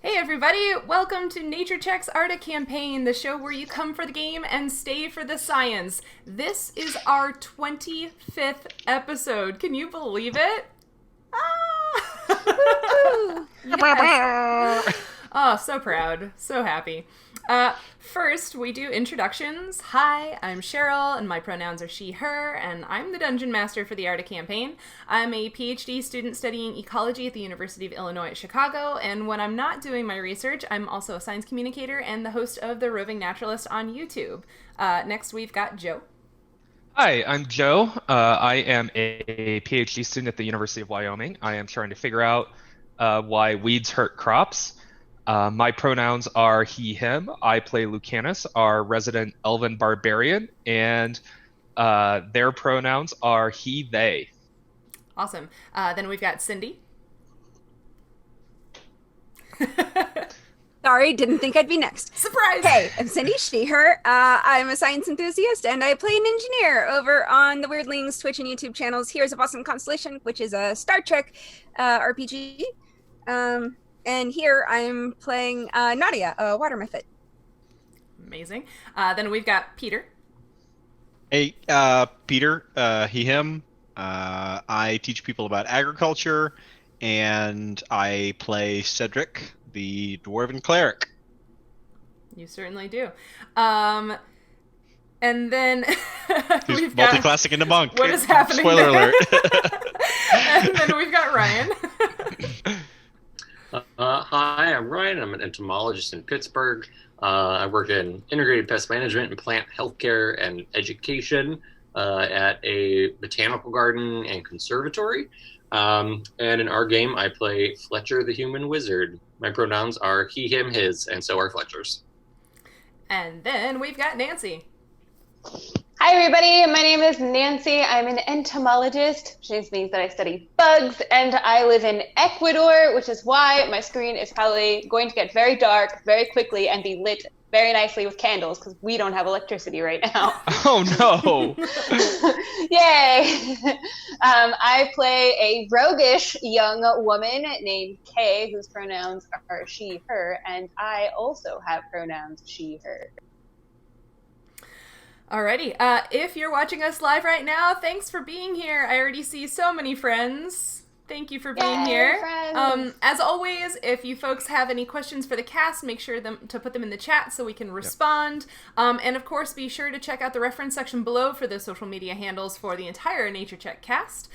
Hey everybody, welcome to Nature Check's Arda Campaign, the show where you come for the game and stay for the science. This is our 25th episode. Can you believe it? Ah! Yes. Oh, so proud. So happy. First, we do introductions. Hi, I'm Sheryl, and my pronouns are she, her, and I'm the Dungeon Master for the Arda Campaign. I'm a PhD student studying ecology at the University of Illinois at Chicago, and when I'm not doing my research, I'm also a science communicator and the host of the Roving Naturalist on YouTube. Next, we've got Joe. Hi, I'm Joe. I am a PhD student at the University of Wyoming. I am trying to figure out why weeds hurt crops. My pronouns are he, him. I play Lucanus, our resident elven barbarian, and their pronouns are he, they. Awesome. Then we've got Cindy. Sorry, didn't think I'd be next. Surprise! Hey, I'm Cindy, she, her. I'm a science enthusiast, and I play an engineer over on the Weirdlings Twitch and YouTube channels. Here's a Boston Constellation, which is a Star Trek RPG. And here I'm playing Nautia, a water mephit. Amazing. Then we've got Peter. Hey, Peter, he, him. I teach people about agriculture, and I play Cedric, the dwarven cleric. You certainly do. And then He's we've got... multi-classing into monk. What is happening Spoiler there? alert. And then we've got Ryan. Hi, I'm Ryan. I'm an entomologist in Pittsburgh. I work in integrated pest management and plant healthcare and education at a botanical garden and conservatory. And in our game, I play Fletcher, the human wizard. My pronouns are he, him, his, and so are Fletcher's. And then we've got Nancy. Hi everybody, my name is Nancy. I'm an entomologist, which just means that I study bugs, and I live in Ecuador, which is why my screen is probably going to get very dark very quickly and be lit very nicely with candles, because we don't have electricity right now. Oh no! Yay! I play a roguish young woman named Kay, whose pronouns are she, her, and I also have pronouns she, her. Alrighty, if you're watching us live right now, thanks for being here. I already see so many friends. Thank you for being here. Friends. As always, if you folks have any questions for the cast, make sure to put them in the chat so we can respond. And of course, be sure to check out the reference section below for the social media handles for the entire Nature Check cast.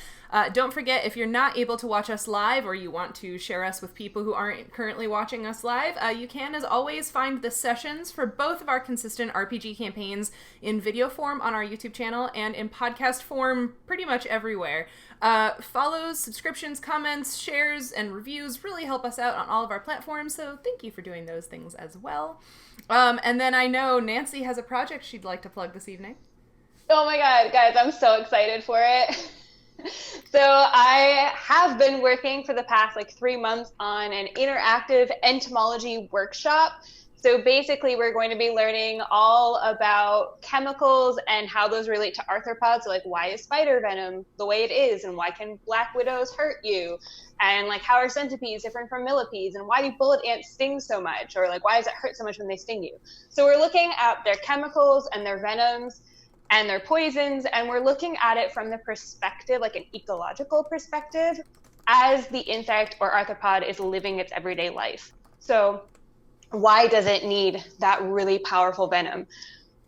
Don't forget, if you're not able to watch us live or you want to share us with people who aren't currently watching us live, you can, as always, find the sessions for both of our consistent RPG campaigns in video form on our YouTube channel and in podcast form pretty much everywhere. Follows, subscriptions, comments, shares, and reviews really help us out on all of our platforms, so thank you for doing those things as well. And then I know Nancy has a project she'd like to plug this evening. Oh my god, guys, I'm so excited for it. So I have been working for the past 3 months on an interactive entomology workshop. So basically we're going to be learning all about chemicals and how those relate to arthropods. So why is spider venom the way it is, and why can black widows hurt you? And how are centipedes different from millipedes, and why do bullet ants sting so much? Or why does it hurt so much when they sting you? So we're looking at their chemicals and their venoms and their poisons, and we're looking at it from the perspective, an ecological perspective, as the insect or arthropod is living its everyday life. So why does it need that really powerful venom?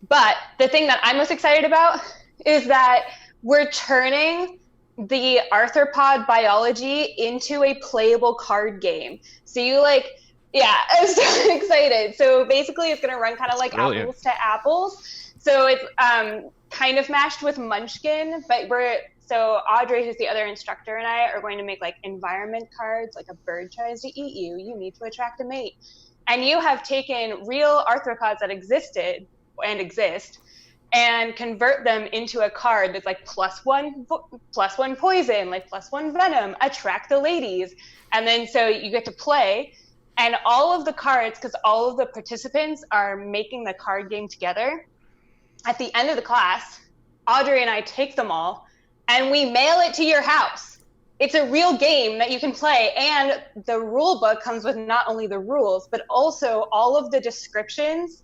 But the thing that I'm most excited about is that we're turning the arthropod biology into a playable card game. So you yeah, I'm so excited. So basically it's going to run kind of like Brilliant. apples to apples. So it's kind of mashed with Munchkin, but so Audrey, who's the other instructor, and I are going to make environment cards, a bird tries to eat you, you need to attract a mate. And you have taken real arthropods that existed and exist and convert them into a card that's plus one poison, plus one venom, attract the ladies. And then so you get to play, and all of the cards, because all of the participants are making the card game together, at the end of the class, Audrey and I take them all and we mail it to your house. it's a real game that you can play, and the rule book comes with not only the rules but also all of the descriptions.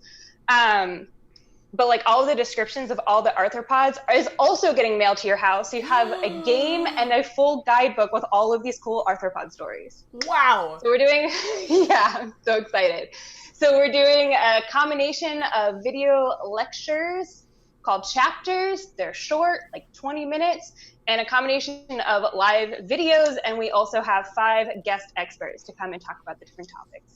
But like all of the descriptions of all the arthropods is also getting mailed to your house. So you have a game and a full guidebook with all of these cool arthropod stories. Wow. So we're doing, yeah, I'm so excited. So we're doing a combination of video lectures called chapters. They're short, like 20 minutes, and a combination of live videos. And we also have 5 guest experts to come and talk about the different topics.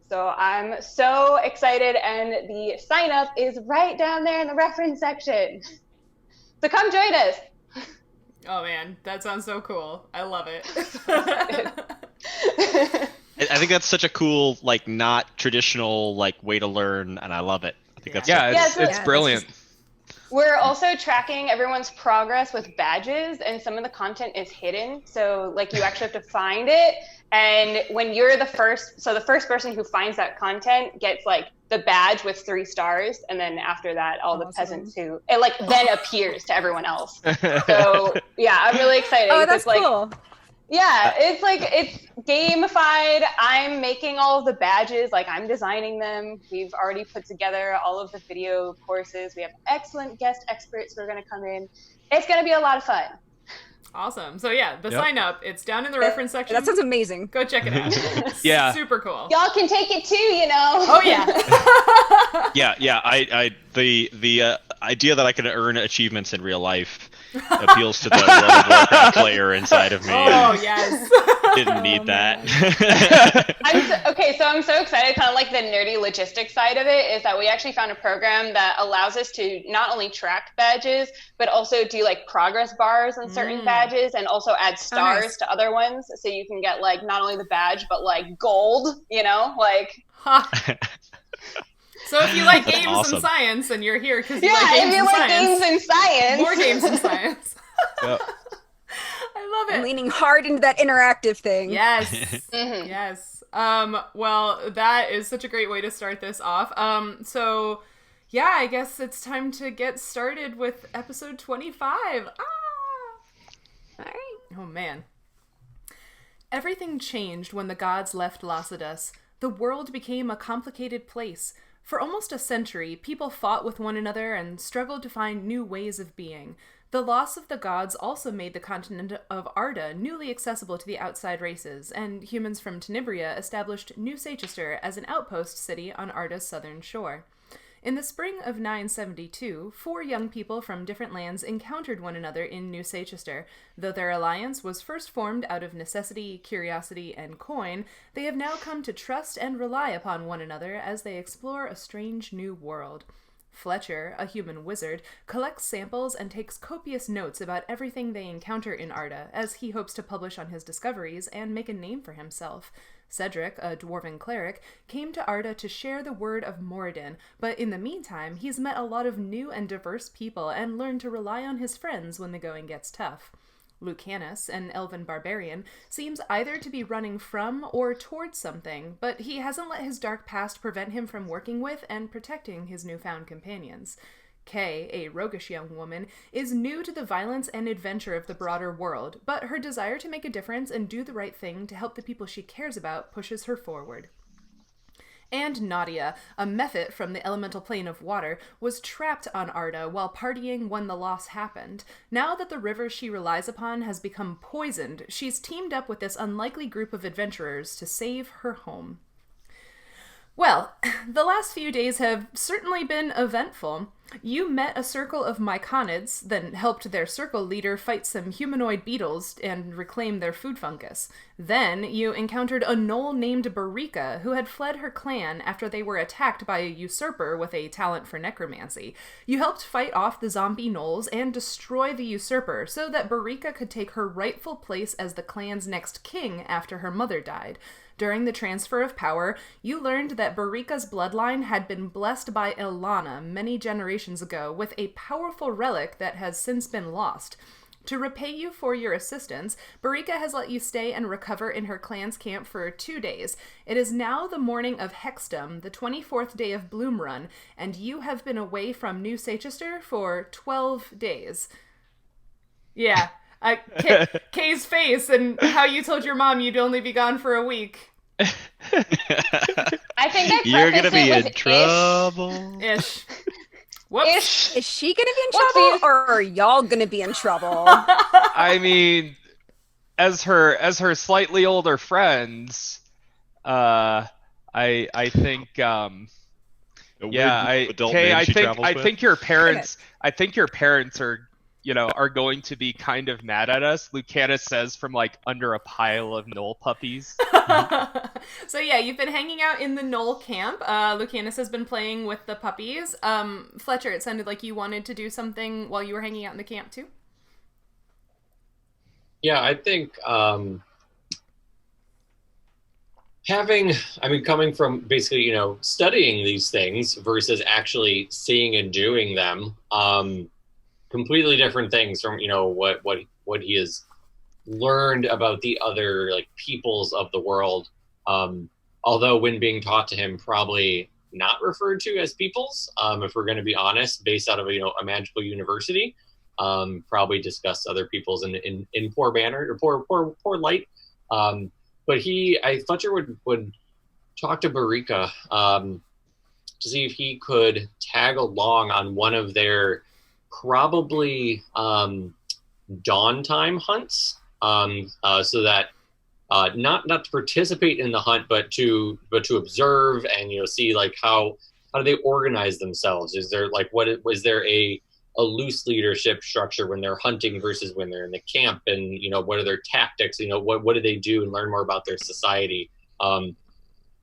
So I'm so excited, and the sign up is right down there in the reference section. So come join us. Oh man, that sounds so cool. I love it. I think that's such a cool, like, not traditional, like, way to learn, and I love it. I think that's it's brilliant. We're also tracking everyone's progress with badges, and some of the content is hidden. So like you actually have to find it. And when you're the first person who finds that content gets like the badge with 3 stars. And then after that, all the peasants who, it like then appears to everyone else. So yeah, I'm really excited. Oh, that's like, cool. Yeah, it's like, it's gamified. I'm making all of the badges, like I'm designing them. We've already put together all of the video courses. We have excellent guest experts who are going to come in. It's going to be a lot of fun. Awesome. So yeah, the sign up, it's down in the reference section. That sounds amazing. Go check it out. Yeah. Super cool. Y'all can take it too, you know. Oh yeah. The idea that I can earn achievements in real life appeals to the World of Warcraft player inside of me. Oh yes. Didn't need that. So I'm so excited. Kind of like the nerdy logistics side of it is that we actually found a program that allows us to not only track badges, but also do like progress bars on certain badges, and also add stars to other ones. So you can get like not only the badge, but like gold, you know, like. So if you like games awesome. and science, and you're here because you like games and science. Games and science. More games and science. Yep. I love it. I'm leaning hard into that interactive thing. Yes. Yes. Well, that is such a great way to start this off. So yeah, I guess it's time to get started with episode 25. All right. Oh man. Everything changed when the gods left Lacidus. The world became a complicated place. For almost a century, people fought with one another and struggled to find new ways of being. The loss of the gods also made the continent of Arda newly accessible to the outside races, and humans from Tenebria established New Seychester as an outpost city on Arda's southern shore. In the spring of 972, 4 young people from different lands encountered one another in New Seychester. Though their alliance was first formed out of necessity, curiosity, and coin, they have now come to trust and rely upon one another as they explore a strange new world. Fletcher, a human wizard, collects samples and takes copious notes about everything they encounter in Arda, as he hopes to publish on his discoveries and make a name for himself. Cedric, a dwarven cleric, came to Arda to share the word of Moradin, but in the meantime, he's met a lot of new and diverse people and learned to rely on his friends when the going gets tough. Lucanus, an elven barbarian, seems either to be running from or towards something, but he hasn't let his dark past prevent him from working with and protecting his newfound companions. Kay, a roguish young woman, is new to the violence and adventure of the broader world, but her desire to make a difference and do the right thing to help the people she cares about pushes her forward. And Nautia, a mephit from the elemental plane of water, was trapped on Arda while partying when the loss happened. Now that the river she relies upon has become poisoned, she's teamed up with this unlikely group of adventurers to save her home. Well, the last few days have certainly been eventful. You met a circle of myconids, then helped their circle leader fight some humanoid beetles and reclaim their food fungus. Then you encountered a gnoll named Barika, who had fled her clan after they were attacked by a usurper with a talent for necromancy. You helped fight off the zombie gnolls and destroy the usurper so that Barika could take her rightful place as the clan's next king after her mother died. During the transfer of power, you learned that Barika's bloodline had been blessed by Ilana many generations ago with a powerful relic that has since been lost. To repay you for your assistance, Barika has let you stay and recover in her clan's camp for 2 days. It is now the morning of Hexdom, the 24th day of Bloom Run, and you have been away from New Seychester for 12 days. Yeah. Kay's face and how you told your mom you'd only be gone for a week. I think I You're gonna prefaced be it in with trouble. Ish. Whoops. Ish. Is she gonna be in Whoopsies. trouble, or are y'all gonna be in trouble? I mean, as her slightly older friends, I think A weird yeah, group of adult Kay, men I she think travels with. I think your parents are are going to be kind of mad at us. Lucanus says from like under a pile of knoll puppies. So yeah, you've been hanging out in the knoll camp. Lucanus has been playing with the puppies. Fletcher, it sounded like you wanted to do something while you were hanging out in the camp too. Yeah, I think coming from basically, studying these things versus actually seeing and doing them, completely different things from, what he has learned about the other like peoples of the world. Although when being taught to him, probably not referred to as peoples, if we're going to be honest, based out of a magical university. Probably discussed other peoples in poor manner or poor light. But Fletcher would talk to Barika to see if he could tag along on one of their probably dawn time hunts, so that not to participate in the hunt, but to observe and see like how do they organize themselves? Is there like was there a loose leadership structure when they're hunting versus when they're in the camp, and what are their tactics, what do they do, and learn more about their society,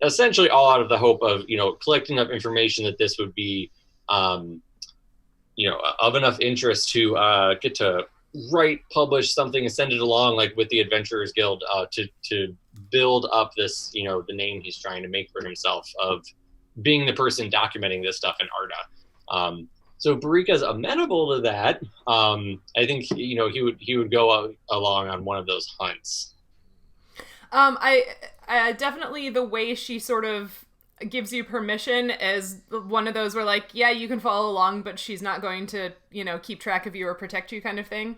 essentially all out of the hope of collecting enough information that this would be of enough interest to get to write, publish something and send it along like with the Adventurers Guild, to build up this the name he's trying to make for himself of being the person documenting this stuff in Arda. So Barika's amenable to that. I think he would go along on one of those hunts. I definitely, the way she sort of gives you permission is one of those where like, yeah, you can follow along, but she's not going to keep track of you or protect you kind of thing.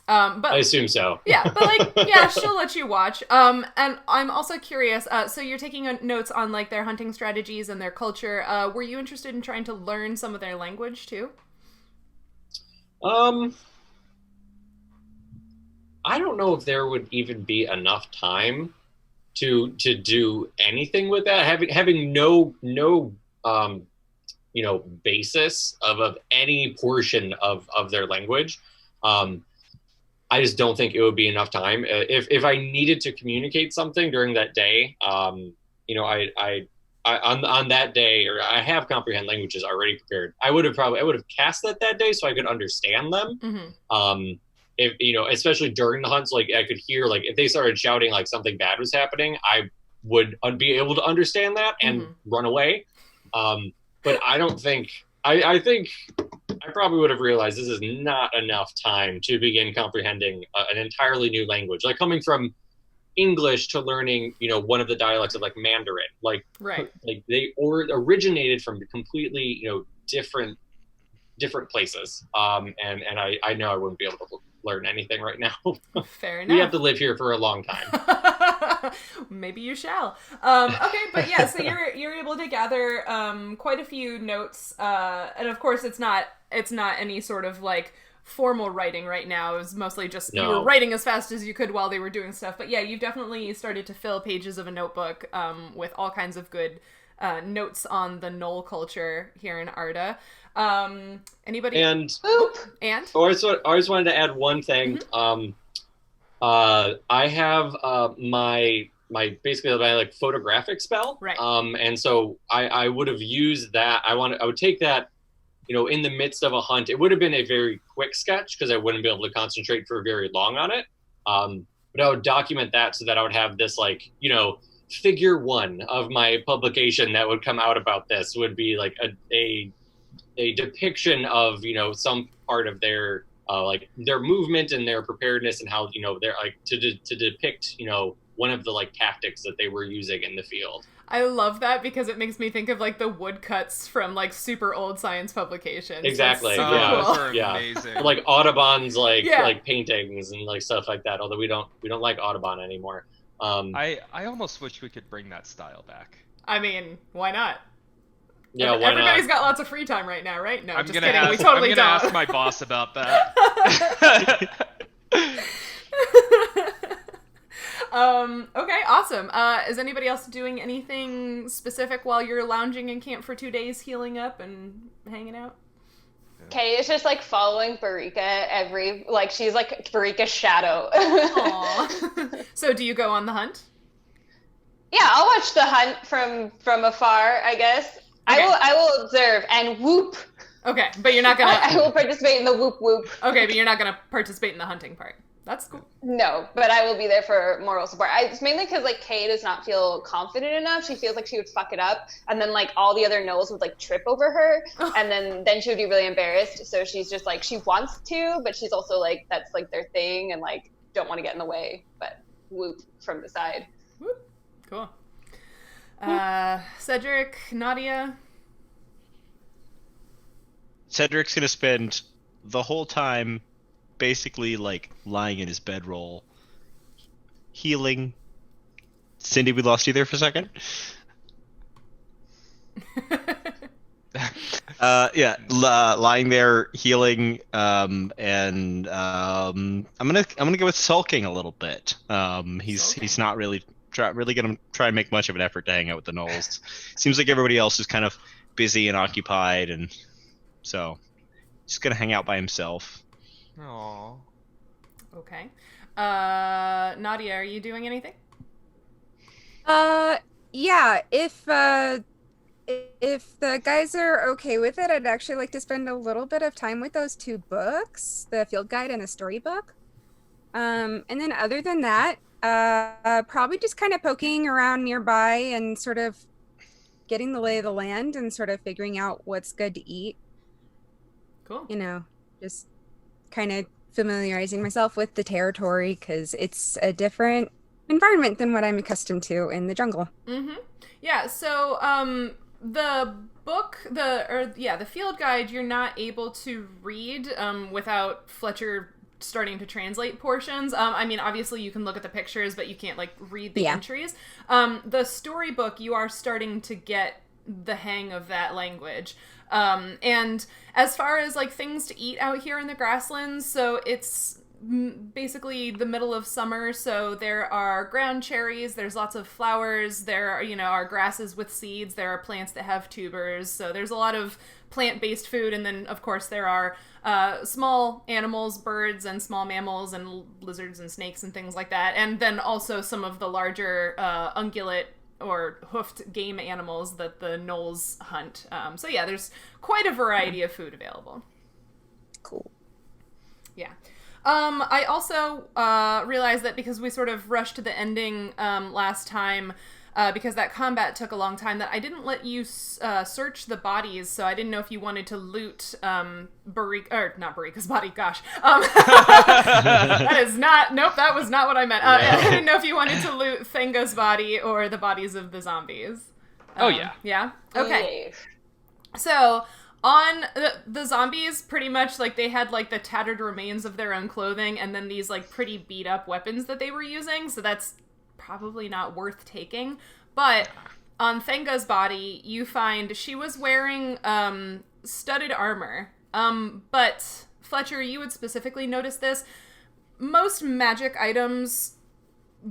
But I assume so. Yeah, but like, yeah, she'll let you watch. And I'm also curious. So you're taking notes on like their hunting strategies and their culture. Were you interested in trying to learn some of their language too? I don't know if there would even be enough time to do anything with that. Having no basis of any portion of their language. I just don't think it would be enough time. If I needed to communicate something during that day, I on that day, or I have comprehend languages already prepared. I would have cast that day so I could understand them. Mm-hmm. If especially during the hunts, like I could hear like if they started shouting like something bad was happening, I would be able to understand that and run away. But I don't think I think I probably would have realized this is not enough time to begin comprehending an entirely new language, like coming from English to learning, one of the dialects of like Mandarin, like right, like they originated from completely, different places. And I know I wouldn't be able to learn anything right now. Fair enough. We have to live here for a long time. Maybe you shall. Okay, but yeah, so you're able to gather quite a few notes, and of course it's not any sort of like formal writing right now. It was mostly just you were writing as fast as you could while they were doing stuff. But yeah, you've definitely started to fill pages of a notebook with all kinds of good notes on the Knoll culture here in Arda. Anybody? And I always wanted to add one thing. Mm-hmm. I have my basically my like photographic spell, right? And so I would have used that. I would take that, in the midst of a hunt. It would have been a very quick sketch because I wouldn't be able to concentrate for very long on it. But I would document that so that I would have this like, figure one of my publication that would come out about this would be like a depiction of, some part of their like their movement and their preparedness and how, they're like to depict, one of the like tactics that they were using in the field. I love that because it makes me think of like the woodcuts from like super old science publications. Exactly. That's Yeah. cool. Those are Yeah. amazing. Or, like Audubon's Yeah. like paintings and like stuff like that. Although we don't like Audubon anymore. I almost wish we could bring that style back. I mean, why not? Yeah, why Everybody's not? got lots of free time right now, right? No, I'm just gonna kidding. ask, We totally I'm gonna don't. ask my boss about that. Okay, awesome. Is anybody else doing anything specific while you're lounging in camp for 2 days, healing up and hanging out? Kay is just like following Barika she's like Barika's shadow. Aww. So do you go on the hunt? Yeah, I'll watch the hunt from afar, I guess. Okay. I will observe and whoop. Okay, but you're not gonna... I will participate in the whoop whoop. Okay, but you're not gonna participate in the hunting part. That's cool. No, but I will be there for moral support. It's mainly because like Kay does not feel confident enough. She feels like she would fuck it up, and then like all the other gnolls would like trip over her, and then she would be really embarrassed. So she's just like she wants to, but she's also like that's like their thing, and like don't want to get in the way. But whoop from the side. Whoop. Cool. Cedric, Nautia. Cedric's gonna spend the whole time basically like lying in his bedroll, healing. Cindy, we lost you there for a second. Lying there healing, and I'm gonna go with sulking a little bit. He's not really gonna try and make much of an effort to hang out with the gnolls. Seems like everybody else is kind of busy and occupied, and so he's gonna hang out by himself. Aww. Okay. Nadia, are you doing anything? Yeah, if the guys are okay with it, I'd actually like to spend a little bit of time with those 2 books, the field guide and the storybook. And then other than that, probably just kind of poking around nearby and sort of getting the lay of the land and sort of figuring out what's good to eat. Cool. You know, just kind of familiarizing myself with the territory because it's a different environment than what I'm accustomed to in the jungle. Mm-hmm. Yeah, so the book, the field guide, you're not able to read without Fletcher starting to translate portions. I mean, obviously you can look at the pictures, but you can't like read the entries. The storybook, you are starting to get the hang of that language. And as far as like things to eat out here in the grasslands, so it's basically the middle of summer, so there are ground cherries, there's lots of flowers, there are, are grasses with seeds, there are plants that have tubers, so there's a lot of plant-based food, and then of course there are small animals, birds and small mammals and lizards and snakes and things like that, and then also some of the larger ungulate or hoofed game animals that the gnolls hunt. So yeah, there's quite a variety of food available. Cool. Yeah. I also realized that because we sort of rushed to the ending last time, because that combat took a long time, that I didn't let you search the bodies, so I didn't know if you wanted to loot not Barika's body, gosh. That was not what I meant. I didn't know if you wanted to loot Thenga's body or the bodies of the zombies. Oh, yeah. Yeah? Okay. So... on the zombies, pretty much, like, they had, like, the tattered remains of their own clothing and then these, like, pretty beat-up weapons that they were using, so that's probably not worth taking. But on Thenga's body, you find she was wearing studded armor. But, Fletcher, you would specifically notice this. Most magic items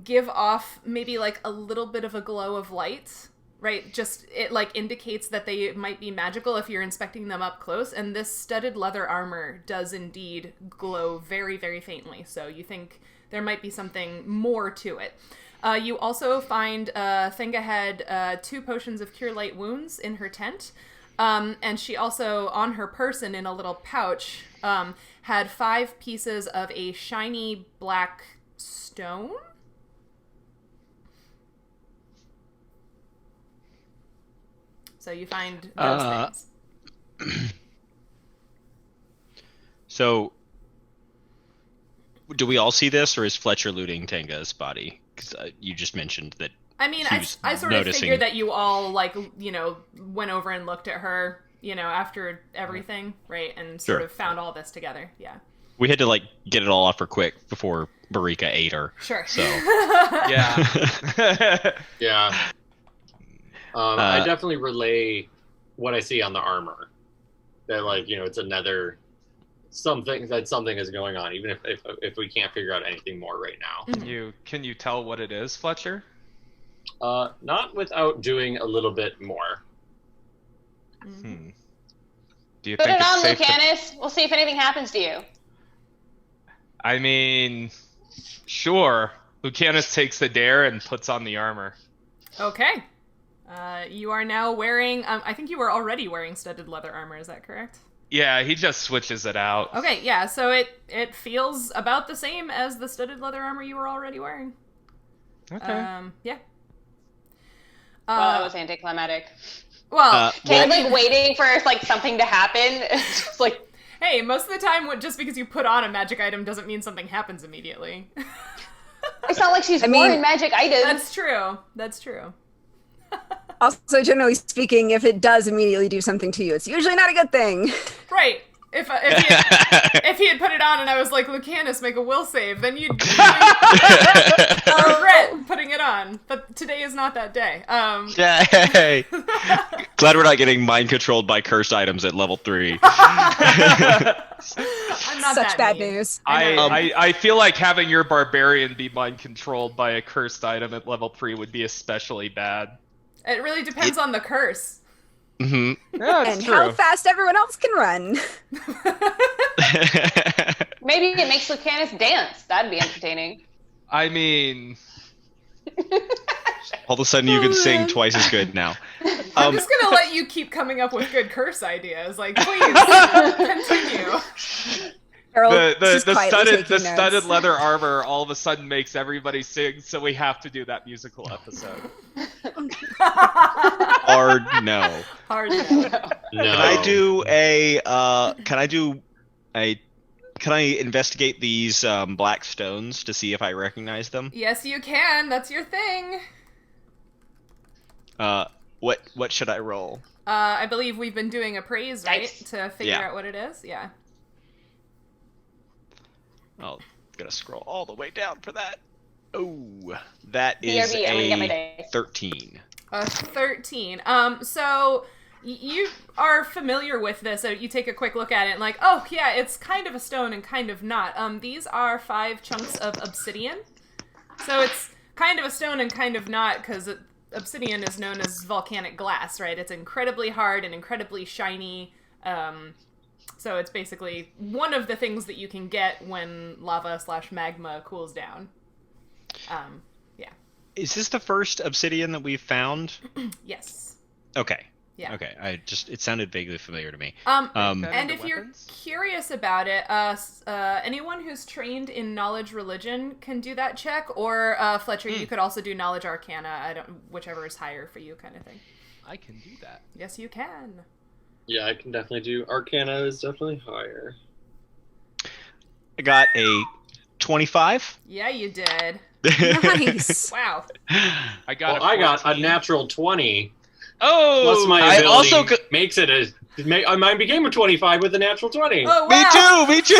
give off maybe, like, a little bit of a glow of light. Right, just it like indicates that they might be magical if you're inspecting them up close, and this studded leather armor does indeed glow very, very faintly, so you think there might be something more to it. You also find Thenga had 2 potions of cure light wounds in her tent, and she also, on her person in a little pouch, had 5 pieces of a shiny black stone? So you find those things. So, do we all see this, or is Fletcher looting Tenga's body? because you just mentioned that. I mean, He was I sort of noticing. figured that you all, like, you know, went over and looked at her, you know, after everything, right? And sort Sure. of found all this together. Yeah. We had to like get it all off her quick before Barika ate her. Sure. So Yeah. Yeah. I definitely relay what I see on the armor. That, like, you know, it's another something is going on, even if we can't figure out anything more right now. Can you tell what it is, Fletcher? Not without doing a little bit more. Hmm. Do you Put think it it's on, safe to- Lucanus. We'll see if anything happens to you. I mean, sure. Lucanus takes the dare and puts on the armor. Okay. You are now wearing, I think you were already wearing studded leather armor, is that correct? Yeah, he just switches it out. Okay, yeah, so it feels about the same as the studded leather armor you were already wearing. Okay. Yeah. Well, that was anticlimactic. Well, Kind of like waiting for like something to happen. It's just like, hey, most of the time, just because you put on a magic item doesn't mean something happens immediately. it's not like she's wearing magic items. That's true. That's true. Also, generally speaking, if it does immediately do something to you, it's usually not a good thing. Right. If he had put it on and I was like, Lucanus, make a will save, then you'd regret putting it on. But today is not that day. Yay! Glad we're not getting mind controlled by cursed items at level 3. I'm not Such that bad mean. news. I feel like having your barbarian be mind controlled by a cursed item at level 3 would be especially bad. It really depends on the curse. Mm-hmm. Yeah, And it's how true. fast everyone else can run. Maybe it makes Lucanus dance. That'd be entertaining. I mean, All of a sudden, you can sing twice as good now. I'm just gonna let you keep coming up with good curse ideas. Like, please continue. Sheryl the just quietly taking studded notes. leather armor all of a sudden makes everybody sing, so we have to do that musical episode. Or no. Hard no. No. Can I investigate these black stones to see if I recognize them? Yes, you can. That's your thing. What should I roll? I believe we've been doing appraise, right? Nice. To figure Yeah. out what it is. Yeah. Oh, gotta scroll all the way down for that. Oh, that is BRB, I'm gonna get my a dice. 13. A 13. So you are familiar with this, so you take a quick look at it and like, oh yeah, it's kind of a stone and kind of not. These are 5 chunks of obsidian. So it's kind of a stone and kind of not, because obsidian is known as volcanic glass, right? It's incredibly hard and incredibly shiny. So it's basically one of the things that you can get when lava/magma cools down. Yeah. Is this the first obsidian that we've found? Yes. Okay. Yeah. Okay. It sounded vaguely familiar to me. And into if you're weapons? curious about it, anyone who's trained in knowledge religion can do that check, or Fletcher, you could also do knowledge arcana. Whichever is higher for you, kind of thing. I can do that. Yes, you can. Yeah, I can definitely do. Arcana is definitely higher. I got a 25. Yeah, you did. Nice. Wow. I got. Well, I got a 14. natural 20. Oh, Plus my I ability also got- makes it a. Mine became a 25 with a natural 20. Oh wow. Me too.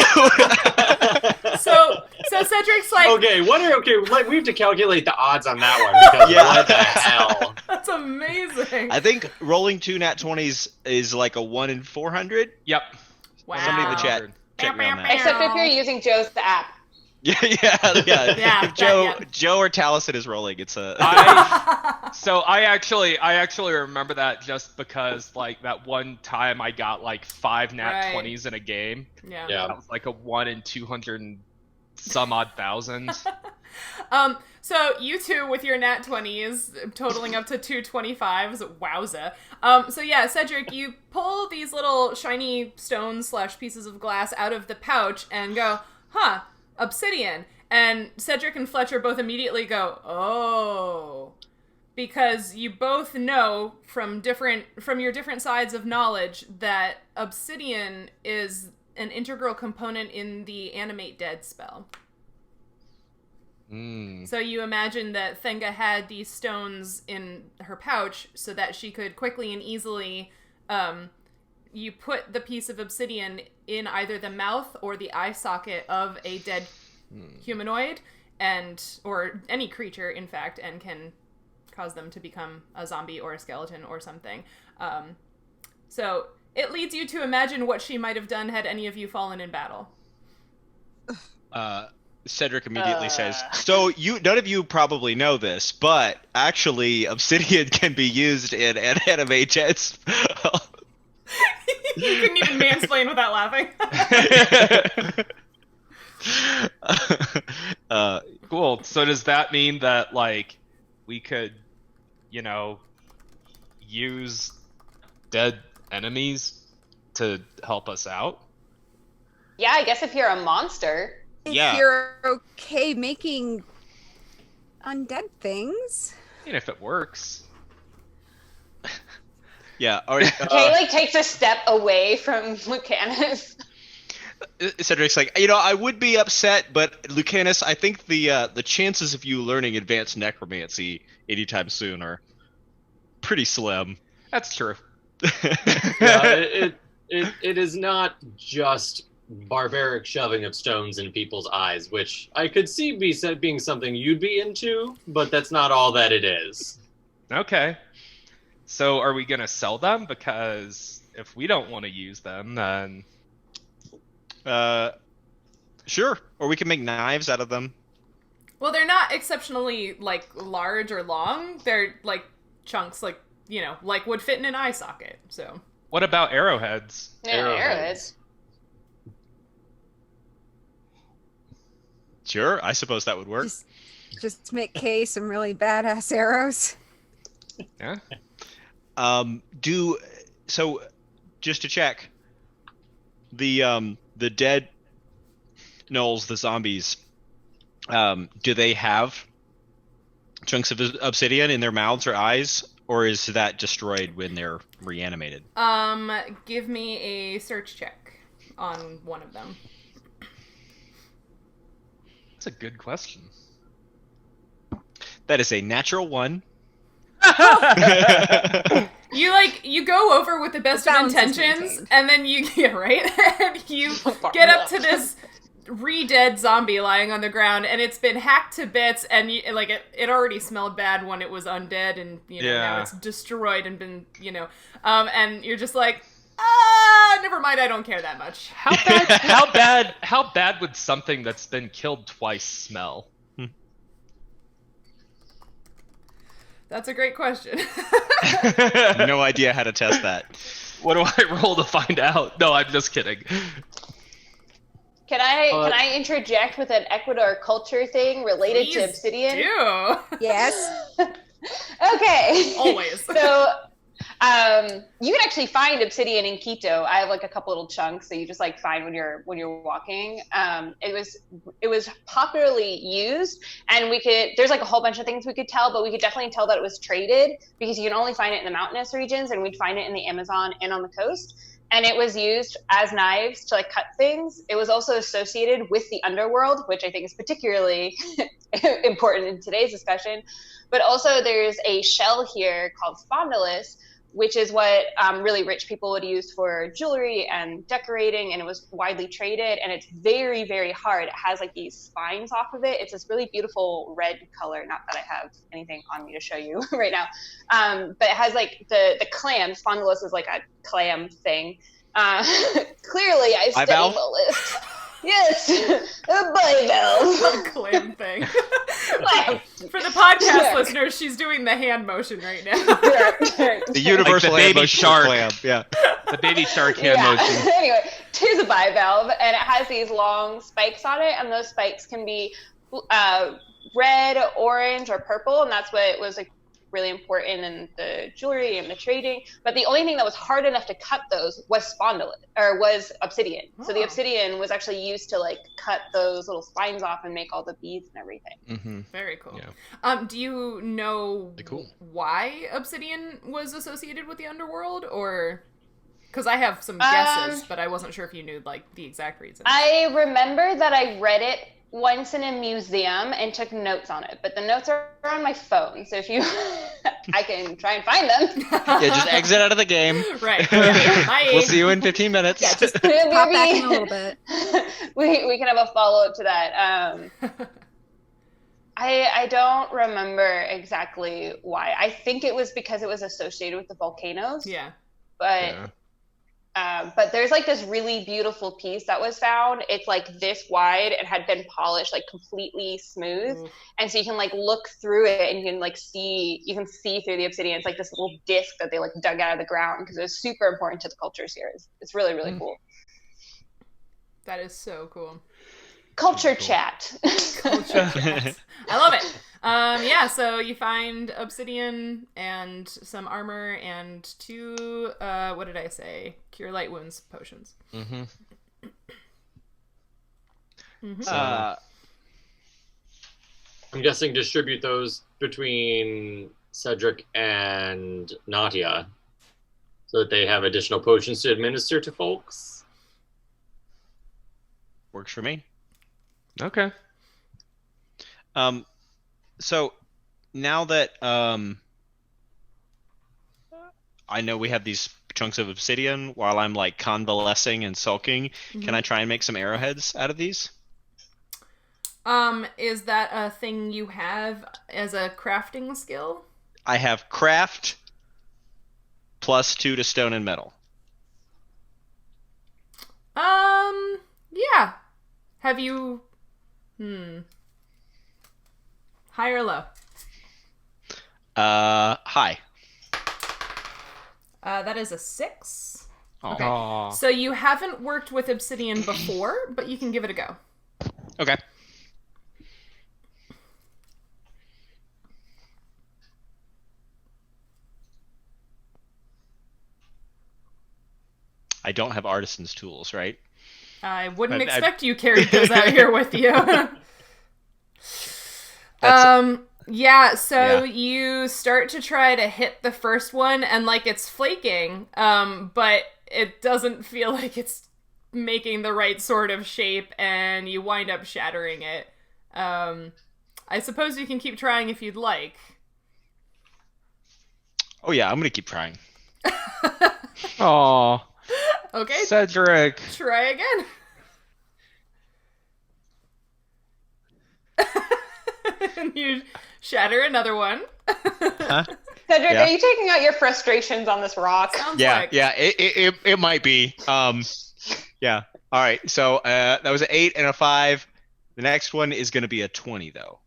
So Cedric's like, Okay, like we have to calculate the odds on that one because Yeah. what the hell? that's amazing. I think rolling 2 nat 20s is like a 1 in 400. Yep. Wow. Somebody in the chat. Check me on that. Except if you're using Joe's app. Yeah. Yeah, If Joe, yeah. Joe or Taliesin is rolling. It's a. I actually remember that just because like that one time I got like 5 nat Right. 20s in a game. Yeah. Yeah. That was like a 1 in 200 and some odd thousand. So you two with your nat 20s totaling up to 225s, wowza. So yeah, Cedric, you pull these little shiny stones / pieces of glass out of the pouch and go, huh, obsidian. And Cedric and Fletcher both immediately go, oh, because you both know from your different sides of knowledge that obsidian is an integral component in the animate dead spell. So you imagine that Thenga had these stones in her pouch so that she could quickly and easily, you put the piece of obsidian in either the mouth or the eye socket of a dead humanoid, or any creature, in fact, and can cause them to become a zombie or a skeleton or something. So it leads you to imagine what she might have done had any of you fallen in battle. Cedric immediately says, so none of you probably know this, but actually obsidian can be used in an anime chess. You couldn't even mansplain without laughing. Cool. So does that mean that, like, we could, use dead enemies to help us out? Yeah, I guess if you're a monster. If you're okay making undead things. If it works. Yeah. Kay takes a step away from Lucanus. Cedric's like, I would be upset, but Lucanus, I think the chances of you learning advanced necromancy anytime soon are pretty slim. That's true. Yeah, it is not just barbaric shoving of stones in people's eyes, which I could see being something you'd be into, but that's not all that it is. Okay. So are we going to sell them? Because if we don't want to use them, then... Sure. Or we can make knives out of them. Well, they're not exceptionally, large or long. They're, chunks, like would fit in an eye socket, so... What about arrowheads? Yeah, arrowheads. Sure, I suppose that would work. Just make Kay some really badass arrows. Yeah. So just to check, the dead gnolls, the zombies, do they have chunks of obsidian in their mouths or eyes, or is that destroyed when they're reanimated? Give me a search check on one of them. That's a good question. That is a natural 1. You go over with the best of intentions, and then you and you get up to this re-dead zombie lying on the ground, and it's been hacked to bits, and it already smelled bad when it was undead, and now it's destroyed and been and you're just like, never mind, I don't care that much. How bad would something that's been killed twice smell? That's a great question. No idea how to test that. What do I roll to find out? No, I'm just kidding. Can I interject with an Ecuador culture thing related to obsidian? Do. Yes. Okay. Always. So, you can actually find obsidian in Quito. I have a couple little chunks that you just find when you're walking. It was popularly used, and there's a whole bunch of things we could tell, but we could definitely tell that it was traded because you can only find it in the mountainous regions, and we'd find it in the Amazon and on the coast. And it was used as knives to cut things. It was also associated with the underworld, which I think is particularly important in today's discussion. But also there's a shell here called spondylus, which is what really rich people would use for jewelry and decorating, and it was widely traded, and it's very, very hard. It has these spines off of it. It's this really beautiful red color, not that I have anything on me to show you right now, but it has the clam. Spondylus is a clam thing. Clearly I studied the list. Yes, a bivalve. A clam thing. For the podcast listeners, she's doing the hand motion right now. The universal the baby shark. Clam. Yeah. The baby shark hand motion. Anyway, tis a bivalve, and it has these long spikes on it, and those spikes can be red, orange, or purple, and that's what was really important in the jewelry and the trading. But the only thing that was hard enough to cut those was was obsidian. So the obsidian was actually used to cut those little spines off and make all the beads and everything. Mm-hmm. Very cool. Yeah. Do you know why obsidian was associated with the underworld, or because I have some guesses, but I wasn't sure if you knew the exact reason. I remember that I read it once in a museum and took notes on it, but the notes are on my phone, so if you, I can try and find them. Yeah, just exit out of the game. Right. Yeah. Bye. We'll see you in 15 minutes. Yeah, just pop back in a little bit. we can have a follow-up to that. I don't remember exactly why. I think it was because it was associated with the volcanoes. Yeah. But there's like this really beautiful piece that was found. It's like this wide and had been polished like completely smooth. And so you can like look through it and you can see through the obsidian. It's like this little disc that they like dug out of the ground because it was super important to the cultures here. It's really, really cool. That is so cool. Culture chat. Culture chat. I love it. Yeah, so you find obsidian and some armor and 2, what did I say? Cure light wounds potions. Mm-hmm. Uh, I'm guessing distribute those between Cedric and Nautia so that they have additional potions to administer to folks. Works for me. Okay. So now that I know we have these chunks of obsidian while I'm like convalescing and sulking, can I try and make some arrowheads out of these? Is that a thing you have as a crafting skill? I have craft +2 to stone and metal. Yeah. Have you high or low? High. That is a 6. Oh. Okay. Aw. So you haven't worked with obsidian before, but you can give it a go. Okay. I don't have artisan's tools, right? I wouldn't I- expect you carried those out here with you. Yeah, so you start to try to hit the first one and like it's flaking, but it doesn't feel like it's making the right sort of shape and you wind up shattering it. I suppose you can keep trying if you'd like. Oh yeah, I'm gonna keep trying. Aw. Okay, Cedric. try again. And you shatter another one. Huh? Cedric, Yeah. are you taking out your frustrations on this rock? Sounds Yeah, like. yeah, it might be. Yeah. All right. So that was an 8 and a 5. The next one is gonna be a 20 though.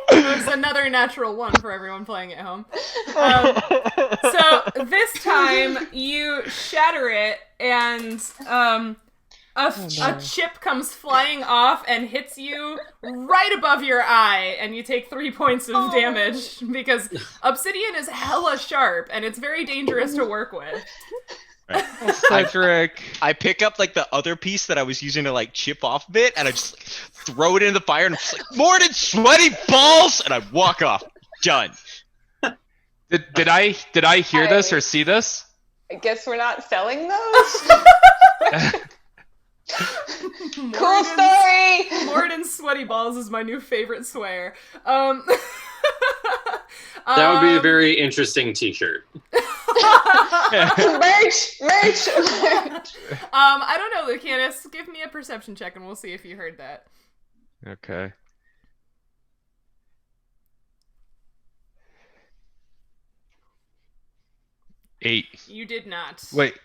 There's another natural 1 for everyone playing at home. So this time you shatter it and a chip comes flying off and hits you right above your eye and you take 3 points of damage because obsidian is hella sharp and it's very dangerous to work with. Right. Cedric. I pick up like the other piece that I was using to like chip off a bit, and I just like, throw it in the fire, and I'm just like, more than sweaty balls, and I walk off. Done. Did I hear this or see this? I guess we're not selling those. Cool story. Morden's sweaty balls is my new favorite swear. That would be a very interesting t-shirt. merch. I don't know, Lucanus. Give me a perception check and we'll see if you heard that. Okay. Eight. You did not. Wait.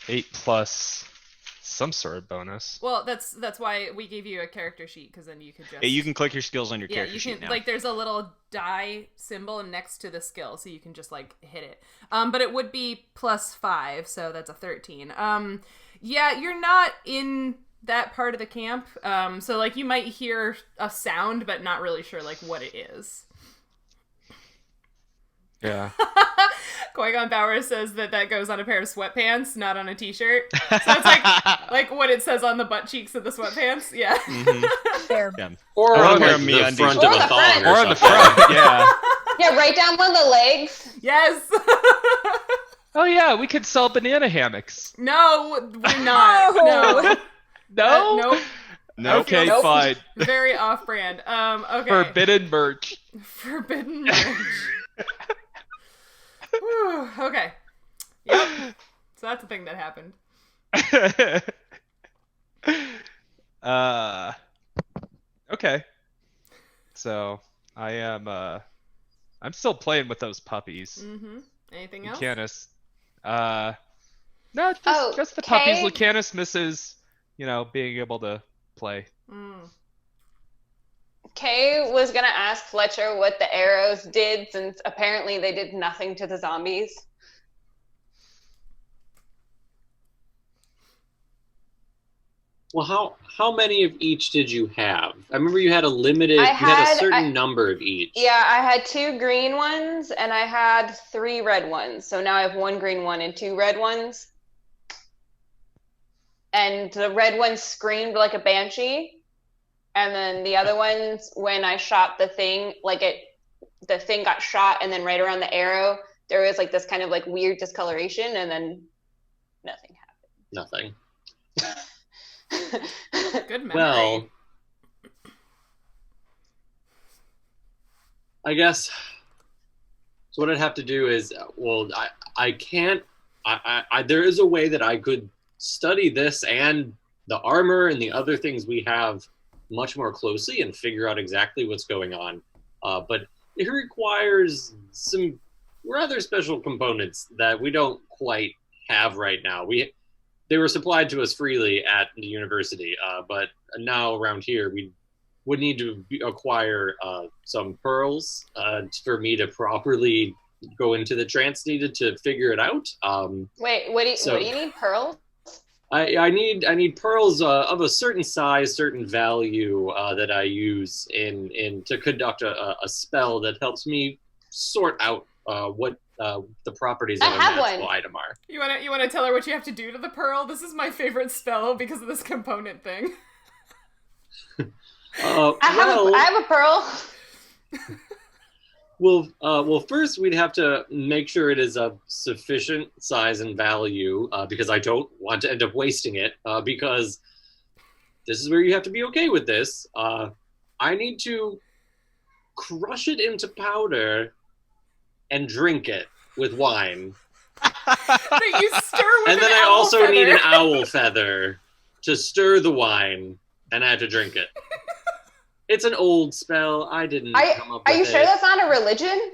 8 plus some sort of bonus. Well, that's why we gave you a character sheet, because then you could just... Yeah, you can click your skills on your character you sheet can, now. like, there's a little die symbol next to the skill, so you can just, like, hit it. But it would be +5, so that's a 13. Yeah, you're not in that part of the camp, so, like, you might hear a sound, but not really sure, like, what it is. Yeah. Qui-Gon Bauer says that goes on a pair of sweatpants, not on a t-shirt. So it's like what it says on the butt cheeks of the sweatpants. Yeah. Mm-hmm. Fair. Yeah. Or Or on on like, their the MeUndies. front Or of the a thong front. Or on the something. front, yeah. Yeah, right down one of the legs. Yes. Oh yeah, we could sell banana hammocks. No, we're not. No. No. No? Nope. Nope. Okay, Nope. fine. Very off-brand. Okay. Forbidden merch. Forbidden merch. Whew, okay. Yep. So that's a thing that happened. Okay. So I am I'm still playing with those puppies. Mm-hmm. Anything else? Lucanus. No, Oh, just the puppies. Kay? Lucanus misses, being able to play. Kay was gonna ask Fletcher what the arrows did, since apparently they did nothing to the zombies. Well, how many of each did you have? I remember you had a limited. I you had a had- certain number of each. Yeah, I had 2 green ones and I had 3 red ones. So now I have 1 green one and 2 red ones. And the red one screamed like a banshee. And then the other ones, when I shot the thing, the thing got shot, and then right around the arrow, there was like this kind of like weird discoloration, and then nothing Nothing. happened. Good memory. Well, I guess. So what I'd have to do is, I can't. There is a way that I could study this and the armor and the other things we have much more closely and figure out exactly what's going on. But it requires some rather special components that we don't quite have right now. They were supplied to us freely at the university, but now around here we would need to acquire some pearls for me to properly go into the trance needed to figure it out. Wait, what do you need? Pearls? I need pearls of a certain size, certain value that I use in to conduct a spell that helps me sort out what the properties of I a have magical one. item are. You wanna tell her what you have to do to the pearl? This is my favorite spell because of this component thing. I have a pearl. Well, first we'd have to make sure it is of sufficient size and value, because I don't want to end up wasting it, because this is where you have to be okay with this. I need to crush it into powder and drink it with wine. That you stir with And then an I owl also need feather. an owl feather to stir the wine, and I have to drink it. It's an old spell. I didn't come up with it. Are you sure that's not a religion?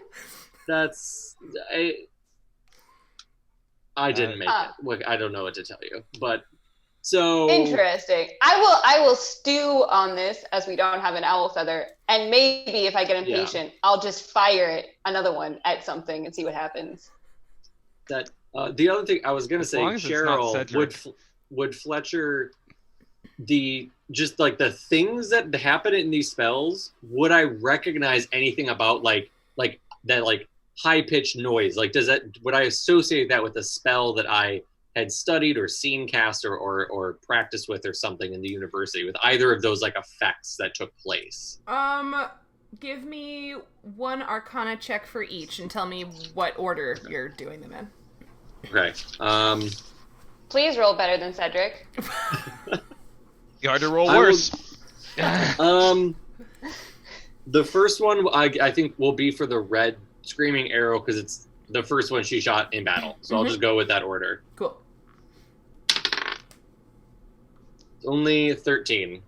I didn't make it. Look, I don't know what to tell you. But so Interesting. I will stew on this, as we don't have an owl feather, and maybe if I get impatient, I'll just fire another one at something and see what happens. that the other thing I was gonna say, long as it's not Sheryl, Cedric. would Fletcher the things that happen in these spells, would I recognize anything about like that high pitched noise? Like would I associate that with a spell that I had studied or seen cast or practiced with or something in the university, with either of those effects that took place? Give me one Arcana check for each and tell me what order you're doing them in. Okay. Please roll better than Cedric. You had to roll I will- worse. The first one I think will be for the red screaming arrow, because it's the first one she shot in battle. So I'll just go with that order. Cool. It's only 13.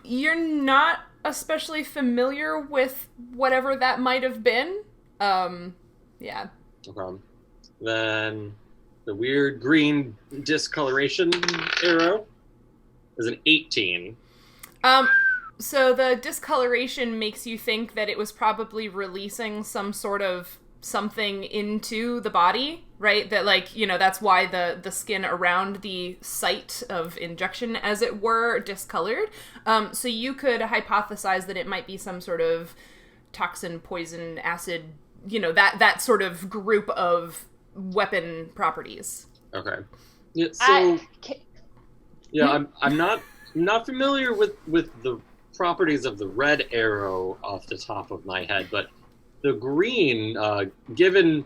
You're not especially familiar with whatever that might have been. Yeah. No problem. Then the weird green discoloration arrow is an 18. So the discoloration makes you think that it was probably releasing some sort of something into the body, right? That that's why the skin around the site of injection, as it were, discolored. So you could hypothesize that it might be some sort of toxin, poison, acid, that sort of group of weapon properties. Okay. Yeah. So I'm not familiar with the properties of the red arrow off the top of my head, but the green, given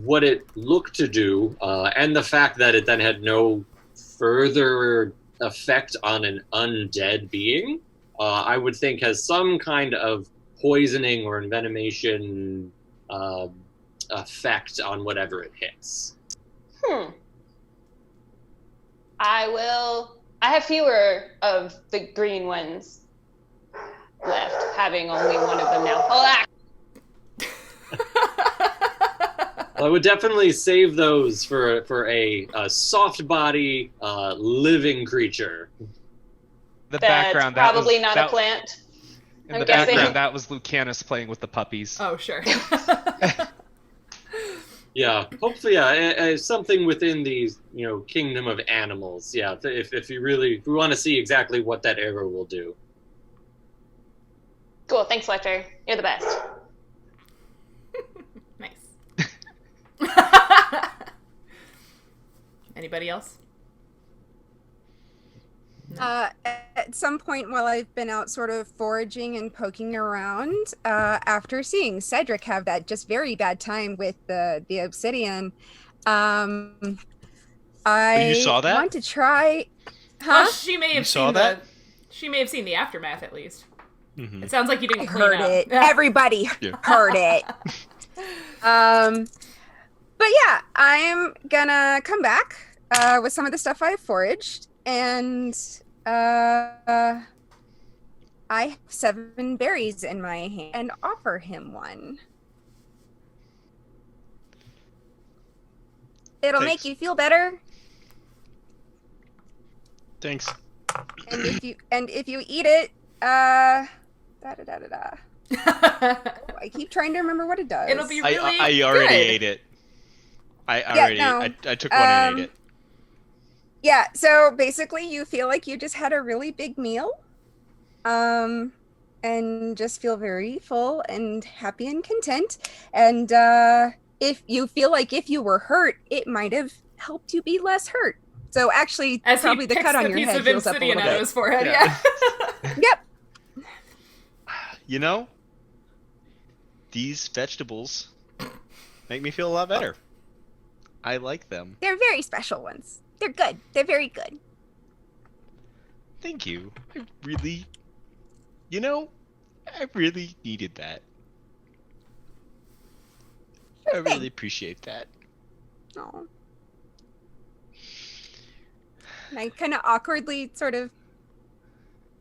what it looked to do, and the fact that it then had no further effect on an undead being, I would think has some kind of poisoning or envenomation effect on whatever it hits. I have fewer of the green ones left, having only one of them now. I would definitely save those for a soft body, living creature. The That's background probably that was, not a plant. In I'm the guessing. background, that was Lucanus playing with the puppies. Oh, sure. Yeah, hopefully, something within the kingdom of animals. Yeah, if we want to see exactly what that arrow will do. Cool. Thanks, Fletcher. You're the best. Nice. Anybody else? At some point while I've been out sort of foraging and poking around, after seeing Cedric have that just very bad time with the obsidian, I you saw that? want to try. Well, she may have saw seen that? She may have seen the aftermath at least. Mm-hmm. It sounds like you I didn't clean heard up. it. Everybody heard it. But yeah, I'm gonna come back with some of the stuff I foraged, and I have 7 berries in my hand and offer him one. It'll Thanks. make you feel better, Thanks. and if you eat it, I keep trying to remember what it does. It'll be really I already good. ate it. I took one and ate it. Yeah, so basically you feel like you just had a really big meal, and just feel very full and happy and content. And if you feel like if you were hurt, it might have helped you be less hurt. So actually, As probably he the picks cut on the your piece head of heals up a obsidian little out of bit. his forehead. Yeah. Yeah. Yep. These vegetables make me feel a lot better. I like them. They're very special ones. They're good. They're very good. Thank you. I really needed that. I really appreciate that. Oh. And I kind of awkwardly sort of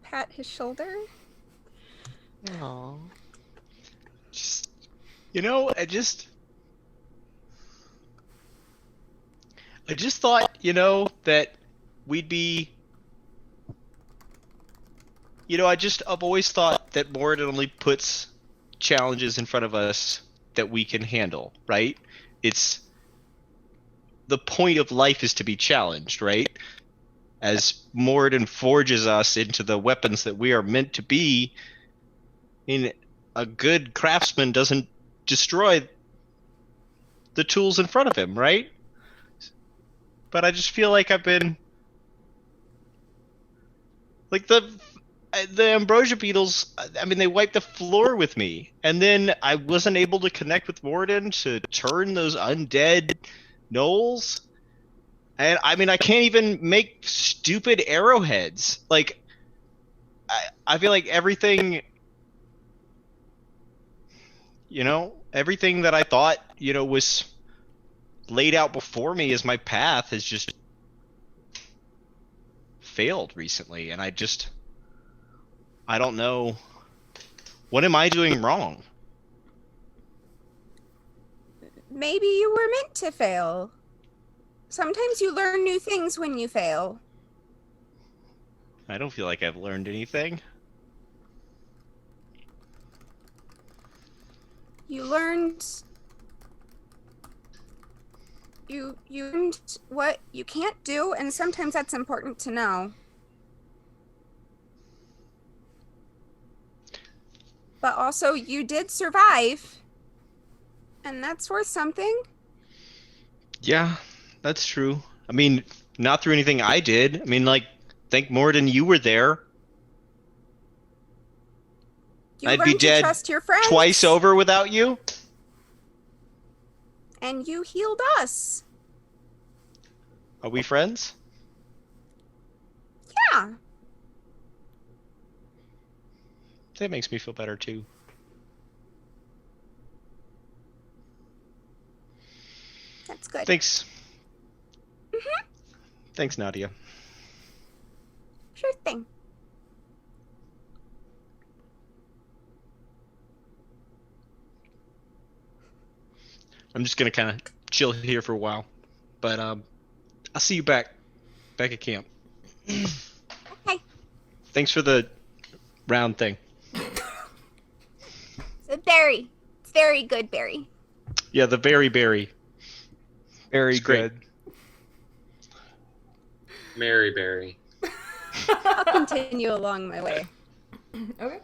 pat his shoulder. Aww. I just thought, that we'd be, I've always thought that Moradin only puts challenges in front of us that we can handle, right? It's the point of life is to be challenged, right? As Moradin forges us into the weapons that we are meant to be, a good craftsman doesn't destroy the tools in front of him, right? But I just feel like I've been like the ambrosia beetles. I mean, they wiped the floor with me, and then I wasn't able to connect with Moradin to turn those undead gnolls. And I mean, I can't even make stupid arrowheads. Like, I feel like everything. Everything that I thought, was laid out before me as my path has just failed recently. And I don't know. What am I doing wrong? Maybe you were meant to fail. Sometimes you learn new things when you fail. I don't feel like I've learned anything. You learned you learned what you can't do, and sometimes that's important to know. But also you did survive, and that's worth something. Yeah, that's true. I mean, not through anything I did. I mean, like, thank Moradin you were there. You I'd learned be to dead trust your friends. twice over without you. and you healed us. Are we friends? Yeah. That makes me feel better too. That's good. Thanks. Thanks, Nautia. Sure thing. I'm just gonna kind of chill here for a while, but I'll see you back at camp. Okay. Thanks for the round thing. So berry. It's very good berry. Yeah, the berry. Very It's great. good. Mary Berry. I'll continue along my way. Okay.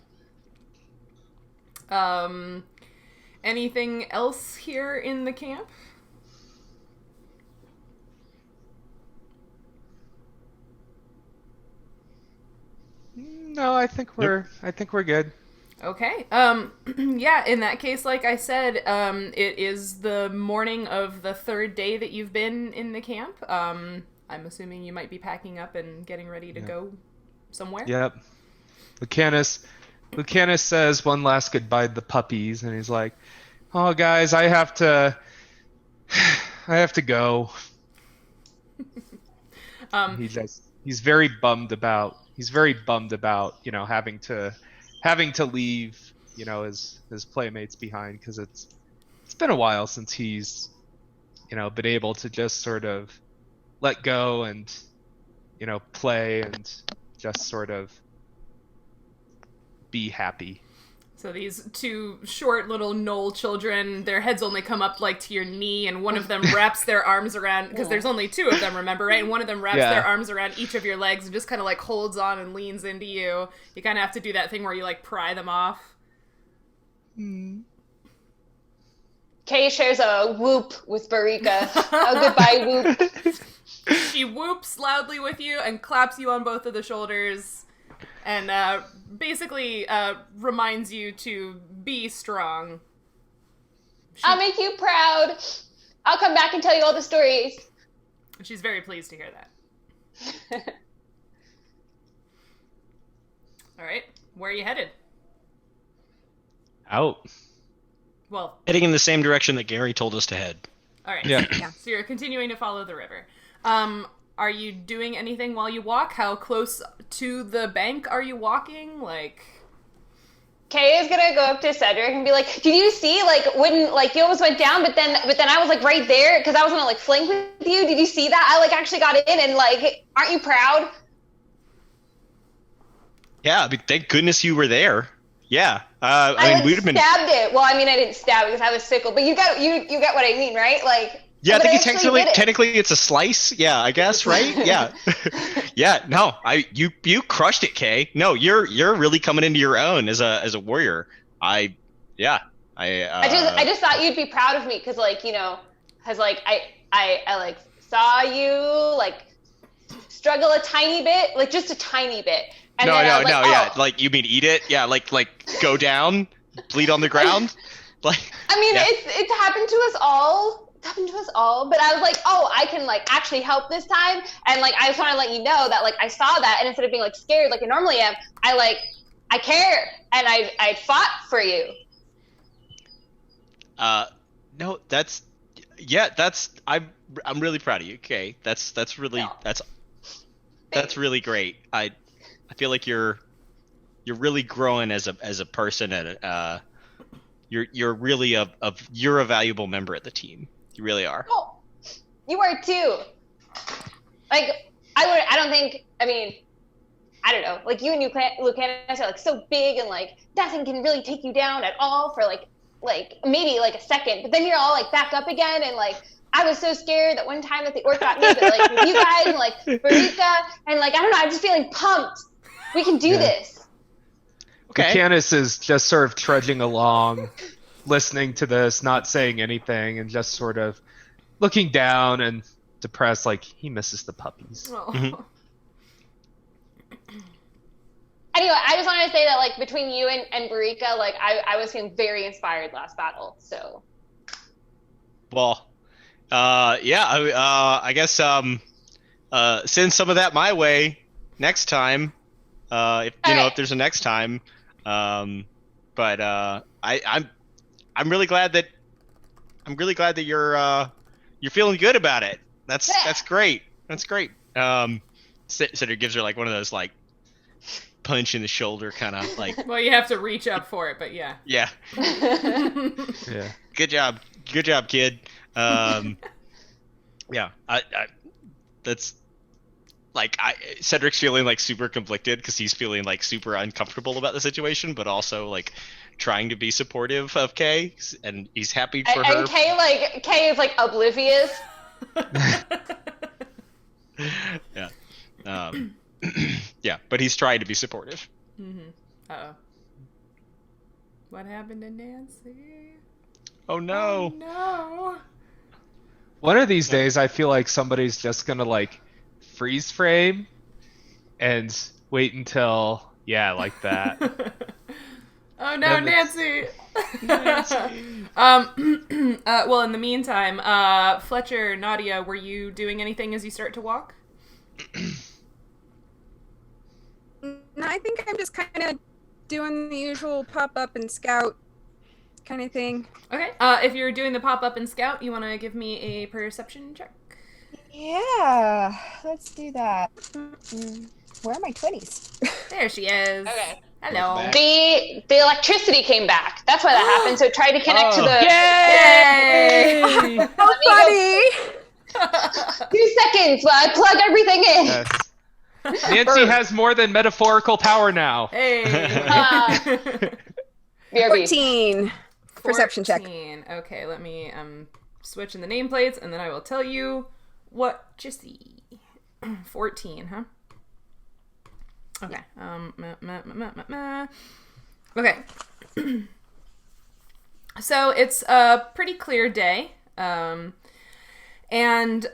Anything else here in the camp? No, I think we're good. Okay. Yeah, in that case, like I said, it is the morning of the third day that you've been in the camp. I'm assuming you might be packing up and getting ready to go somewhere. Yep. Lucanus says one last goodbye to the puppies, and he's like, "Oh, guys, I have to go." He's very bummed about having to leave his playmates behind, because it's been a while since he's been able to just sort of let go and play and just sort of be happy. So these two short little knoll children, their heads only come up like to your knee, and one of them wraps their arms around, because there's only two of them, remember, right? And one of them wraps their arms around each of your legs and just kind of like holds on and leans into you. You kind of have to do that thing where you like pry them off. Kay shares a whoop with Barika. A goodbye whoop. She whoops loudly with you and claps you on both of the shoulders and basically reminds you to be strong. I'll make you proud. I'll come back and tell you all the stories. She's very pleased to hear that. All right, where are you headed? Out. Well, Heading in the same direction that Gary told us to head. all right. Yeah. So you're continuing to follow the river. Are you doing anything while you walk? How close to the bank are you walking? Like, Kay is gonna go up to Cedric and be like, "Did you see when you almost went down, but then I was like right there because I was gonna like flank with you. Did you see that? I actually got in and aren't you proud?" Yeah, I mean, thank goodness you were there. Yeah. I mean, we'd have been. Stabbed it. Well, I mean, I didn't stab it because I was sickle, but you got what I mean, right? Yeah, I but think actually did it. technically it's a slice. Yeah, I guess, right? Yeah. Yeah, no, you crushed it, Kay. No, you're really coming into your own as a warrior. I just thought you'd be proud of me because I saw you struggle a tiny bit, just a tiny bit. And no, then I was no, oh. yeah. You mean eat it? Yeah, like go down, bleed on the ground. I mean, yeah. it's happened to us all. It's happened to us all. But I was like, oh, I can actually help this time. And I just want to let you know that I saw that, and instead of being scared like I normally am, I care, and I fought for you. No, that's I'm really proud of you, Kay. That's really that's really great. I feel like you're really growing as a person, and you're really you're a valuable member of the team. You really are. Oh, you are too. I don't know. You and Lucanus are so big, and nothing can really take you down at all for maybe a second. But then you're all back up again, and I was so scared that one time that the orc got me, but with you guys and Barika, and I don't know, I'm just feeling pumped. We can do this. Okay. Lucanus is just sort of trudging along, listening to this, not saying anything, and just sort of looking down and depressed, he misses the puppies. oh. Mm-hmm. Anyway, I just wanted to say that between you and Barika, I was feeling very inspired last battle. So. Well, I guess send some of that my way next time. If there's a next time. I'm really glad that you're feeling good about it. That's great. That's great. Cedric gives her like one of those like punch in the shoulder kind of like. Well, you have to reach up for it, but yeah. Yeah. Yeah. Good job, kid. Yeah. That's like Cedric's feeling like super conflicted because he's feeling like super uncomfortable about the situation, but also like trying to be supportive of Kay, and he's happy for her. And Kay is like oblivious. Yeah. Yeah, but he's trying to be supportive. Mm-hmm. Uh-oh. What happened to Nancy? Oh no. Oh no. One of these days, I feel like somebody's just gonna like freeze frame and wait until like that. Oh no, Nancy! Well, in the meantime, Fletcher, Nautia, were you doing anything as you start to walk? No, I think I'm just kind of doing the usual pop up and scout kind of thing. Okay. If you're doing the pop up and scout, you want to give me a perception check? Yeah, let's do that. Where are my 20s? There she is. Okay. Hello. The electricity came back. That's why that happened. So try to connect to the. Yay! How funny! 2 seconds while I plug everything in. Yes. Nancy has more than metaphorical power now. Hey. BRB. 14. Perception check. 14. Okay, let me switch in the nameplates, and then I will tell you what you see. 14, huh? Okay. Okay. So it's a pretty clear day, and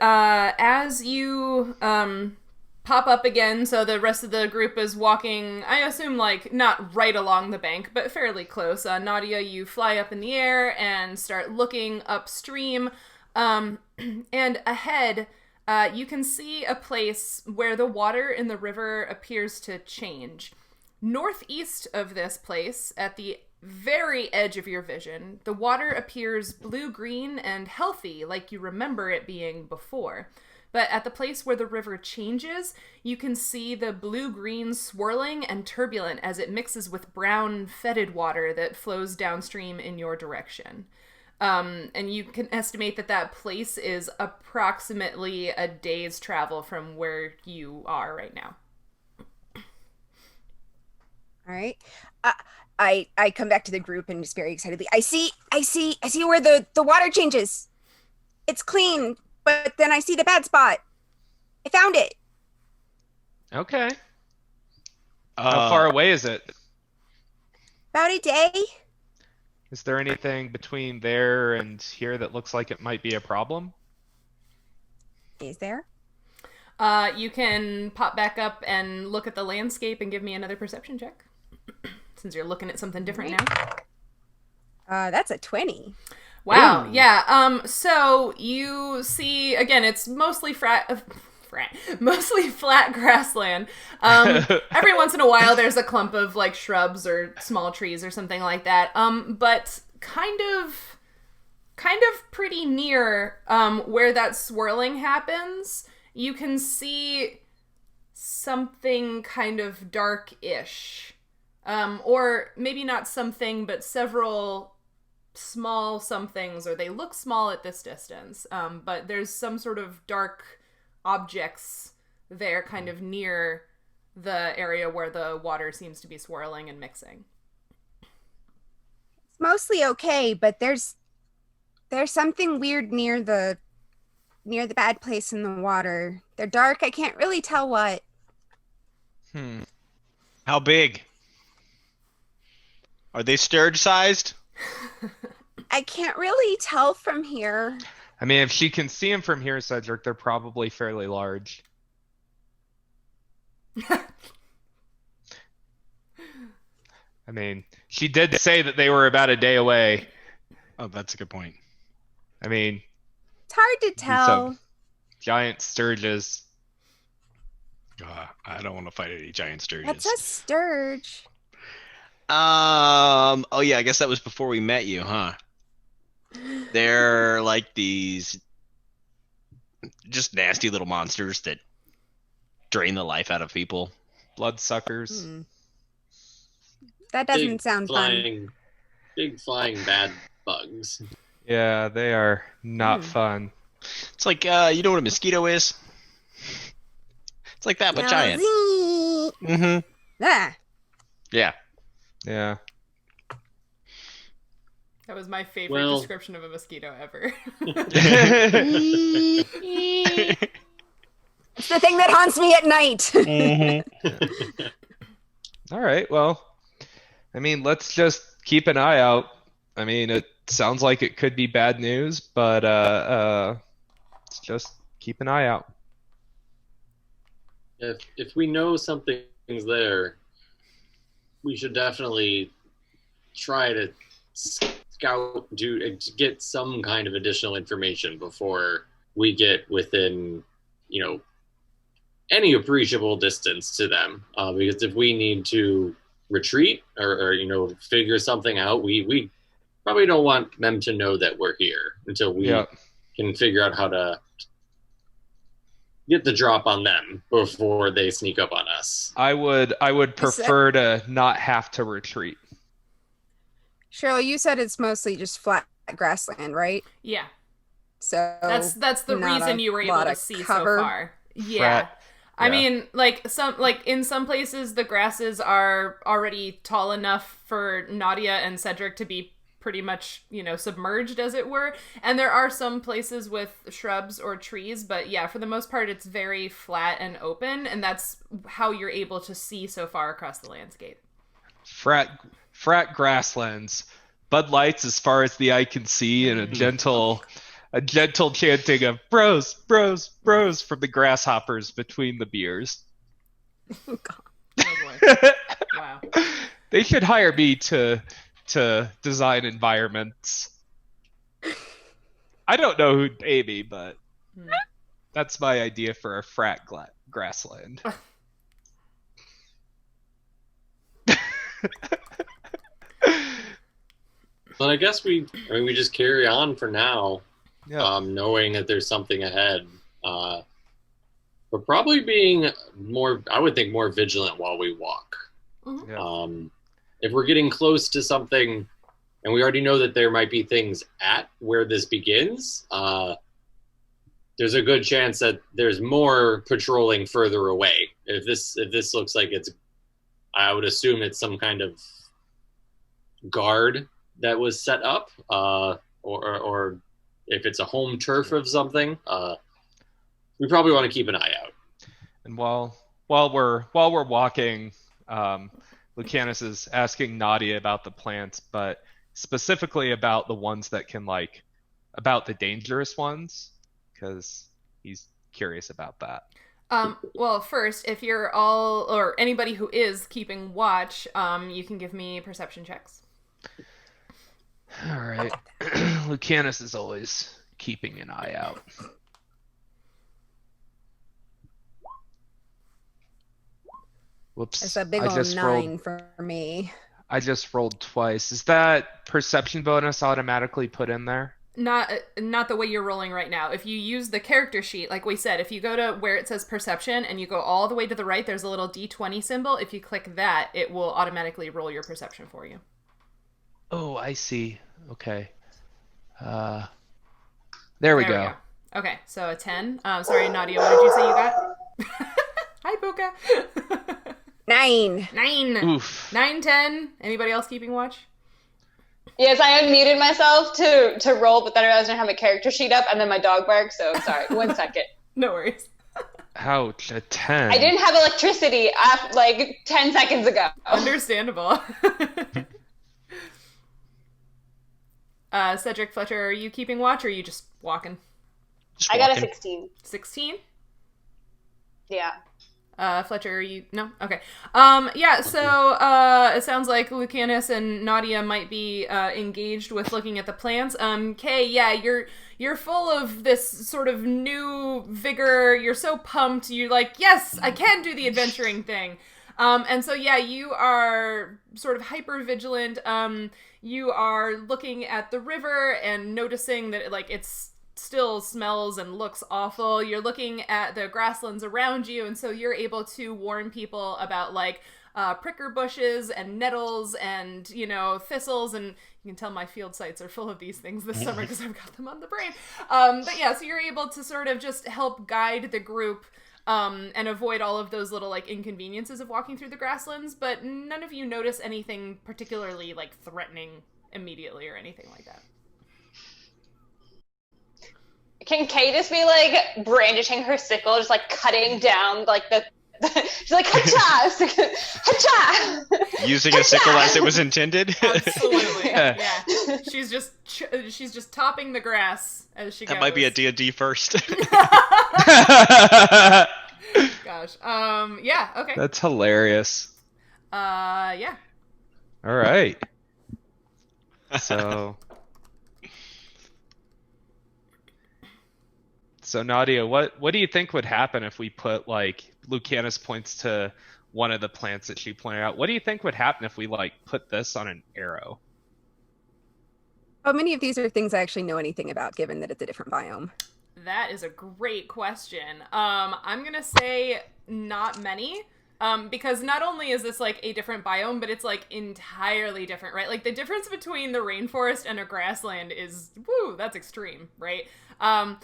as you pop up again, so the rest of the group is walking, I assume, like, not right along the bank, but fairly close. Nautia, you fly up in the air and start looking upstream, and ahead, you can see a place where the water in the river appears to change. Northeast of this place, at the very edge of your vision, the water appears blue-green and healthy, like you remember it being before. But at the place where the river changes, you can see the blue-green swirling and turbulent as it mixes with brown, fetid water that flows downstream in your direction. And you can estimate that place is approximately a day's travel from where you are right now. All right. I come back to the group and just very excitedly, I see where the water changes. It's clean, but then I see the bad spot. I found it. Okay. How far away is it? About a day. Is there anything between there and here that looks like it might be a problem? Is there? You can pop back up and look at the landscape and give me another perception check. Since you're looking at something different now. That's a 20. Wow. Ooh. Yeah. So you see, again, it's mostly mostly flat grassland. Every once in a while, there's a clump of like shrubs or small trees or something like that. But kind of pretty near where that swirling happens, you can see something kind of dark-ish. Or maybe not something, but several small somethings, or they look small at this distance. But there's some sort of dark objects there kind of near the area where the water seems to be swirling and mixing. It's mostly okay, but there's something weird near the bad place in the water. They're dark. I can't really tell what. How big? Are they sturge-sized? I can't really tell from here. I mean, if she can see him from here, Cedric, they're probably fairly large. I mean, she did say that they were about a day away. Oh, that's a good point. I mean, It's hard to tell. Some giant sturges. I don't want to fight any giant sturges. What's a sturge? Oh yeah, I guess that was before we met you, huh? They're like these just nasty little monsters that drain the life out of people. Bloodsuckers. That doesn't sound fun. Big flying bad bugs. Yeah, they are not fun. It's like, you know what a mosquito is? It's like that, but giant. Mm-hmm. Ah. Yeah. Yeah. That was my favorite description of a mosquito ever. It's the thing that haunts me at night. All right, well, I mean, let's just keep an eye out. I mean, it sounds like it could be bad news, but let's just keep an eye out. If we know something's there, we should definitely try to scout, to get some kind of additional information before we get within, any appreciable distance to them. Because if we need to retreat or figure something out, we probably don't want them to know that we're here until we can figure out how to get the drop on them before they sneak up on us. I would prefer to not have to retreat. Sheryl, you said it's mostly just flat grassland, right? Yeah. So that's the reason you were able to see cover. so far. Yeah. I mean, in some places the grasses are already tall enough for Nautia and Cedric to be pretty much, submerged, as it were. And there are some places with shrubs or trees, but yeah, for the most part, it's very flat and open, and that's how you're able to see so far across the landscape. Frat grasslands, Bud Lights as far as the eye can see, and a gentle chanting of bros, bros, bros from the grasshoppers between the beers. Oh, God. Oh, boy. Wow. They should hire me to design environments. I don't know who'd pay me, but that's my idea for a frat grassland. But I guess we just carry on for now, knowing that there's something ahead. But probably being more vigilant while we walk. Mm-hmm. Yeah. If we're getting close to something, and we already know that there might be things at where this begins, there's a good chance that there's more patrolling further away. If this looks like it's, I would assume it's some kind of guard that was set up, or if it's a home turf of something, we probably want to keep an eye out. And while we're walking, Lucanus is asking Nautia about the plants, but specifically about the ones that can about the dangerous ones, because he's curious about that. Well, first, if you're all, or anybody who is keeping watch, you can give me perception checks. All right. Lucanus is always keeping an eye out. Whoops. It's a big old 9 for me. I just rolled twice. Is that perception bonus automatically put in there? Not the way you're rolling right now. If you use the character sheet, like we said, if you go to where it says perception and you go all the way to the right, there's a little D20 symbol. If you click that, it will automatically roll your perception for you. Oh, I see. Okay. There we go. Okay, so a 10. Sorry, Nautia, what did you say you got? Hi, Puka. 9. 9. Oof. 9, 10. Anybody else keeping watch? Yes, I unmuted myself to roll, but then I realized I didn't have a character sheet up, and then my dog barked, so sorry. 1 second. No worries. Ouch, a 10. I didn't have electricity 10 seconds ago. Understandable. Cedric, Fletcher, are you keeping watch, or are you just walking? I got a 16. 16? Yeah. Fletcher, no? Okay. Yeah, so it sounds like Lucanus and Nautia might be engaged with looking at the plants. Kay, yeah, you're full of this sort of new vigor. You're so pumped. You're like, yes, I can do the adventuring thing. And so, yeah, you are sort of hyper vigilant. You are looking at the river and noticing that it's still smells and looks awful. You're looking at the grasslands around you, and so you're able to warn people about pricker bushes and nettles and thistles, and you can tell my field sites are full of these things this summer because I've got them on the brain. But yeah, so you're able to sort of just help guide the group and avoid all of those little inconveniences of walking through the grasslands, but none of you notice anything particularly threatening immediately or anything like that. Can Kay just be brandishing her sickle, just cutting down the she's like, hacha, hacha, using a sickle as it was intended. Absolutely, yeah. She's just topping the grass as she goes. That might be a D&D first. Gosh, yeah, okay. That's hilarious. Yeah. All right. So Nautia, what do you think would happen if we put Lucanus points to one of the plants that she pointed out? What do you think would happen if we put this on an arrow? How many of these are things I actually know anything about, given that it's a different biome? That is a great question. I'm gonna say not many. Because not only is this a different biome, but it's entirely different, right? The difference between the rainforest and a grassland is, that's extreme, right? So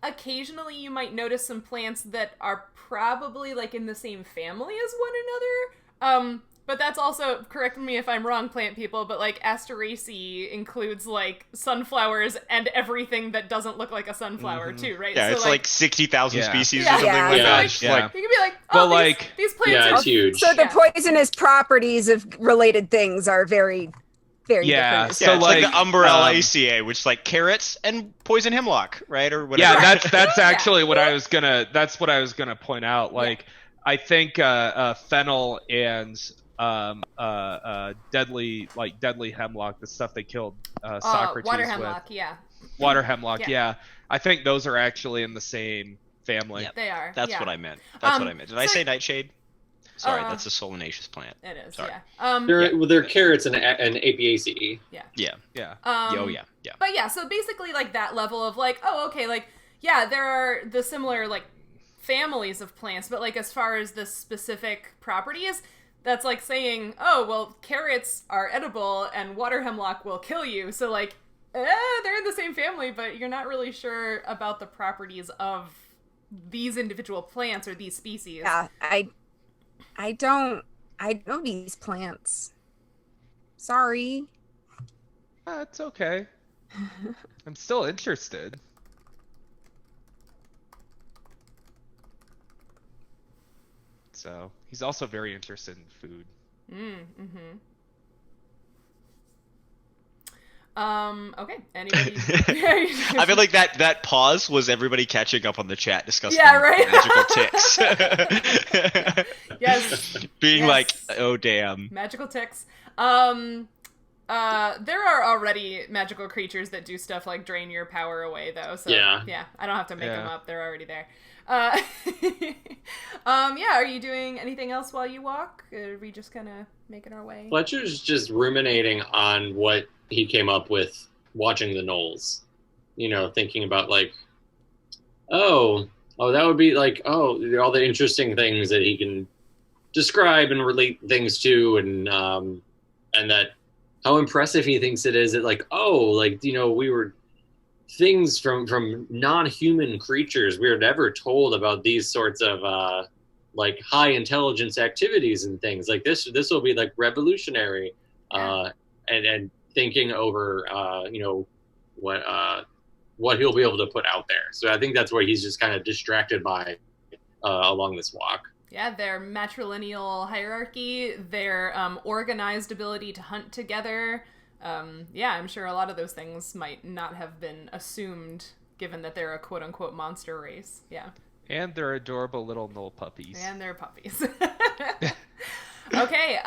occasionally you might notice some plants that are probably in the same family as one another. But that's also, correct me if I'm wrong, plant people, but Asteraceae includes sunflowers and everything that doesn't look like a sunflower too, right? Yeah, so, it's 60,000 species or something Yeah. like that. You can be these plants are it's huge. So the poisonous properties of related things are very, very different. So it's the Umbrella which is carrots and poison hemlock, right? Or whatever. Yeah, that's actually what I was gonna point out. I think fennel and deadly hemlock, the stuff they killed Socrates water with. hemlock, Water hemlock, yeah. I think those are actually in the same family. Yep. They are. That's what I meant. Did I say nightshade? Sorry, that's a solanaceous plant. It is. Sorry. Yeah. They're carrots and Apiaceae. Yeah. Yeah. Yeah. But yeah, so basically that level of there are the similar families of plants, but as far as the specific properties, that's saying, oh, well, carrots are edible and water hemlock will kill you. So they're in the same family, but you're not really sure about the properties of these individual plants or these species. Yeah, I don't know these plants. Sorry. It's okay. I'm still interested. So he's also very interested in food. Okay. Anybody? I feel like that pause was everybody catching up on the chat discussing magical ticks. Yes. Being oh damn. Magical ticks. There are already magical creatures that do stuff like drain your power away, though. So yeah, I don't have to make them up. They're already there. Are you doing anything else while you walk? Or are we just kind of making our way? Fletcher's just ruminating on what he came up with watching the Knolls. Thinking about that would be all the interesting things that he can describe and relate things to, and that how impressive he thinks it is that we were things from non-human creatures. We were never told about these sorts of high intelligence activities and things this will be revolutionary. And thinking over what he'll be able to put out there. So I think that's where he's just kind of distracted by along this walk. Yeah, their matrilineal hierarchy, their organized ability to hunt together. I'm sure a lot of those things might not have been assumed, given that they're a quote-unquote monster race. Yeah. And they're adorable little knoll puppies. And they're puppies. Okay.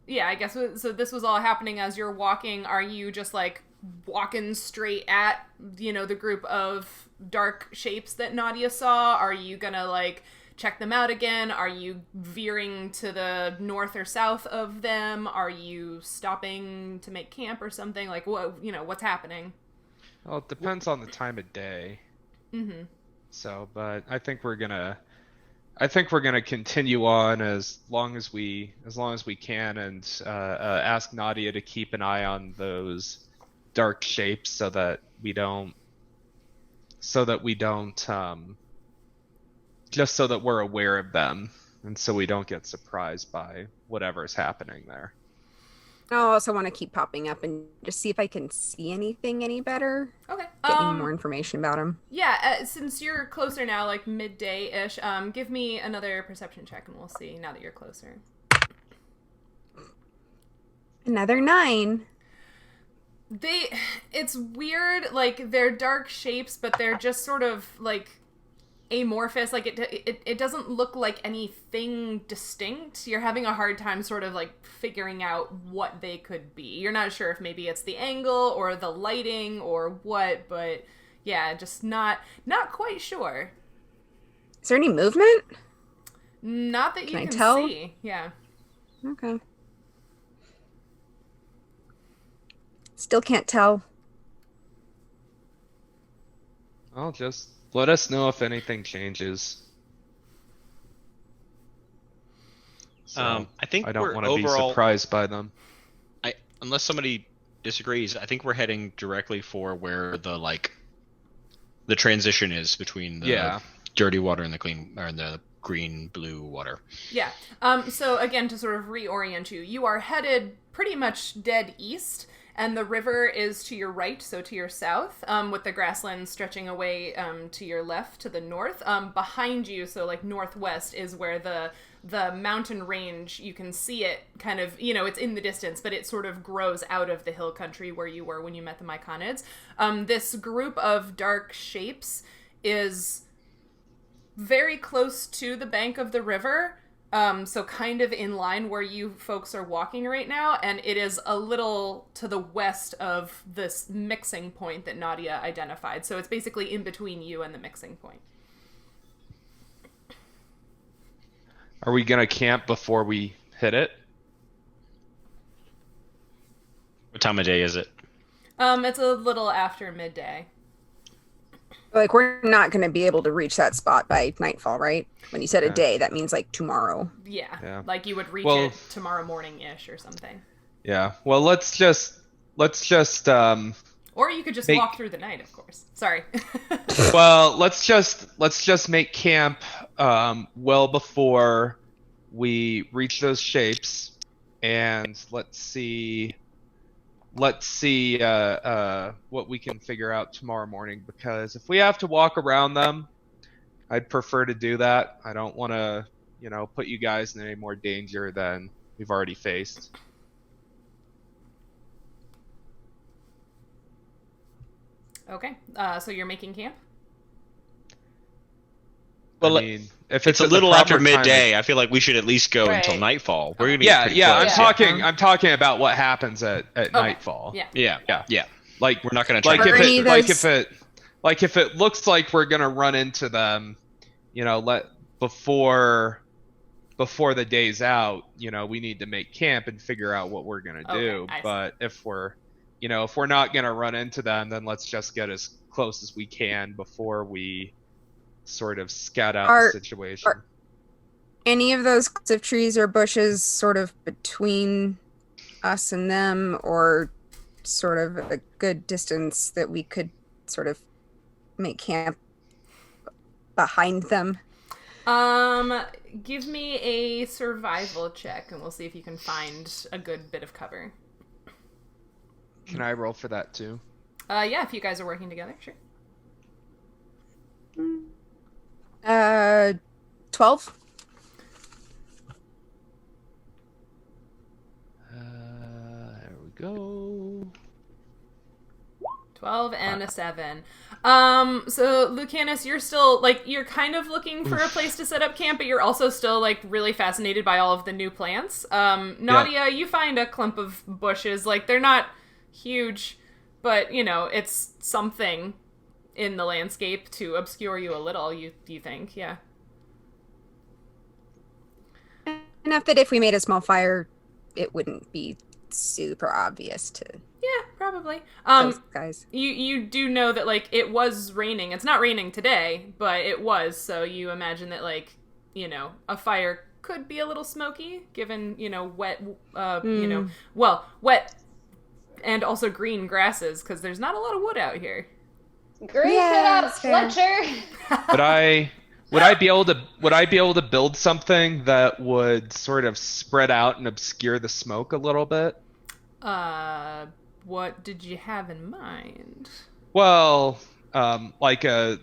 Yeah, I guess so. This was all happening as you're walking. Are you just like walking straight at, the group of dark shapes that Nautia saw? Are you gonna like check them out again? Are you veering to the north or south of them? Are you stopping to make camp or something? Like, what's happening? Well, it depends on the time of day. Mm-hmm. So, but I think we're gonna continue on as long as we can, and ask Nautia to keep an eye on those dark shapes so that we don't just so that we're aware of them, and so we don't get surprised by whatever's happening there. I also want to keep popping up and just see if I can see anything any better. Okay. Get any more information about him. Yeah, since you're closer now, like midday-ish, give me another perception check and we'll see now that you're closer. Another 9. It's weird, like, they're dark shapes, but they're just sort of, like, amorphous. Like, it doesn't look like anything distinct. You're having a hard time sort of, like, figuring out what they could be. You're not sure if maybe it's the angle or the lighting or what, but, yeah, just not quite sure. Is there any movement? Not that you can tell? see. Yeah. Okay. Still can't tell. Well, just let us know if anything changes. So, I think I don't want to overall be surprised by them. Unless somebody disagrees, I think we're heading directly for where the transition is between the dirty water and the green blue water. Yeah. So again, to sort of reorient you, you are headed pretty much dead east, and the river is to your right, so to your south, with the grasslands stretching away to your left, to the north. Behind you, so like northwest, is where the mountain range, you can see it kind of, it's in the distance, but it sort of grows out of the hill country where you were when you met the Myconids. This group of dark shapes is very close to the bank of the river, so kind of in line where you folks are walking right now, and it is a little to the west of this mixing point that Nautia identified. So it's basically in between you and the mixing point. Are we gonna camp before we hit it? What time of day is it? It's a little after midday. Like, we're not going to be able to reach that spot by nightfall, right? When you said a day, that means like tomorrow. Yeah. Like you would reach it tomorrow morning-ish or something. Yeah. Well, let's just or you could just walk through the night, of course. Sorry. Well, let's just make camp well before we reach those shapes, and let's see what we can figure out tomorrow morning, because if we have to walk around them, I'd prefer to do that. I don't want to, put you guys in any more danger than we've already faced. Okay, so you're making camp? Well, I mean, if it's a at the little proper after midday. time- I feel like we should at least go Right. until nightfall. We're gonna Yeah, get I'm pretty close. I'm talking about what happens at nightfall. Yeah. Yeah. Like, We're not gonna try. like Are any of if it looks like we're gonna run into them, before the day's out, we need to make camp and figure out what we're gonna do. Okay, I see. But if we're not gonna run into them, then let's just get as close as we can before we sort of scout out the situation. Any of those clumps of trees or bushes sort of between us and them, or sort of a good distance that we could sort of make camp behind them? Give me a survival check and we'll see if you can find a good bit of cover. Can I roll for that too? Yeah, if you guys are working together, sure. 12. There we go. 12 and a 7. So Lucanus, you're still, like, you're kind of looking for a place to set up camp, but you're also still, like, really fascinated by all of the new plants. Nautia, you find a clump of bushes. Like, they're not huge, but, you know, it's something in the landscape to obscure you a little, you think, yeah. Enough that if we made a small fire, it wouldn't be super obvious to Yeah, probably. those guys. You do know that, like, it was raining. It's not raining today, but it was, so you imagine that, like, you know, a fire could be a little smoky, given, you know, wet, you know, well, wet and also green grasses, because there's not a lot of wood out here. Grace it up, Fletcher. Would I be able to build something that would sort of spread out and obscure the smoke a little bit? What did you have in mind? Well, like a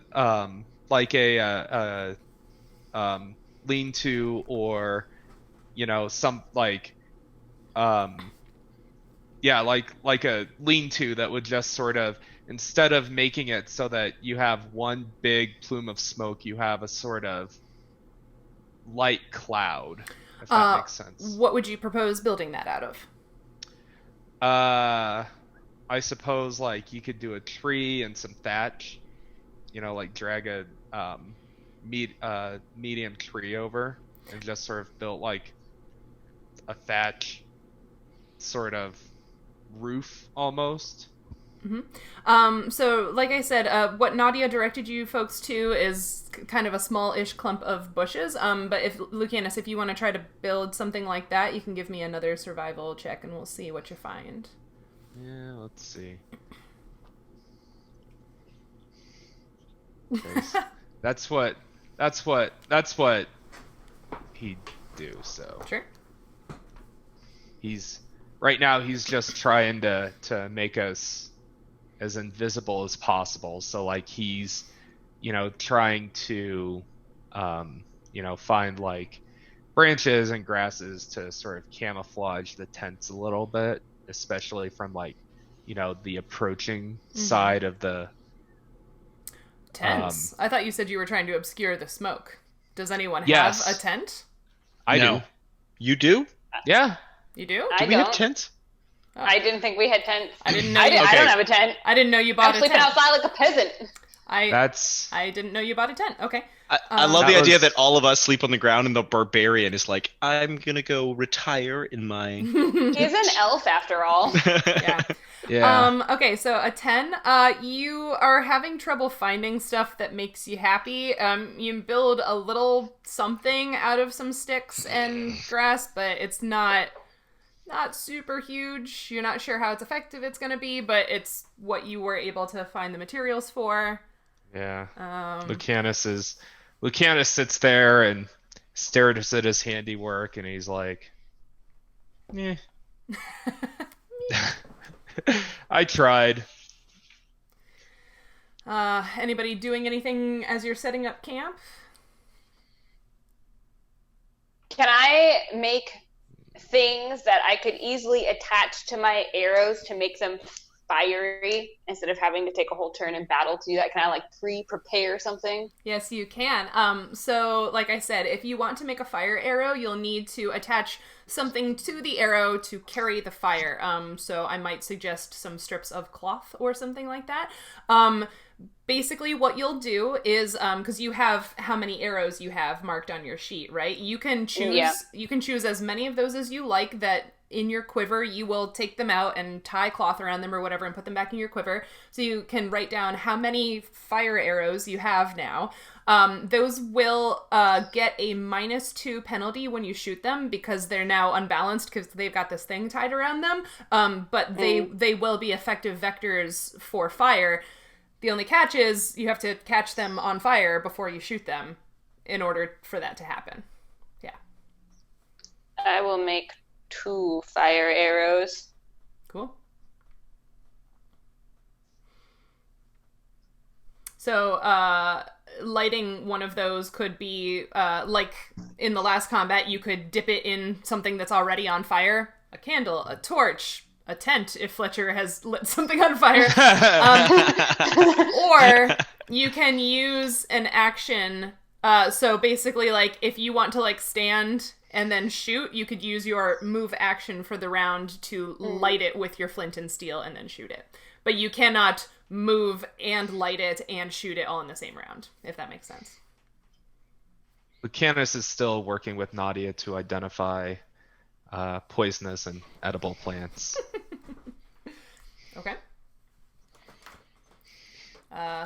lean-to, or, you know, some like a lean-to that would just sort of, instead of making it so that you have one big plume of smoke, you have a sort of light cloud, if that makes sense. What would you propose building that out of? I suppose, like, you could do a tree and some thatch, you know, like drag a medium tree over and just sort of build like a thatch sort of roof almost. So, like I said, what Nautia directed you folks to is kind of a small-ish clump of bushes. But if Lucanus, if you want to try to build something like that, you can give me another survival check, and we'll see what you find. Yeah, let's see. That's what he'd do. So Sure. Right now he's just trying to make us as invisible as possible. So, like, he's, you know, trying to, you know, find, like, branches and grasses to sort of camouflage the tents a little bit, especially from, like, you know, the approaching side of the tents. I thought you said you were trying to obscure the smoke. Does anyone Yes. have a tent? I do. You do? Yeah. You do? I Do we don't. have tents? I didn't think we had tents. I didn't know. I You, don't have a tent. I didn't know you bought I'm a sleeping tent. outside like a peasant. I didn't know you bought a tent. Okay. I love That the idea was- that all of us sleep on the ground and the barbarian is like, I'm gonna go retire in my... He's an elf after all. Yeah. Yeah. Okay, so a 10. You are having trouble finding stuff that makes you happy. You build a little something out of some sticks and grass, but it's not super huge. You're not sure how it's effective it's going to be, but it's what you were able to find the materials for. Yeah. Lucanus sits there and stares at his handiwork, and he's like, "Eh." I tried. Anybody doing anything as you're setting up camp? Can I make things that I could easily attach to my arrows to make them fiery instead of having to take a whole turn in battle to do that? Can I, like, pre-prepare something? Yes, you can. So, like I said, if you want to make a fire arrow, you'll need to attach something to the arrow to carry the fire. So I might suggest some strips of cloth or something like that. Basically, what you'll do is, because you have how many arrows you have marked on your sheet, right? You can choose. Yeah. You can choose as many of those as you like. That in your quiver, you will take them out and tie cloth around them or whatever, and put them back in your quiver. So you can write down how many fire arrows you have now. Those will get a -2 penalty when you shoot them because they're now unbalanced because they've got this thing tied around them. But they will be effective vectors for fire. The only catch is you have to catch them on fire before you shoot them in order for that to happen. Yeah. I will make 2 fire arrows. Cool. So, lighting one of those could be, like in the last combat, you could dip it in something that's already on fire. A candle, a torch, a tent if Fletcher has lit something on fire. Or you can use an action. So basically, like, if you want to, like, stand and then shoot, you could use your move action for the round to light it with your flint and steel and then shoot it. But you cannot move and light it and shoot it all in the same round, if that makes sense. Lucanus is still working with Nautia to identify poisonous and edible plants. Okay.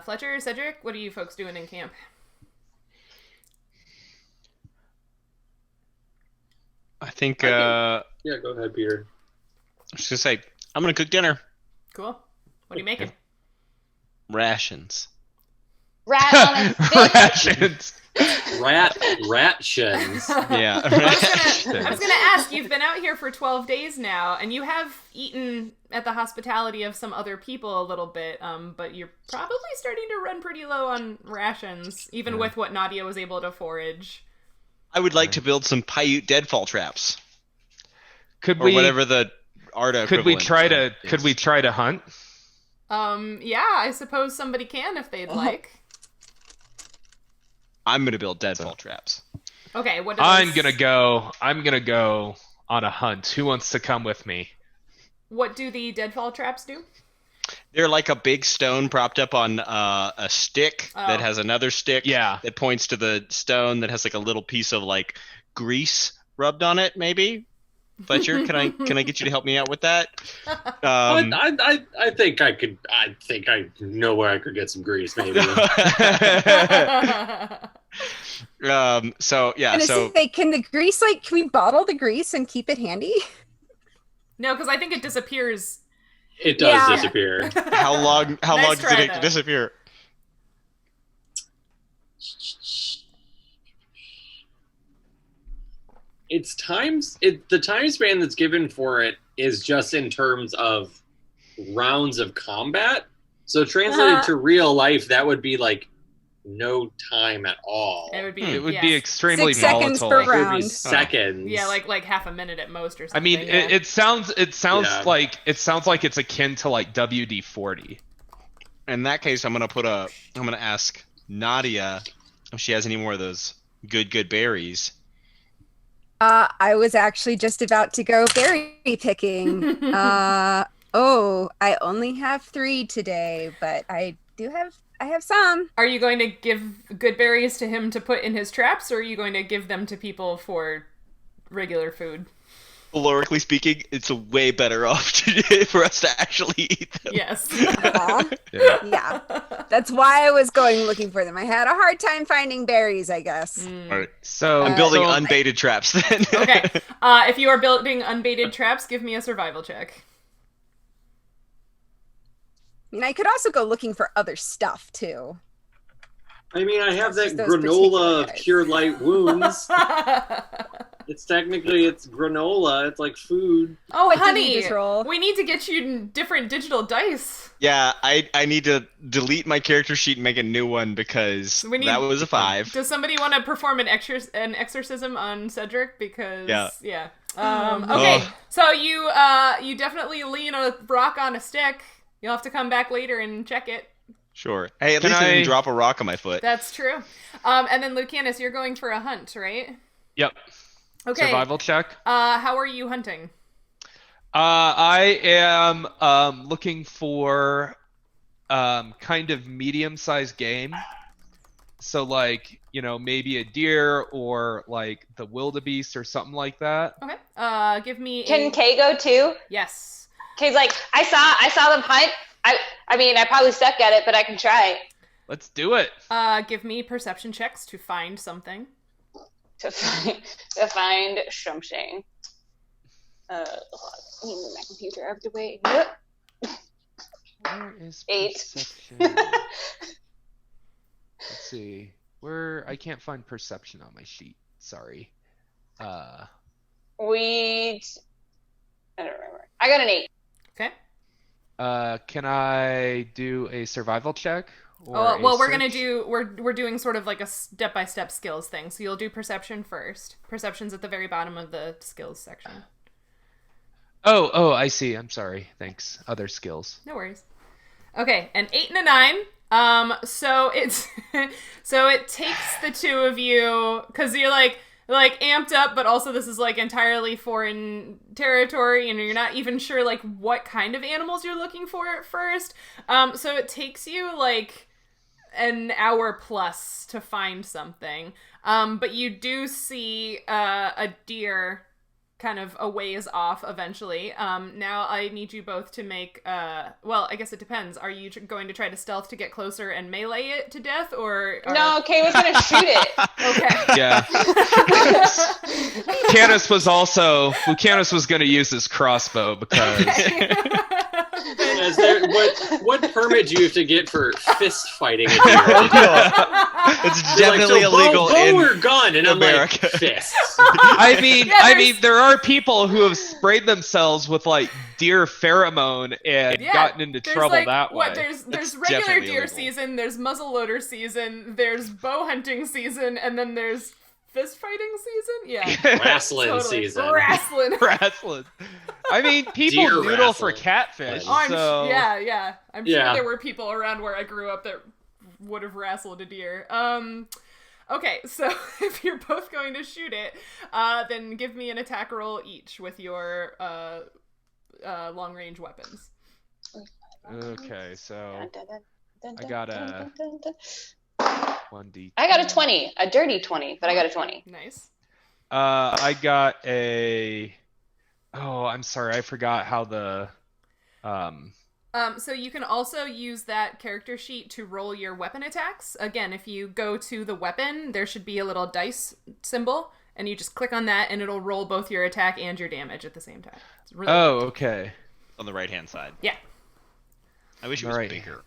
Fletcher, Cedric, what are you folks doing in camp? I think. Yeah, go ahead, Peter. I was gonna say I'm gonna cook dinner. Cool. What are you making? Rations. Rat on a stick. Rations. Rations. Yeah. I was gonna ask, you've been out here for 12 days now, and you have eaten at the hospitality of some other people a little bit, but you're probably starting to run pretty low on rations, even with what Nautia was able to forage. I would like to build some Paiute deadfall traps. Could Or we whatever the Arda could we equivalent is. try to hunt? Yeah, I suppose somebody can if they'd like. I'm gonna build deadfall traps. Okay, what does... I'm gonna go on a hunt. Who wants to come with me? What do the deadfall traps do? They're like a big stone propped up on a stick that has another stick that points to the stone that has like a little piece of like grease rubbed on it, maybe. Fletcher, can I get you to help me out with that? I think I could. I think I know where I could get some grease, maybe. So yeah. And So can the grease, like, can we bottle the grease and keep it handy? No, because I think it disappears. It does disappear. how long Nice does it try, take though. to disappear? It's the time span that's given for it is just in terms of rounds of combat. So translated to real life, that would be like no time at all. It would be be extremely 6 seconds volatile. per It would round. be seconds. Yeah, like half a minute at most or something. I mean, yeah. it sounds Yeah. like it's akin to like WD-40. In that case, I'm gonna ask Nautia if she has any more of those good berries. I was actually just about to go berry picking. I only have 3 today, but I have some. Are you going to give good berries to him to put in his traps, or are you going to give them to people for regular food? Calorically speaking, it's a way better off for us to actually eat them. Yes. Yeah. That's why I was going looking for them. I had a hard time finding berries, I guess. All right. So I'm building unbaited traps then. Okay. If you are building unbaited traps, give me a survival check. I mean, I could also go looking for other stuff, too. I mean, I have that Just those granola of particular cure light wounds. It's granola. It's like food. Oh, What did honey, you just roll? we need to get you different digital dice. Yeah, I need to delete my character sheet and make a new one because that was a 5. Does somebody want to perform an exorcism on Cedric? Because okay, so you definitely lean a rock on a stick. You'll have to come back later and check it. Sure. Hey, at least I didn't drop a rock on my foot. That's true. And then Lucanus, you're going for a hunt, right? Yep. Okay. Survival check. How are you hunting? I am looking for kind of medium-sized game. So like, maybe a deer or like the wildebeest or something like that. Okay. Give me Can Kay go too? Yes. Kay's like, I saw them hunt. I mean, I probably suck at it, but I can try. Let's do it. Give me perception checks to find something. To find something. Let me move my computer out of the way. Where is 8. perception? Let's see. I can't find perception on my sheet. Sorry. I don't remember. I got an 8. Okay. Can I do a survival check? Well, we're doing sort of like a step-by-step skills thing. So you'll do perception first. Perception's at the very bottom of the skills section. Oh, I see. I'm sorry. Thanks. Other skills. No worries. Okay, an 8 and a 9. So it's so it takes the two of you because you're like amped up, but also this is like entirely foreign territory, and you're not even sure like what kind of animals you're looking for at first. So it takes you like an hour plus to find something. But you do see a deer kind of a ways off eventually. Now I need you both to make, well, I guess it depends. Are you going to try to stealth to get closer and melee it to death, or... No, Kay was gonna shoot it. Okay. Yeah. Lucanus was going to use his crossbow because... Okay. What permit do you have to get for fist fighting a deer? It's definitely illegal bow in or gun, and America. I'm like, fists. I mean, Yeah, there are people who have sprayed themselves with like deer pheromone and gotten into there's, trouble like, that way. There's That's regular definitely deer illegal. season, there's muzzleloader season, there's bow hunting season, and then there's fist fighting season? Yeah. Wrestling Totally. season. Wrestling. Wrestling. I mean, people Deer noodle for wrestling. catfish. Oh, so... yeah. I'm sure Yeah. there were people around where I grew up that would have wrestled a deer. Okay, so if you're both going to shoot it, then give me an attack roll each with your long-range weapons. Okay, so I got a 1d. I got a 20, a dirty 20, but I got a 20. Nice. I got a... Oh, I'm sorry. I forgot how the... So you can also use that character sheet to roll your weapon attacks. Again, if you go to the weapon, there should be a little dice symbol, and you just click on that, and it'll roll both your attack and your damage at the same time. It's really okay. On the right-hand side. Yeah. I wish it was Right. bigger.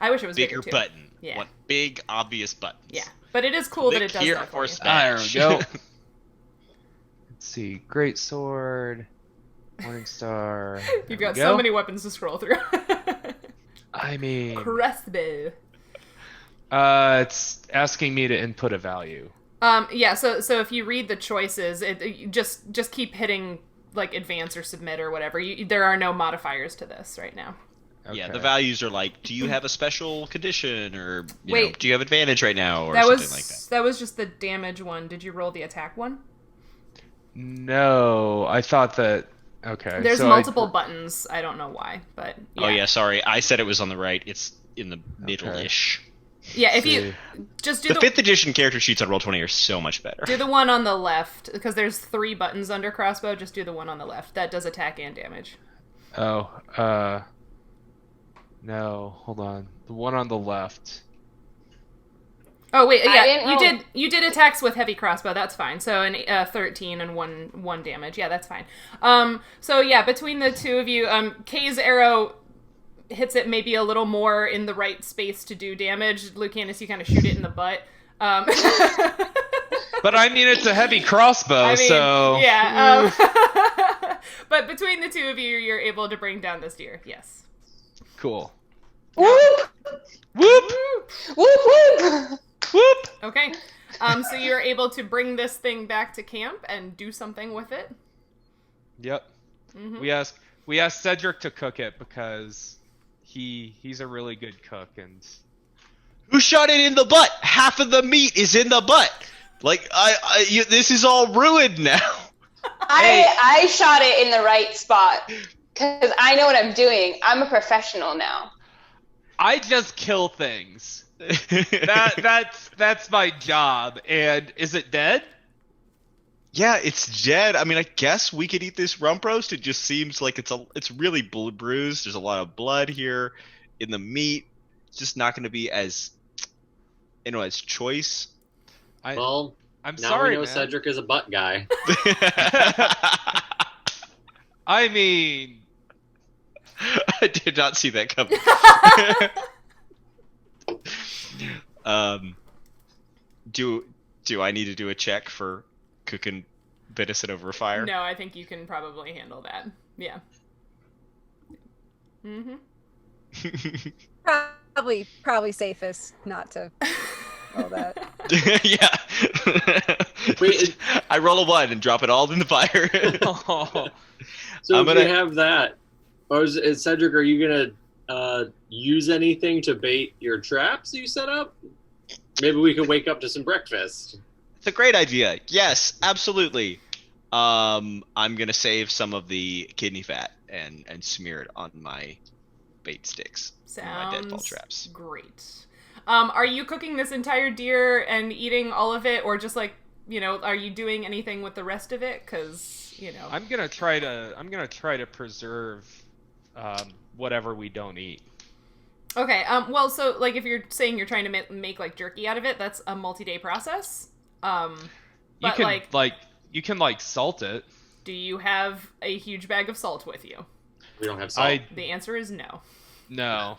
I wish it was Bigger too. button. Yeah. One big, obvious button. Yeah, but it is cool that Click it does here that for for you. There we smash. go. Let's see. Great sword. Morning star. You've There got we so go. many weapons to scroll through. I mean... Crossbow. It's asking me to input a value. Yeah, so if you read the choices, you just keep hitting like advance or submit or whatever. There are no modifiers to this right now. Yeah, Okay. the values are like, do you have a special condition, or you know, Wait. do you have advantage right now, or That something was like that. that was just the damage one. Did you roll the attack one? No, I thought that... Okay. There's so multiple buttons. I don't know why, but yeah. Oh yeah, sorry, I said it was on the right. It's in the middle-ish. Yeah, if See. you just do The the 5th edition character sheets on Roll20 are so much better. do the one on the left, because there's 3 buttons under crossbow. Just do the one on the left. That does attack and damage. Oh, no, hold on. The one on the left. Oh wait, I yeah, didn't you did attacks with heavy crossbow. That's fine. So an 13 and one damage. Yeah, that's fine. So yeah, between the two of you, Kay's arrow hits it maybe a little more in the right space to do damage. Lucanus, you kind of shoot it in the butt. But I mean, it's a heavy crossbow, I mean, so... yeah. But between the two of you, you're able to bring down this deer. Yes. Cool. Whoop! Whoop! Whoop whoop! Whoop! Okay. So you're able to bring this thing back to camp and do something with it. Yep. Mm-hmm. We asked Cedric to cook it because he's a really good cook, and... Who shot it in the butt? Half of the meat is in the butt. Like this is all ruined now. I shot it in the right spot because I know what I'm doing. I'm a professional now. I just kill things. That's my job. And is it dead? Yeah, it's dead. I mean, I guess we could eat this rump roast. It just seems like it's really bruised. There's a lot of blood here in the meat. It's just not going to be as as choice. Well, I'm now sorry, we know man. Cedric is a butt guy. I mean, I did not see that coming. Do I need to do a check for cooking venison over a fire? No, I think you can probably handle that. Yeah. Mm-hmm. Probably safest not to. all that. Yeah. Wait, I roll a 1 and drop it all in the fire. so I'm if gonna- we have that, or is Cedric, are you gonna use anything to bait your traps you set up? Maybe we could wake up to some breakfast. It's a great idea. Yes, absolutely. I'm gonna save some of the kidney fat and smear it on my bait sticks. and my deadfall Sounds traps. great. Are you cooking this entire deer and eating all of it, or just like, are you doing anything with the rest of it? Because I'm gonna try to preserve whatever we don't eat. Okay. Well, so like if you're saying you're trying to make like jerky out of it, that's a multi-day process. You can salt it. Do you have a huge bag of salt with you? We don't have salt. The answer is no. No.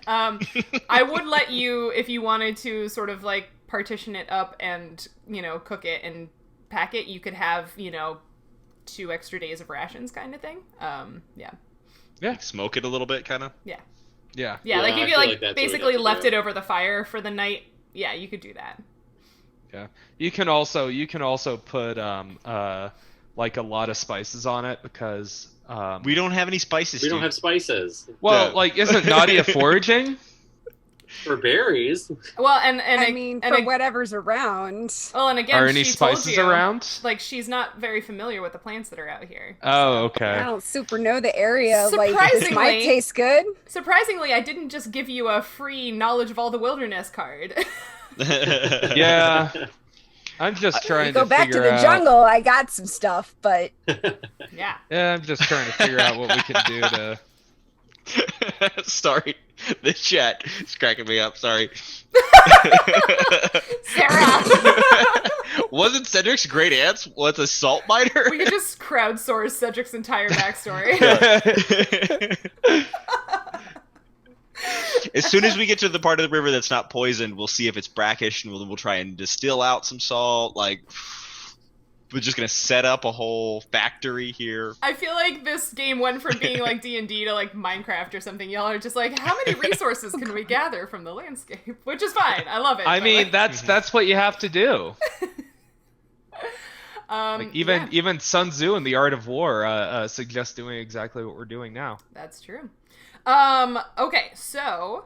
I would let you, if you wanted to sort of like partition it up and, cook it and pack it, you could have, 2 extra days of rations kind of thing. Yeah. Yeah. Like smoke it a little bit, kind of. Yeah. Yeah. Yeah, like I if you feel like that's what we basically have to left do. it over the fire for the night, yeah, you could do that. Yeah. You can also put like a lot of spices on it because We don't have any spices. We don't dude. have spices well, No. isn't Nautia foraging? for berries. Well, and for whatever's around. well, and again, Are any she told spices you, around? like she's not very familiar with the plants that are out here. Oh, I okay. don't super know the area. Like, this might Surprisingly- taste good. Surprisingly, I didn't just give you a free knowledge of all the wilderness card. Yeah. I'm just trying Go to back to figure the out. jungle. I got some stuff, but Yeah. Yeah, I'm just trying to figure out what we can do to. Sorry, the chat is cracking me up. Sorry. Sarah! Wasn't Cedric's great aunt was a salt miner? We could just crowdsource Cedric's entire backstory. As soon as we get to the part of the river that's not poisoned, we'll see if it's brackish, and we'll try and distill out some salt. Like, we're just gonna set up a whole factory here. I feel like this game went from being like D&D to like Minecraft or something. Y'all are just like, how many resources can we gather from the landscape? Which is fine. I love it. I but, mean, like, that's what you have to do. Like yeah, even Sun Tzu in The Art of War suggests doing exactly what we're doing now. that's true. Okay, so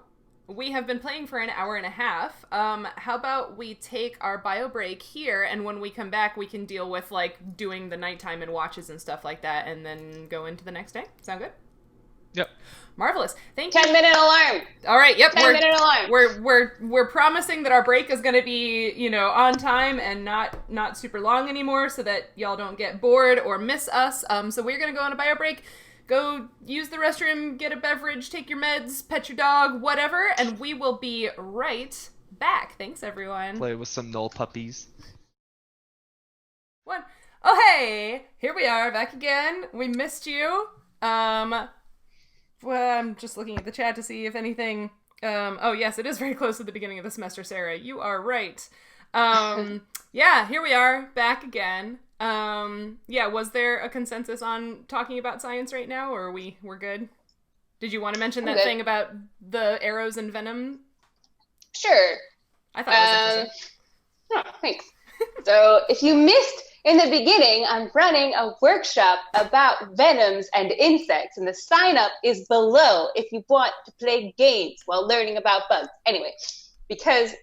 we have been playing for an hour and a half. How about we take our bio break here, and when we come back, we can deal with like doing the nighttime and watches and stuff like that, and then go into the next day. Sound good? Yep. Marvelous. Thank you. 10-minute alarm. All right. Yep. 10-minute alarm. We're promising that our break is going to be, on time and not super long anymore, so that y'all don't get bored or miss us. So we're going to go on a bio break. Go use the restroom, get a beverage, take your meds, pet your dog, whatever, and we will be right back. Thanks, everyone. Play with some null puppies. One. Oh, hey! Here we are, back again. We missed you. Well, I'm just looking at the chat to see if anything... oh, yes, it is very close to the beginning of the semester, Sarah. You are right. Yeah, here we are, back again. Yeah, was there a consensus on talking about science right now, or we're good? Did you want to mention that good. thing about the arrows and venom? Sure. I thought it was interesting. Oh, thanks. So if you missed in the beginning, I'm running a workshop about venoms and insects, and the sign up is below if you want to play games while learning about bugs. Anyway, because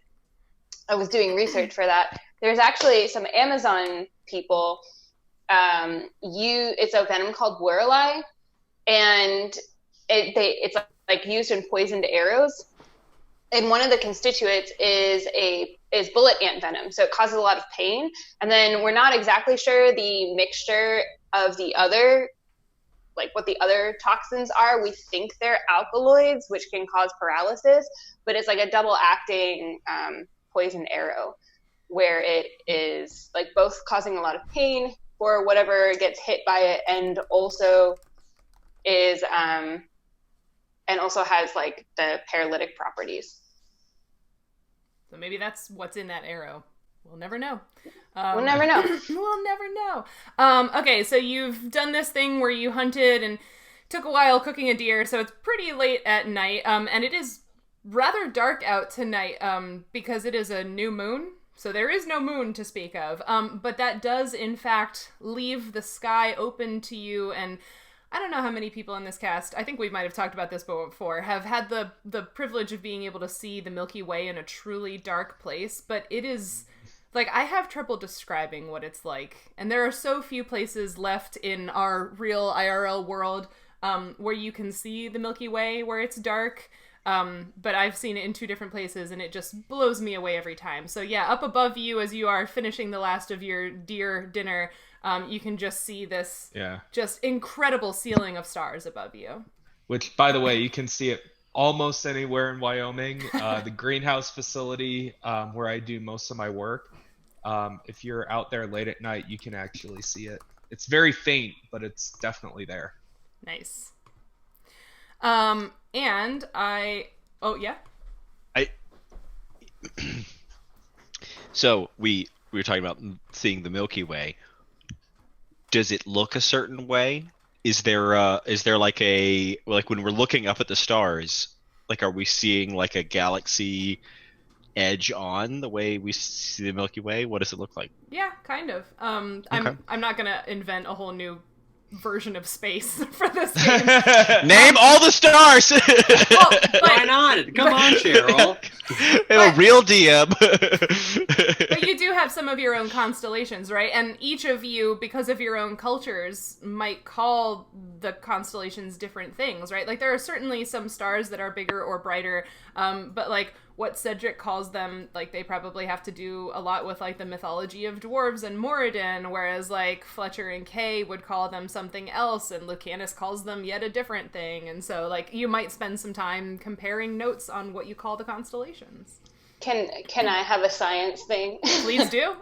I was doing research for that, there's actually some Amazon people. It's a venom called Lorelei, and it's like used in poisoned arrows. And one of the constituents is bullet ant venom, so it causes a lot of pain. And then we're not exactly sure the mixture of the other, like what the other toxins are. We think they're alkaloids, which can cause paralysis, but it's like a double acting poison arrow, where it is like both causing a lot of pain for whatever gets hit by it, and also is and also has like the paralytic properties. So maybe that's what's in that arrow. We'll never know. We'll never know. We'll never know. Okay, so you've done this thing where you hunted and took a while cooking a deer, so it's pretty late at night, and it is rather dark out tonight because it is a new moon. So there is no moon to speak of. But that does, in fact, leave the sky open to you. And I don't know how many people in this cast, I think we might have talked about this before, have had the privilege of being able to see the Milky Way in a truly dark place. But it is, like, I have trouble describing what it's like. And there are so few places left in our real IRL world where you can see the Milky Way where it's dark. But I've seen it in 2 different places, and it just blows me away every time. So yeah, up above you as you are finishing the last of your deer dinner, you can just see this just incredible ceiling of stars above you. Which, by the way, you can see it almost anywhere in Wyoming. The greenhouse facility where I do most of my work, if you're out there late at night, you can actually see it. It's very faint, but it's definitely there. Nice. And So we were talking about seeing the Milky Way. Does it look a certain way? Is there like when we're looking up at the stars, like, are we seeing like a galaxy edge on the way we see the Milky Way? What does it look like? Yeah, kind of. Okay. I'm not gonna invent a whole new version of space for this game. Name all the stars. Why not? Come on, Sheryl. A real DM. But you do have some of your own constellations, right? And each of you, because of your own cultures, might call the constellations different things, right? Like, there are certainly some stars that are bigger or brighter, but like what Cedric calls them, like, they probably have to do a lot with like the mythology of dwarves and Moradin, whereas like Fletcher and Kay would call them something else, and Lucanus calls them yet a different thing. And so like you might spend some time comparing notes on what you call the constellations. Can I have a science thing? Please do.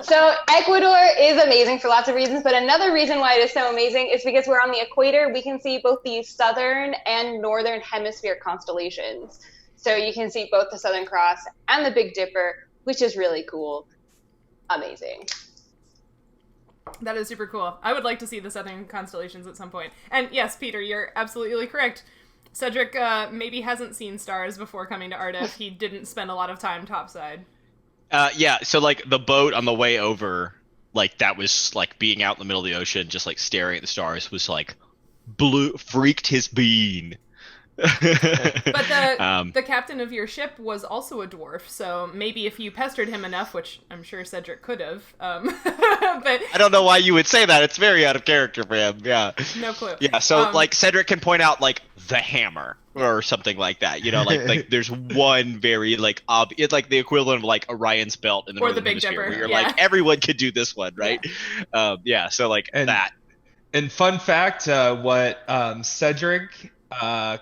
So Ecuador is amazing for lots of reasons, but another reason why it is so amazing is because we're on the equator. We can see both the southern and northern hemisphere constellations. So you can see both the Southern Cross and the Big Dipper, which is really cool. Amazing. That is super cool. I would like to see the southern constellations at some point. And yes, Peter, you're absolutely correct. Cedric maybe hasn't seen stars before coming to Arda if he didn't spend a lot of time topside. Yeah, so like the boat on the way over, like that was like being out in the middle of the ocean, just like staring at the stars, was like freaked his bean. But the captain of your ship was also a dwarf, so maybe if you pestered him enough, which I'm sure Cedric could have, but I don't know why you would say that. It's very out of character for him. Yeah. No clue. Yeah, so like Cedric can point out like the hammer or something like that. You know, like there's one very like it's like the equivalent of like Orion's belt in the Northern Big Hemisphere, Dipper. where you're Yeah. like everyone could do this one, right? Yeah. So like that. And fun fact, what Cedric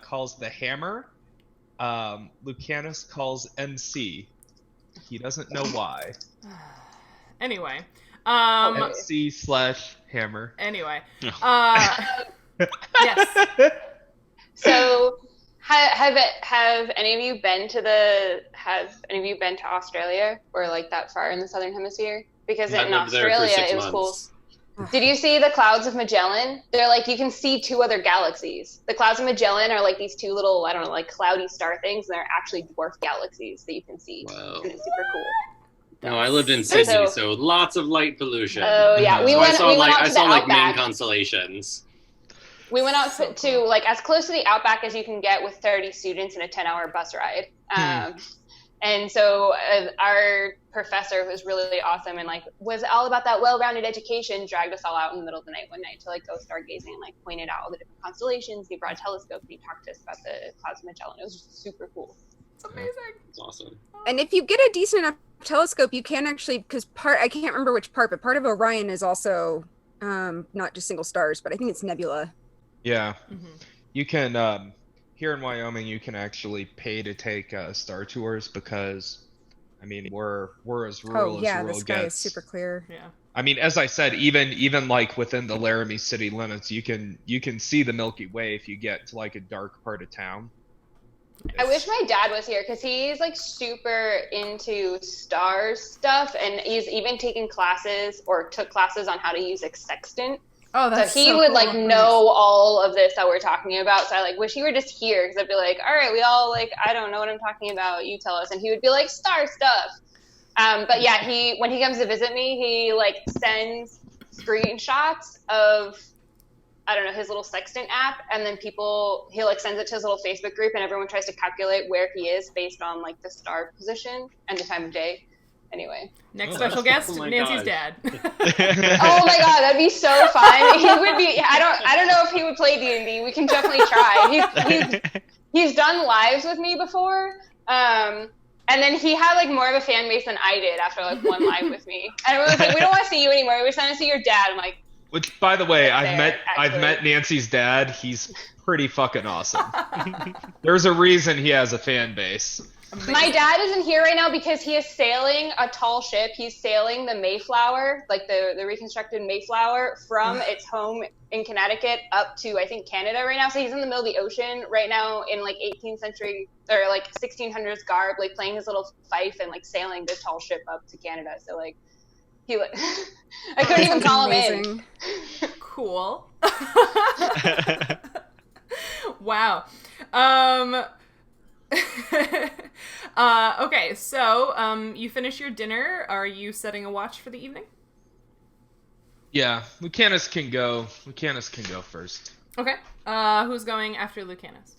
calls the hammer, Lucanus calls MC. He doesn't know why. Anyway. MC/hammer. Anyway. Yes. So have any of you been to Australia or like that far in the Southern Hemisphere? Because in Australia it was cool. Did you see the Clouds of Magellan? They're like, you can see 2 other galaxies. The Clouds of Magellan are like these 2 little, I don't know, like cloudy star things, and they're actually dwarf galaxies that you can see. Wow. And it's super cool. No, I lived in Sydney, so lots of light pollution. Oh yeah, I saw main constellations. We went out to like as close to the outback as you can get with 30 students in a 10-hour bus ride. And so our professor, who was really awesome and like was all about that well-rounded education, dragged us all out in the middle of the night one night to like go stargazing and like pointed out all the different constellations. He brought a telescope and he talked to us about the Clouds of Magellan. It was just super cool. It's amazing. It's awesome. And if you get a decent enough telescope, you can actually, because I can't remember which part, but part of Orion is also not just single stars, but I think it's nebula. Yeah. Mm-hmm. You can here in Wyoming, you can actually pay to take star tours because, I mean, we're as rural as rural the sky gets. is super clear. Yeah. I mean, as I said, even like within the Laramie city limits, you can see the Milky Way if you get to like a dark part of town. I wish my dad was here because he's like super into stars stuff, and he's even taken classes or took classes on how to use a sextant. Oh, So that's he would cool. like know all of this that we're talking about. So I like wish he were just here because I'd be like, all right, we all like, I don't know what I'm talking about. You tell us. And he would be like, star stuff. But yeah, when he comes to visit me, he like sends screenshots of, I don't know, his little sextant app, and then he like sends it to his little Facebook group, and everyone tries to calculate where he is based on like the star position and the time of day. Anyway, Next special guest, oh my Nancy's gosh. dad. oh my god, that'd be so fun. He would be. I don't know if he would play D&D. We can definitely try. He's done lives with me before. And then he had like more of a fan base than I did after like one live with me. And everyone was like, "We don't want to see you anymore. We just want to see your dad." I'm like, Which, by the way, I've actually. met Nancy's dad. He's pretty fucking awesome. There's a reason he has a fan base. my dad isn't here right now because he is sailing a tall ship. He's sailing the Mayflower, like the reconstructed Mayflower, from its home in Connecticut up to, I think, Canada right now. So he's in the middle of the ocean right now in like 18th century or like 1600s garb, like playing his little fife and like sailing this tall ship up to Canada. So like he like I couldn't even call him in. Cool. Wow. Okay, so you finish your dinner. Are you setting a watch for the evening? Yeah, Lucanus can go. Lucanus can go first. Okay. Who's going after Lucanus?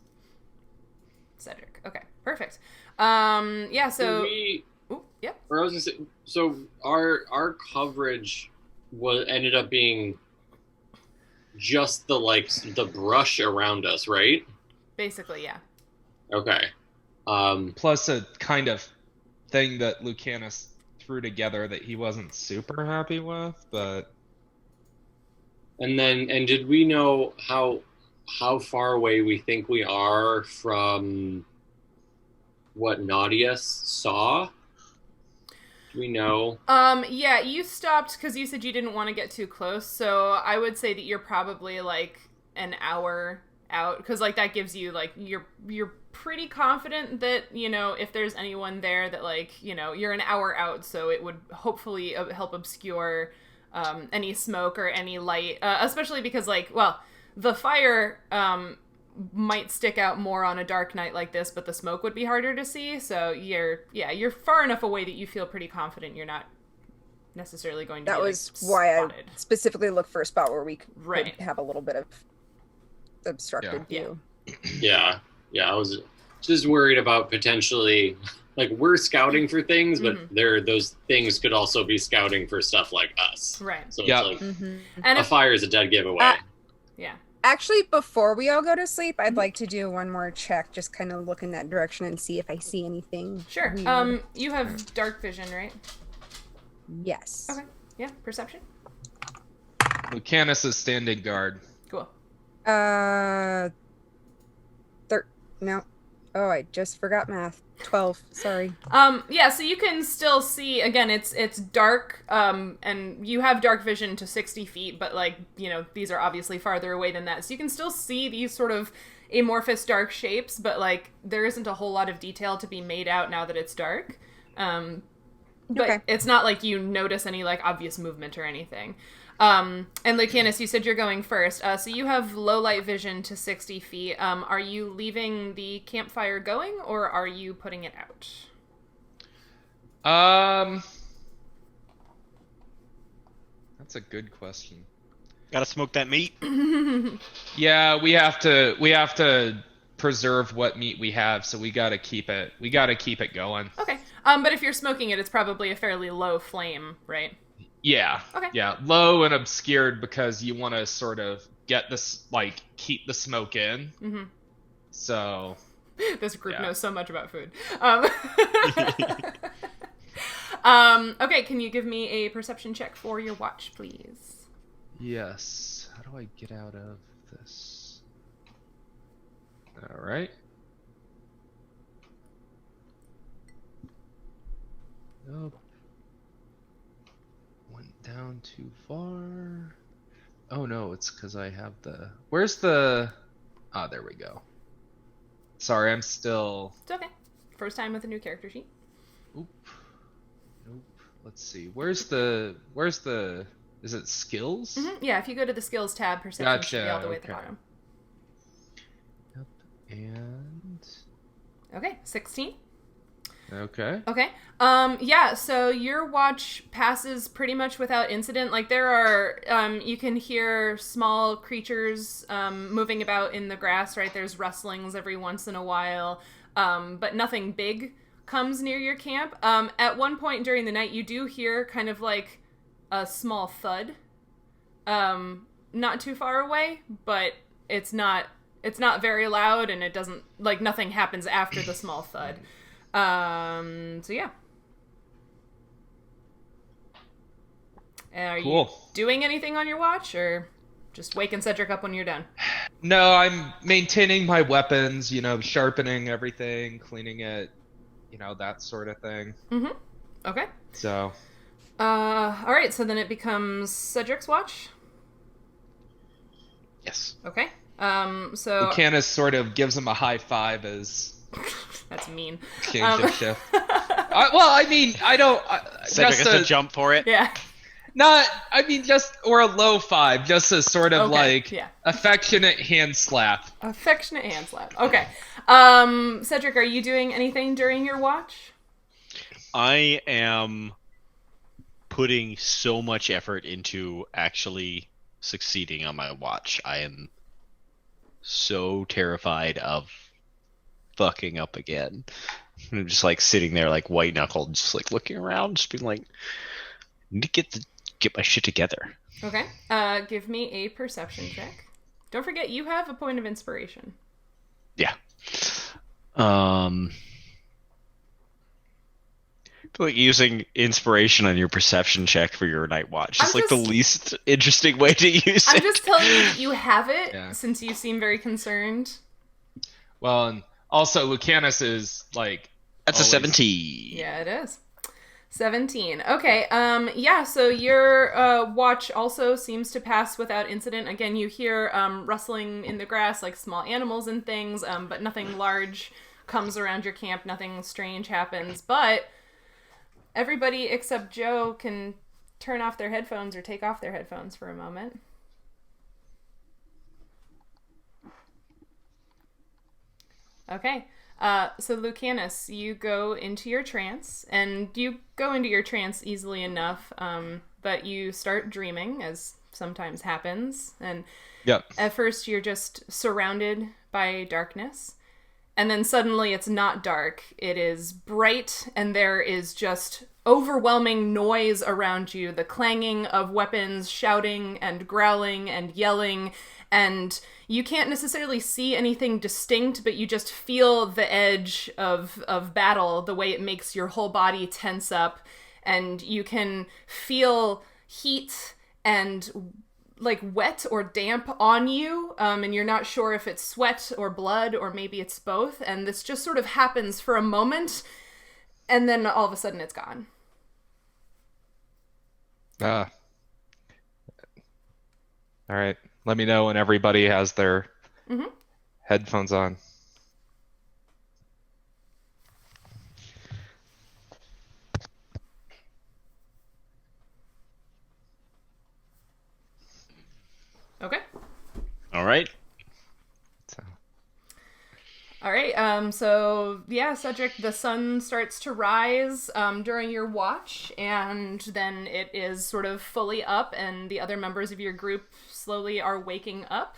Cedric. Okay, perfect. Yeah, so... Ooh, yep. Or I was gonna say, so our coverage ended up being just the brush around us, right? Basically, yeah. Okay. Plus a kind of thing that Lucanus threw together that he wasn't super happy with, but... And did we know how far away we think we are from what Nautia saw? Do we know? Yeah, you stopped because you said you didn't want to get too close, so I would say that you're probably like an hour out, because like that gives you like you're pretty confident that, you know, if there's anyone there that, like, you know, you're an hour out, so it would hopefully help obscure any smoke or any light, especially because, like, well, the fire might stick out more on a dark night like this, but the smoke would be harder to see, so you're far enough away that you feel pretty confident you're not necessarily going to That be, was like, why spotted. I specifically looked for a spot where we could Right. have a little bit of obstructed view. Yeah, I was just worried about potentially, like, we're scouting for things, but those things could also be scouting for stuff like us. Right. So Yep. it's like And a if, fire is a dead giveaway. yeah. Actually, before we all go to sleep, I'd like to do one more check, just kind of look in that direction and see if I see anything. Sure. weird. You have dark vision, right? Yes. Okay. Yeah, perception. Lucanus is standing guard. Cool. No. Oh, I just forgot math. 12. Sorry. Yeah, so you can still see, again, it's dark, and you have dark vision to 60 feet, but, like, you know, these are obviously farther away than that. So you can still see these sort of amorphous dark shapes, but, like, there isn't a whole lot of detail to be made out now that it's dark. But Okay. it's not like you notice any, like, obvious movement or anything. And Lucanus, you said you're going first. So you have low light vision to 60 feet. Are you leaving the campfire going, or are you putting it out? That's a good question. Gotta smoke that meat. Yeah, we have to preserve what meat we have, so we gotta keep it going. Okay. But if you're smoking it, it's probably a fairly low flame, right? Yeah. Okay. Yeah, low and obscured because you want to sort of get this, like, keep the smoke in. Mm-hmm. So. This group Yeah. knows so much about food. Okay, can you give me a perception check for your watch, please? Yes. How do I get out of this? All right. Nope. Went down too far. Oh no, it's because I have the... Where's the... Ah, there we go. Sorry, I'm still... It's okay. First time with a new character sheet. Oop. Nope. Let's see. Where's the is it skills? Mm-hmm. Yeah, if you go to the skills tab, perception should be all the way at the bottom. Yep. And okay, 16. Okay. Okay. Yeah, so your watch passes pretty much without incident. Like, there are, you can hear small creatures moving about in the grass, right? There's rustlings every once in a while, but nothing big comes near your camp. At one point during the night, you do hear kind of like a small thud, not too far away, but it's not very loud, and it doesn't, like, nothing happens after the small thud. So yeah. Are Cool. you doing anything on your watch, or just waking Cedric up when you're done? No, I'm maintaining my weapons, sharpening everything, cleaning it, that sort of thing. Mm-hmm. Okay. So. Alright, so then it becomes Cedric's watch? Yes. Okay. So... Lucanus sort of gives him a high five as... That's mean. Change of shift. I don't... Cedric has to jump for it. Yeah. Or a low five, just a sort of affectionate hand slap. Affectionate hand slap. Okay. Cedric, are you doing anything during your watch? I am putting so much effort into actually succeeding on my watch. I am so terrified of fucking up again. I'm just like sitting there like white knuckled, just like looking around, just being like, I need to get my shit together. Okay. Give me a perception check. Don't forget, you have a point of inspiration. Yeah. I feel like using inspiration on your perception check for your night watch is like the least interesting way to use it. I'm just telling you that you have it, since you seem very concerned. Well, and also Lucanus is like... That's always... a 17. Yeah, it is. 17. Okay, so your watch also seems to pass without incident. Again, you hear rustling in the grass, like small animals and things, but nothing large comes around your camp, nothing strange happens. But everybody except Joe can turn off their headphones or take off their headphones for a moment. Okay. So Lucanus, you go into your trance, and you go into your trance easily enough, but you start dreaming, as sometimes happens, and at first you're just surrounded by darkness, and then suddenly it's not dark, it is bright, and there is just overwhelming noise around you, the clanging of weapons, shouting and growling and yelling, and you can't necessarily see anything distinct, but you just feel the edge of battle, the way it makes your whole body tense up, and you can feel heat and like wet or damp on you, and you're not sure if it's sweat or blood or maybe it's both, and this just sort of happens for a moment, and then all of a sudden it's gone. All right. Let me know when everybody has their headphones on. Okay. All right. All right, so yeah, Cedric, the sun starts to rise during your watch, and then it is sort of fully up, and the other members of your group slowly are waking up.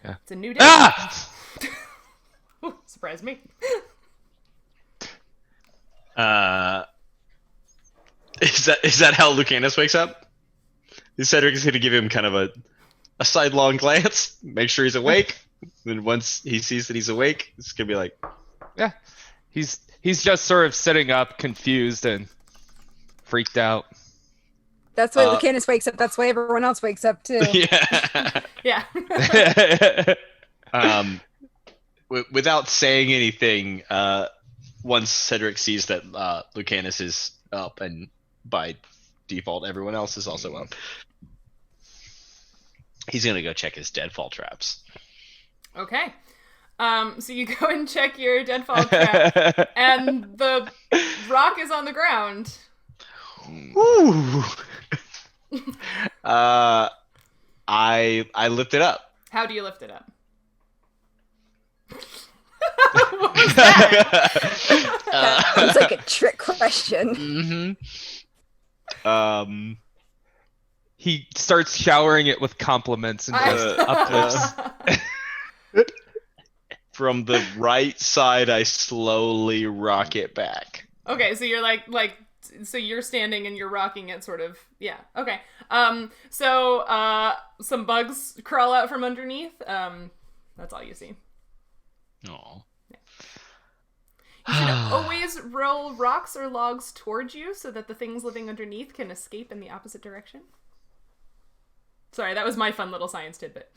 Yeah. It's a new day. Ah! Ooh, surprised me. Is that how Lucanus wakes up? Cedric is going to give him kind of a sidelong glance, make sure he's awake. Then once he sees that he's awake, it's gonna be like, yeah, he's just sort of sitting up, confused and freaked out. That's why Lucanus wakes up. That's why everyone else wakes up too. Yeah. Yeah. Without saying anything, once Cedric sees that Lucanus is up, and by default everyone else is also up, he's gonna go check his deadfall traps. Okay. So you go and check your deadfall trap, and the rock is on the ground. Ooh. I lift it up. How do you lift it up? What was that? That sounds like a trick question. He starts showering it with compliments and just uplifts. From the right side, I slowly rock it back. Okay, so you're so you're standing and you're rocking it, sort of. Yeah. Okay. So some bugs crawl out from underneath. That's all you see. Aw. You should always roll rocks or logs towards you so that the things living underneath can escape in the opposite direction. Sorry, that was my fun little science tidbit.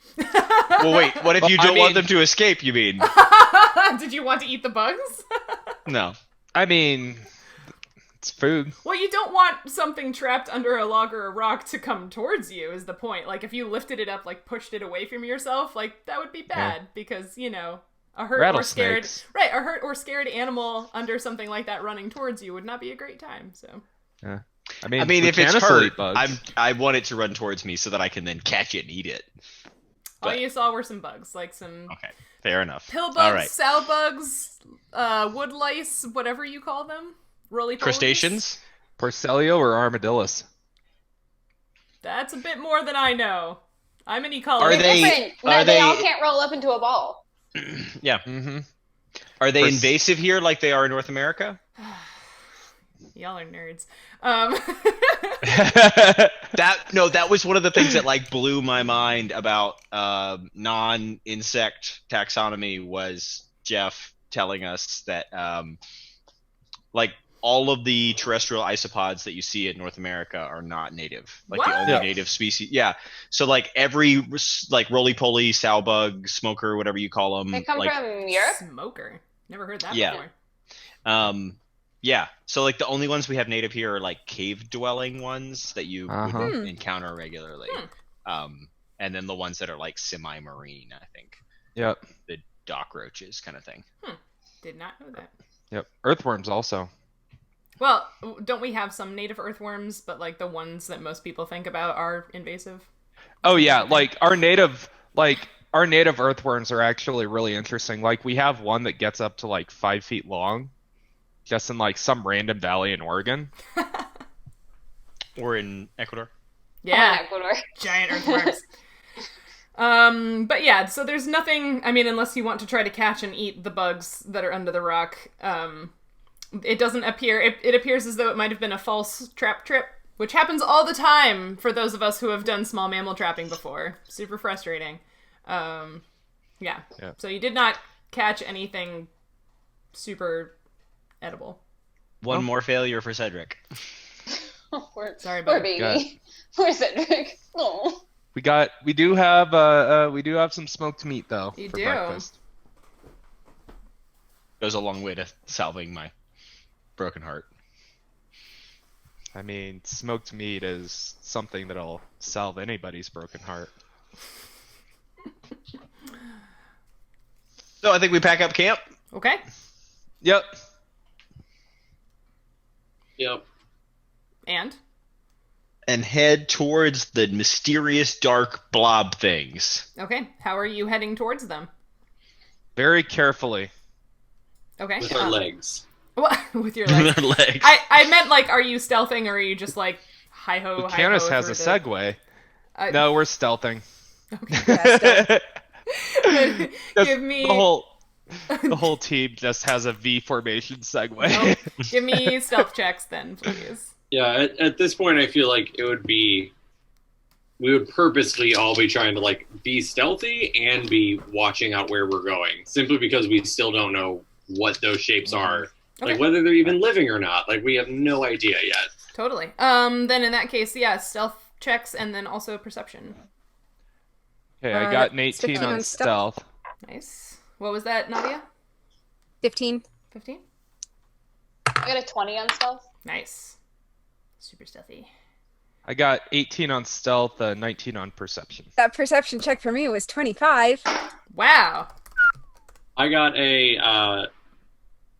Well, wait. What if you don't want them to escape? You mean? Did you want to eat the bugs? No. I mean, it's food. Well, you don't want something trapped under a log or a rock to come towards you, is the point. Like, if you lifted it up, like, pushed it away from yourself, like, that would be bad, because, you know, a hurt or scared... Right, a hurt or scared animal under something like that running towards you would not be a great time, so... Yeah. I mean, if it's hurt, I want it to run towards me so that I can then catch it and eat it. All you saw were some bugs, like some... Okay, fair enough. Pill bugs, All right. sow bugs, wood lice, whatever you call them. Roly-polies. Crustaceans? Porcelio or armadillos? That's a bit more than I know. I'm an ecology. They all can't roll up into a ball. Yeah. Mm-hmm. Are they invasive here like they are in North America? Y'all are nerds. That was one of the things that like blew my mind about non-insect taxonomy was Jeff telling us that like all of the terrestrial isopods that you see in North America are not native. Like What? the only native species. Yeah. So like every like roly-poly, sow bug, smoker, whatever you call them. They come like, from Europe? Smoker. Never heard that Yeah. before. Yeah, so like the only ones we have native here are like cave-dwelling ones that you Uh-huh. would encounter regularly, and then the ones that are like semi-marine, I think. Yep. The dock roaches kind of thing. Did not know that. Yep. Earthworms also. Well, don't we have some native earthworms, but like the ones that most people think about are invasive? Oh yeah, like our native earthworms are actually really interesting. Like we have one that gets up to like 5 feet long, just in like some random valley in Oregon. Or in Ecuador. Yeah, Ecuador. Giant earthworms. But yeah, so there's nothing, I mean, unless you want to try to catch and eat the bugs that are under the rock, it doesn't appear, it appears as though it might have been a false trap trip, which happens all the time for those of us who have done small mammal trapping before. Super frustrating. Yeah. So you did not catch anything super edible. One more failure for Cedric. Sorry, poor bud. baby. Poor Cedric. Oh. We do have some smoked meat though You for do. breakfast. Goes a long way to salving my broken heart. I mean, smoked meat is something that'll salve anybody's broken heart. So I think we pack up camp. Okay. Yep. Yep. And head towards the mysterious dark blob things. Okay. How are you heading towards them? Very carefully. Okay. With our legs. What? With your legs. Legs. I meant like, are you stealthing or are you just like hi-ho, Lucanus has a segue. No, we're stealthing. Okay. Give me the whole team just has a V formation segue. Oh, give me stealth checks then, please. Yeah, at this point, I feel like we would purposely all be trying to like be stealthy and be watching out where we're going, simply because we still don't know what those shapes are, like whether they're even living or not. Like we have no idea yet. Totally. Then in that case, yeah, stealth checks and then also perception. Okay, I got an 18 15 on on stealth. Nice. What was that, Nautia? 15. 15? I got a 20 on stealth. Nice. Super stealthy. I got 18 on stealth, 19 on perception. That perception check for me was 25. Wow. I got a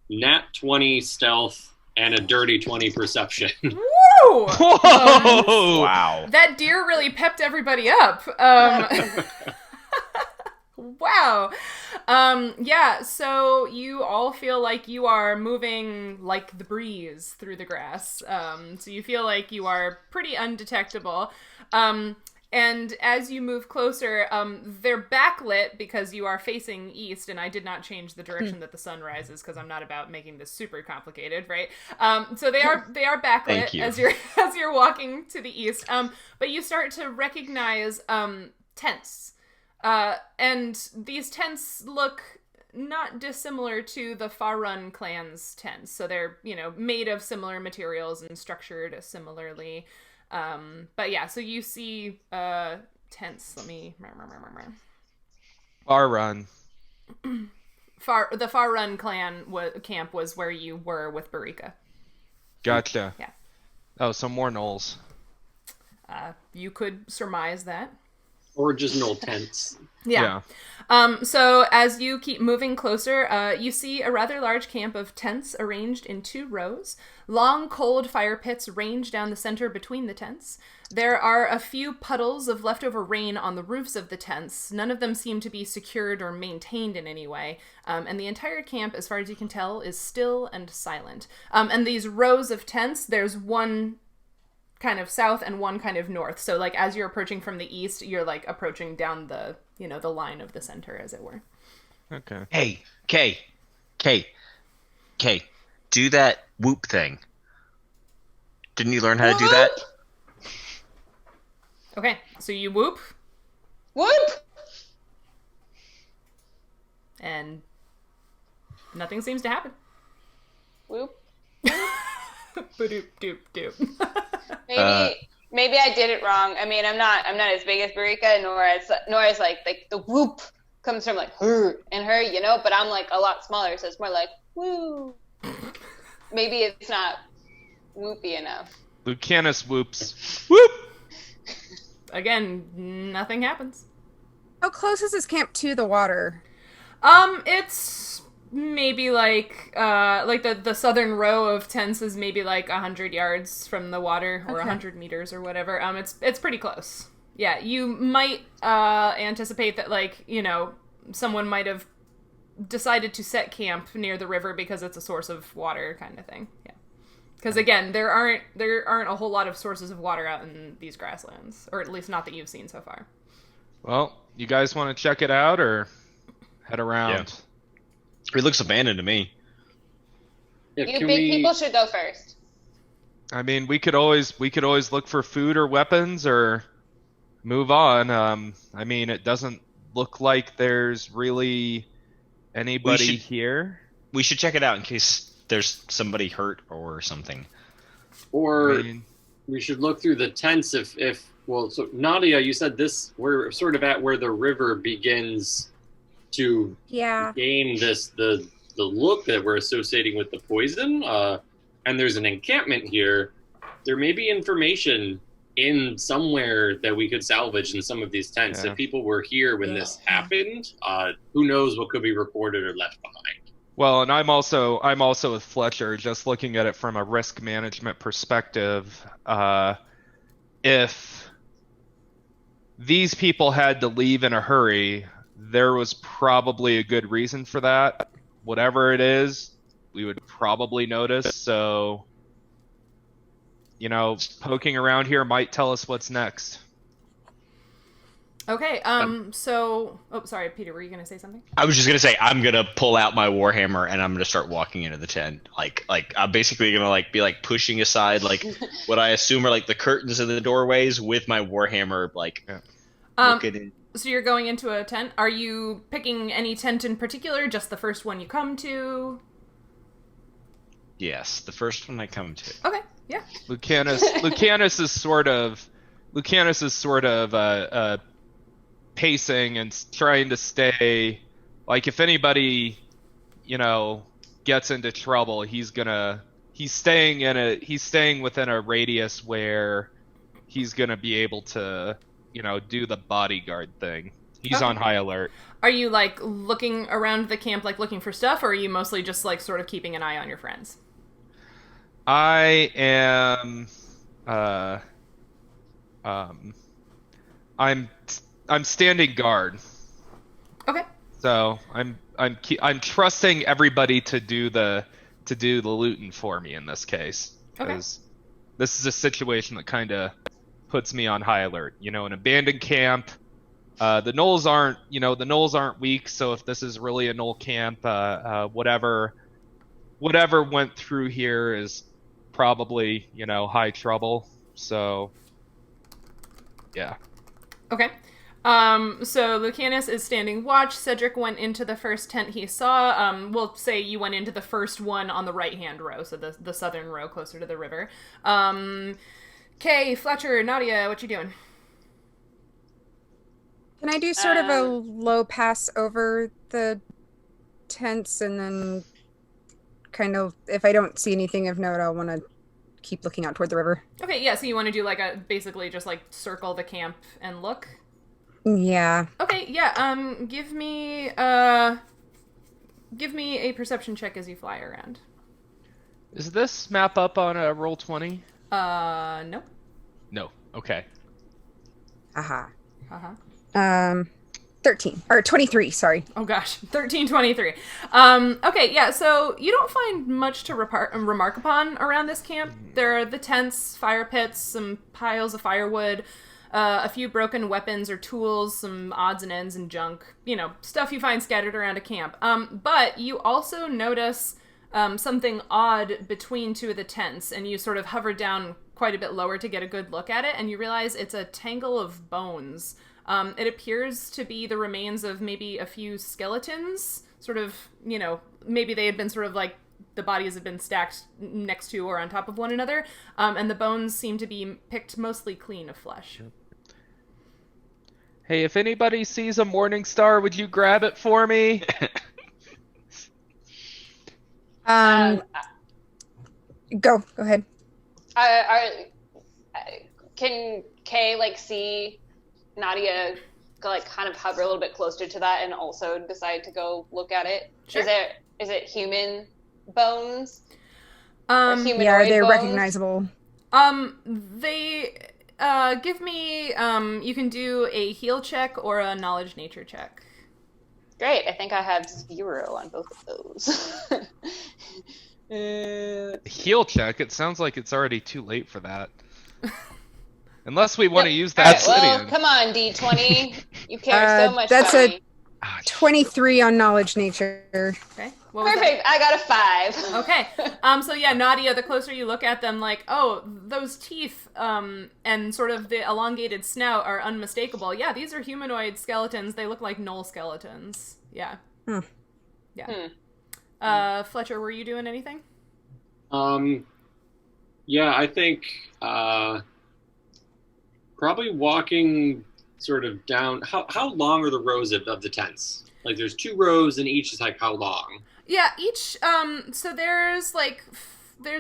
nat 20 stealth and a dirty 20 perception. Woo! Woo! Whoa! Wow. That deer really pepped everybody up. Wow. Yeah, so you all feel like you are moving like the breeze through the grass. So you feel like you are pretty undetectable. And as you move closer, they're backlit because you are facing east, and I did not change the direction that the sun rises because I'm not about making this super complicated, right? So they are backlit as you're walking to the east. But you start to recognize tents. And these tents look not dissimilar to the Far Run clan's tents. So they're, made of similar materials and structured similarly. But yeah, so you see tents. Let me... Far Run. The Far Run clan camp was where you were with Barika. Gotcha. Yeah. Oh, some more gnolls. You could surmise that. Or just no tents. Yeah. So as you keep moving closer, you see a rather large camp of tents arranged in 2 rows. Long, cold fire pits range down the center between the tents. There are a few puddles of leftover rain on the roofs of the tents. None of them seem to be secured or maintained in any way. And the entire camp, as far as you can tell, is still and silent. And these rows of tents, there's one kind of south and one kind of north. So like as you're approaching from the east, you're like approaching down the, the line of the center, as it were. Okay. Hey, Kay, do that whoop thing. Didn't you learn how to do that? Okay, so you whoop, Whoop! and nothing seems to happen. Whoop. Ba-doop, doop, doop. Maybe I did it wrong. I mean, I'm not as big as Barika, nor as like the whoop comes from like her and her, but I'm like a lot smaller, so it's more like woo. Maybe it's not whoopy enough. Lucanus whoops. Whoop! Again, nothing happens. How close is this camp to the water? It's maybe like the southern row of tents is maybe like 100 yards from the water, or 100 meters or whatever. It's pretty close. Yeah, you might anticipate that someone might have decided to set camp near the river because it's a source of water kind of thing. Yeah. Because again, there aren't a whole lot of sources of water out in these grasslands, or at least not that you've seen so far. Well, you guys want to check it out or head around? Yeah. It looks abandoned to me. Yeah, You big people should go first. I mean, we could always look for food or weapons or move on. I mean, it doesn't look like there's really anybody here. We should check it out in case there's somebody hurt or something. Or we should look through the tents so Nautia, you said we're sort of at where the river begins to gain the look that we're associating with the poison. And there's an encampment here. There may be information in somewhere that we could salvage in some of these tents. Yeah. If people were here when this happened, who knows what could be reported or left behind. Well, and I'm also with Fletcher, just looking at it from a risk management perspective. If these people had to leave in a hurry, there was probably a good reason for that. Whatever it is, we would probably notice. So, poking around here might tell us what's next. Okay, sorry, Peter, were you going to say something? I was just gonna say I'm gonna pull out my warhammer and I'm gonna start walking into the tent. Like I'm basically gonna be pushing aside what I assume are the curtains in the doorways with my warhammer looking in. So you're going into a tent. Are you picking any tent in particular? Just the first one you come to? Yes, the first one I come to. Okay, yeah. Lucanus is sort of pacing and trying to stay, if anybody gets into trouble, he's staying within a radius where he's gonna be able to do the bodyguard thing. He's on high alert. Are you looking around the camp looking for stuff, or are you mostly just sort of keeping an eye on your friends? I am I'm standing guard. Okay. So I'm trusting everybody to do the looting for me in this case, because this is a situation that kind of puts me on high alert. You know, an abandoned camp. The gnolls aren't weak, so if this is really a gnoll camp, whatever went through here is probably, high trouble. So yeah. Okay. So Lucanus is standing watch. Cedric went into the first tent he saw. We'll say you went into the first one on the right-hand row, so the southern row closer to the river. Kay, Fletcher, Nautia, what you doing? Can I do sort of a low pass over the tents, and then kind of, if I don't see anything of note, I'll want to keep looking out toward the river? Okay, yeah, so you want to do basically just circle the camp and look? Yeah. Okay, yeah, give me a perception check as you fly around. Is this map up on a Roll20? No. No. Okay. Aha. 13 or 23, sorry. Oh gosh, 1323. Okay, yeah, so you don't find much to remark upon around this camp. There are the tents, fire pits, some piles of firewood, a few broken weapons or tools, some odds and ends and junk, stuff you find scattered around a camp. But you also notice something odd between two of the tents, and you sort of hover down quite a bit lower to get a good look at it, and you realize it's a tangle of bones. It appears to be the remains of maybe a few skeletons, sort of, maybe they had been sort of the bodies had been stacked next to or on top of one another, and the bones seem to be picked mostly clean of flesh. Hey, if anybody sees a morning star, would you grab it for me? Go ahead. Can Kay see Nautia kind of hover a little bit closer to that and also decide to go look at it? Sure. Is it human bones? Or humanoid are they bones? Recognizable? They give me you can do a heal check or a knowledge nature check. Great. I think I have 0 on both of those. Heal check? It sounds like it's already too late for that. Unless we want to use that obsidian. Well, come on, D20. You care so much that's about a me. 23 on knowledge nature. Okay. Perfect. I got a 5. Okay. So yeah, Nautia, the closer you look at them, those teeth, and sort of the elongated snout are unmistakable. Yeah, these are humanoid skeletons. They look like gnoll skeletons. Yeah. Yeah. Fletcher, were you doing anything? Yeah, I think, probably walking sort of down. How long are the rows of the tents? There's 2 rows, and each is how long? Yeah, each. So there's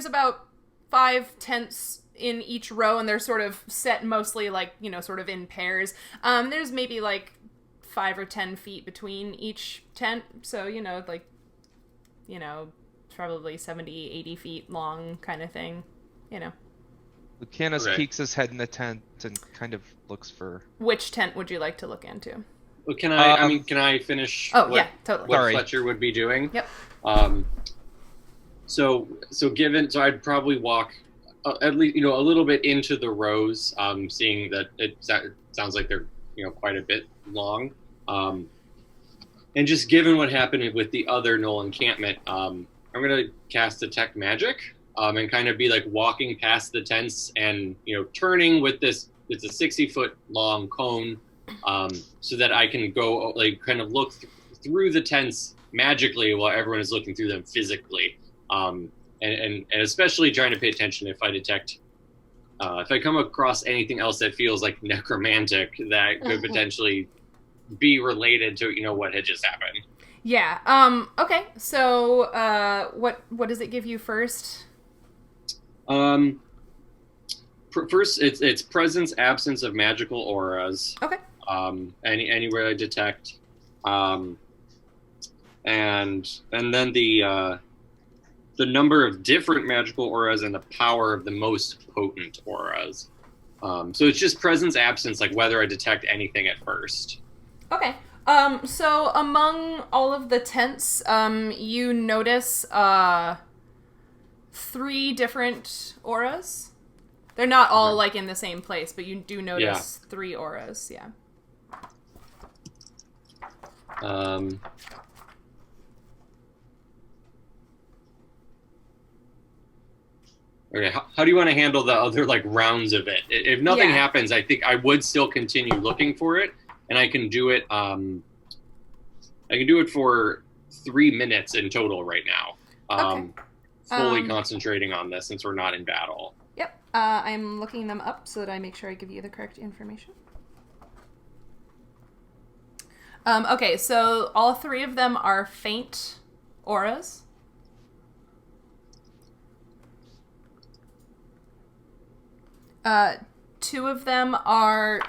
about 5 tents in each row, and they're sort of set mostly sort of in pairs. There's maybe 5 or 10 feet between each tent, so probably 70, 80 feet long kind of thing. Lucanus peeks his head in the tent and kind of looks for... Which tent would you like to look into? Well, can I finish yeah, totally. What Fletcher would be doing? Yep. So I'd probably walk at least, a little bit into the rows, seeing that it sounds like they're, quite a bit long. And just given what happened with the other Gnoll encampment, I'm going to cast Detect Magic. And kind of be walking past the tents and, turning with this, it's a 60-foot long cone, so that I can go kind of look through the tents magically while everyone is looking through them physically. And especially trying to pay attention if I detect, if I come across anything else that feels necromantic that could potentially be related to, what had just happened. Yeah. Okay. So, what does it give you first? First, it's presence, absence of magical auras. Okay. Anywhere I detect, and then the the number of different magical auras and the power of the most potent auras. So it's just presence absence, like whether I detect anything at first. Okay. So among all of the tents, you notice 3 different auras. They're not all like in the same place, but you do notice 3 auras. Yeah. Okay, how do you want to handle the other like rounds of it? If nothing happens, I think I would still continue looking for it, and I can do it. I can do it for 3 minutes in total right now. Fully concentrating on this since we're not in battle. Yep. I'm looking them up so that I make sure I give you the correct information. Okay, so all 3 of them are faint auras. Two of them are...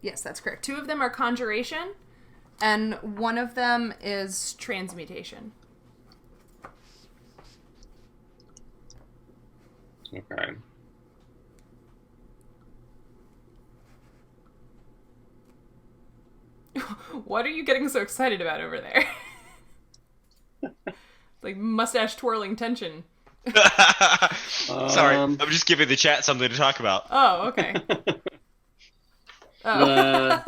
yes, that's correct. 2 of them are conjuration, and 1 of them is transmutation. Okay. What are you getting so excited about over there? Like mustache twirling tension. Sorry, I'm just giving the chat something to talk about. Oh, okay. Oh.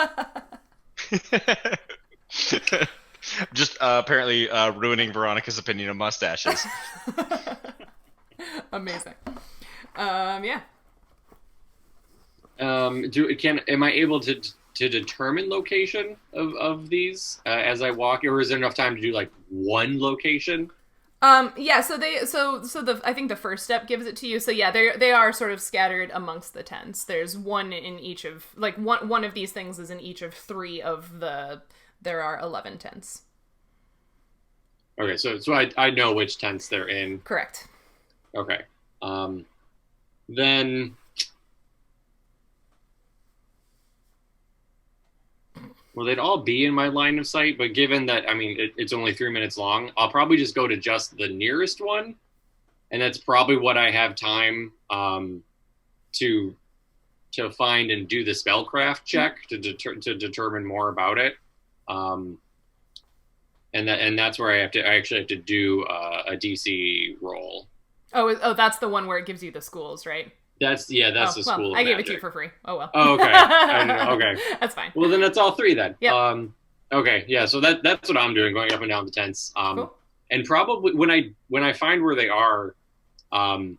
Just apparently ruining Veronica's opinion of mustaches. Amazing. Yeah. Am I able to determine location of these as I walk, or is there enough time to do like one location? Yeah, I think the first step gives it to you. So yeah, they are sort of scattered amongst the tents. There's one in each of, like, one of these things is in each of 3 of there are 11 tents. Okay, so I know which tents they're in. Correct. Okay. Then well, they'd all be in my line of sight, but given that, I mean, it's only 3 minutes long, I'll probably just go to just the nearest one, and that's probably what I have time to find and do the spellcraft check to determine more about it, and that's where I actually have to do a DC roll. Oh, that's the one where it gives you the schools, right? That's the school. I gave it to you for free. Oh well. Oh, okay. Okay. That's fine. Well, then that's all 3 then. Yeah. Okay. Yeah. So that's what I'm doing, going up and down the tents. Cool. And probably when I find where they are, I'm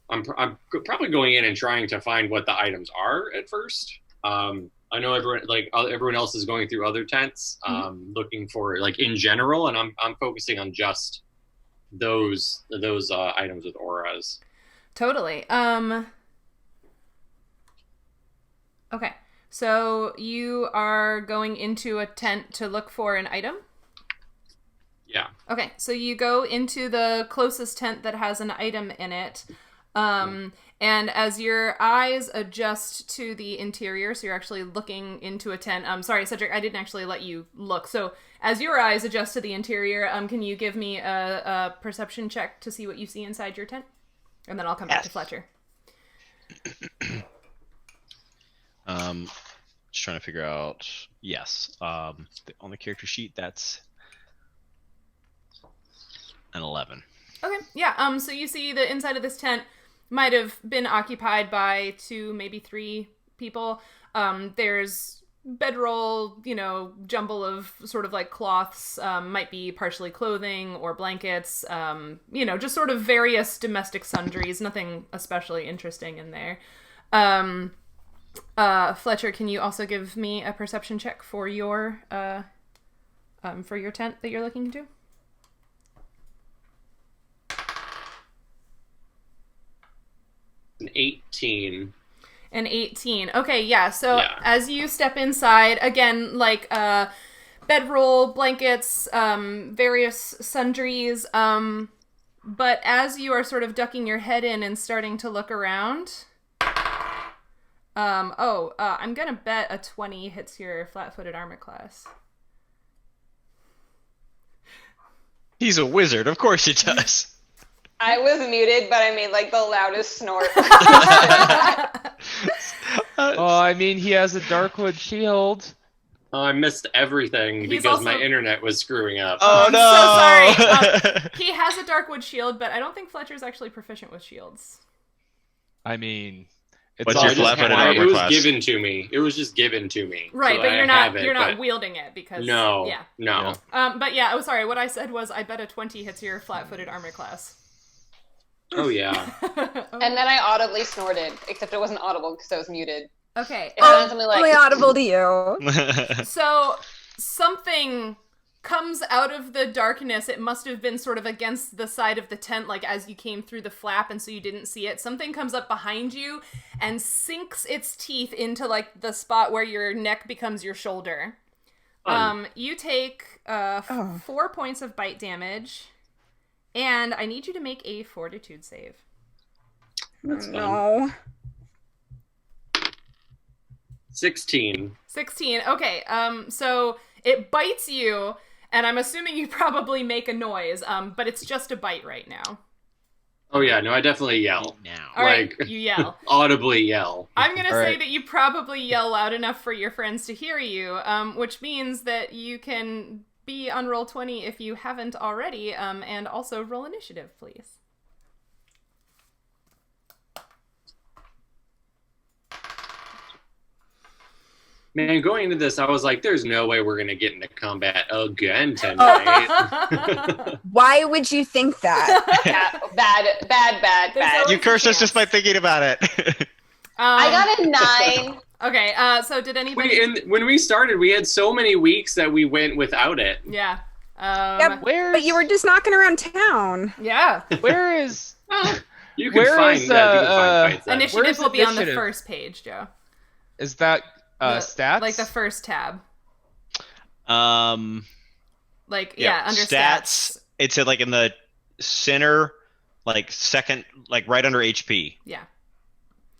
probably going in and trying to find what the items are at first. I know everyone else is going through other tents, looking for like in general, and I'm focusing on just those items with auras. Totally. Okay. So you are going into a tent to look for an item? Yeah. Okay. So you go into the closest tent that has an item in it. And as your eyes adjust to the interior, so you're actually looking into a tent. Sorry, Cedric, I didn't actually let you look. So as your eyes adjust to the interior, can you give me a perception check to see what you see inside your tent? And then I'll come back to Fletcher. Just trying to figure out. Yes. On the character sheet, that's an 11. Okay. Yeah. So you see the inside of this tent might have been occupied by 2, maybe 3 people. There's bedroll, jumble of sort of like cloths, might be partially clothing or blankets, just sort of various domestic sundries, nothing especially interesting in there. Fletcher, can you also give me a perception check for your tent that you're looking into? An 18. An 18. Okay, yeah. So as you step inside, again, like bedroll, blankets, various sundries, but as you are sort of ducking your head in and starting to look around, I'm gonna bet a 20 hits your flat-footed armor class. He's a wizard. Of course he does. I was muted, but I made like the loudest snort. Oh, I mean, he has a Darkwood shield. Oh, I missed everything He's because my also- internet was screwing up. Oh I'm no! so sorry. He has a Darkwood shield, but I don't think Fletcher's actually proficient with shields. I mean, it's What's all your just flat-footed kind of- armor It was class? given to me. It was just given to me. Right, So but I you're not have it, you're not but wielding it because No. yeah. No. But yeah, oh sorry, what I said was I bet a 20 hits your flat-footed armor class. Oh yeah. And then I audibly snorted, except it wasn't audible because I was muted. Okay. It sounded something Only like, audible to you. So something comes out of the darkness. It must have been sort of against the side of the tent, like as you came through the flap, and so you didn't see it. Something comes up behind you and sinks its teeth into like the spot where your neck becomes your shoulder. You take 4 points of bite damage, and I need you to make a fortitude save. No. 16. 16. Okay. So it bites you, and I'm assuming you probably make a noise, but it's just a bite right now. Oh yeah, no, I definitely yell. Now. All right, Like- you yell. Audibly yell. I'm gonna All say right. that you probably yell loud enough for your friends to hear you, which means that you can be on roll 20 if you haven't already, and also roll initiative, please. Man, going into this, I was like, there's no way we're gonna get into combat again tonight. Why would you think that? yeah, bad. You cursed us just by thinking about it. I got a 9. Okay, so did anybody... When we started, we had so many weeks that we went without it. Yeah. Yep. Where's But you were just knocking around town. Yeah. where is You can Where find is, that. You can find fights. Initiative Where's will be on the initiative? first page, Joe. is that The- stats? Like the first tab. Like, Yeah, under stats. It's like in the center, like second, like right under HP. Yeah.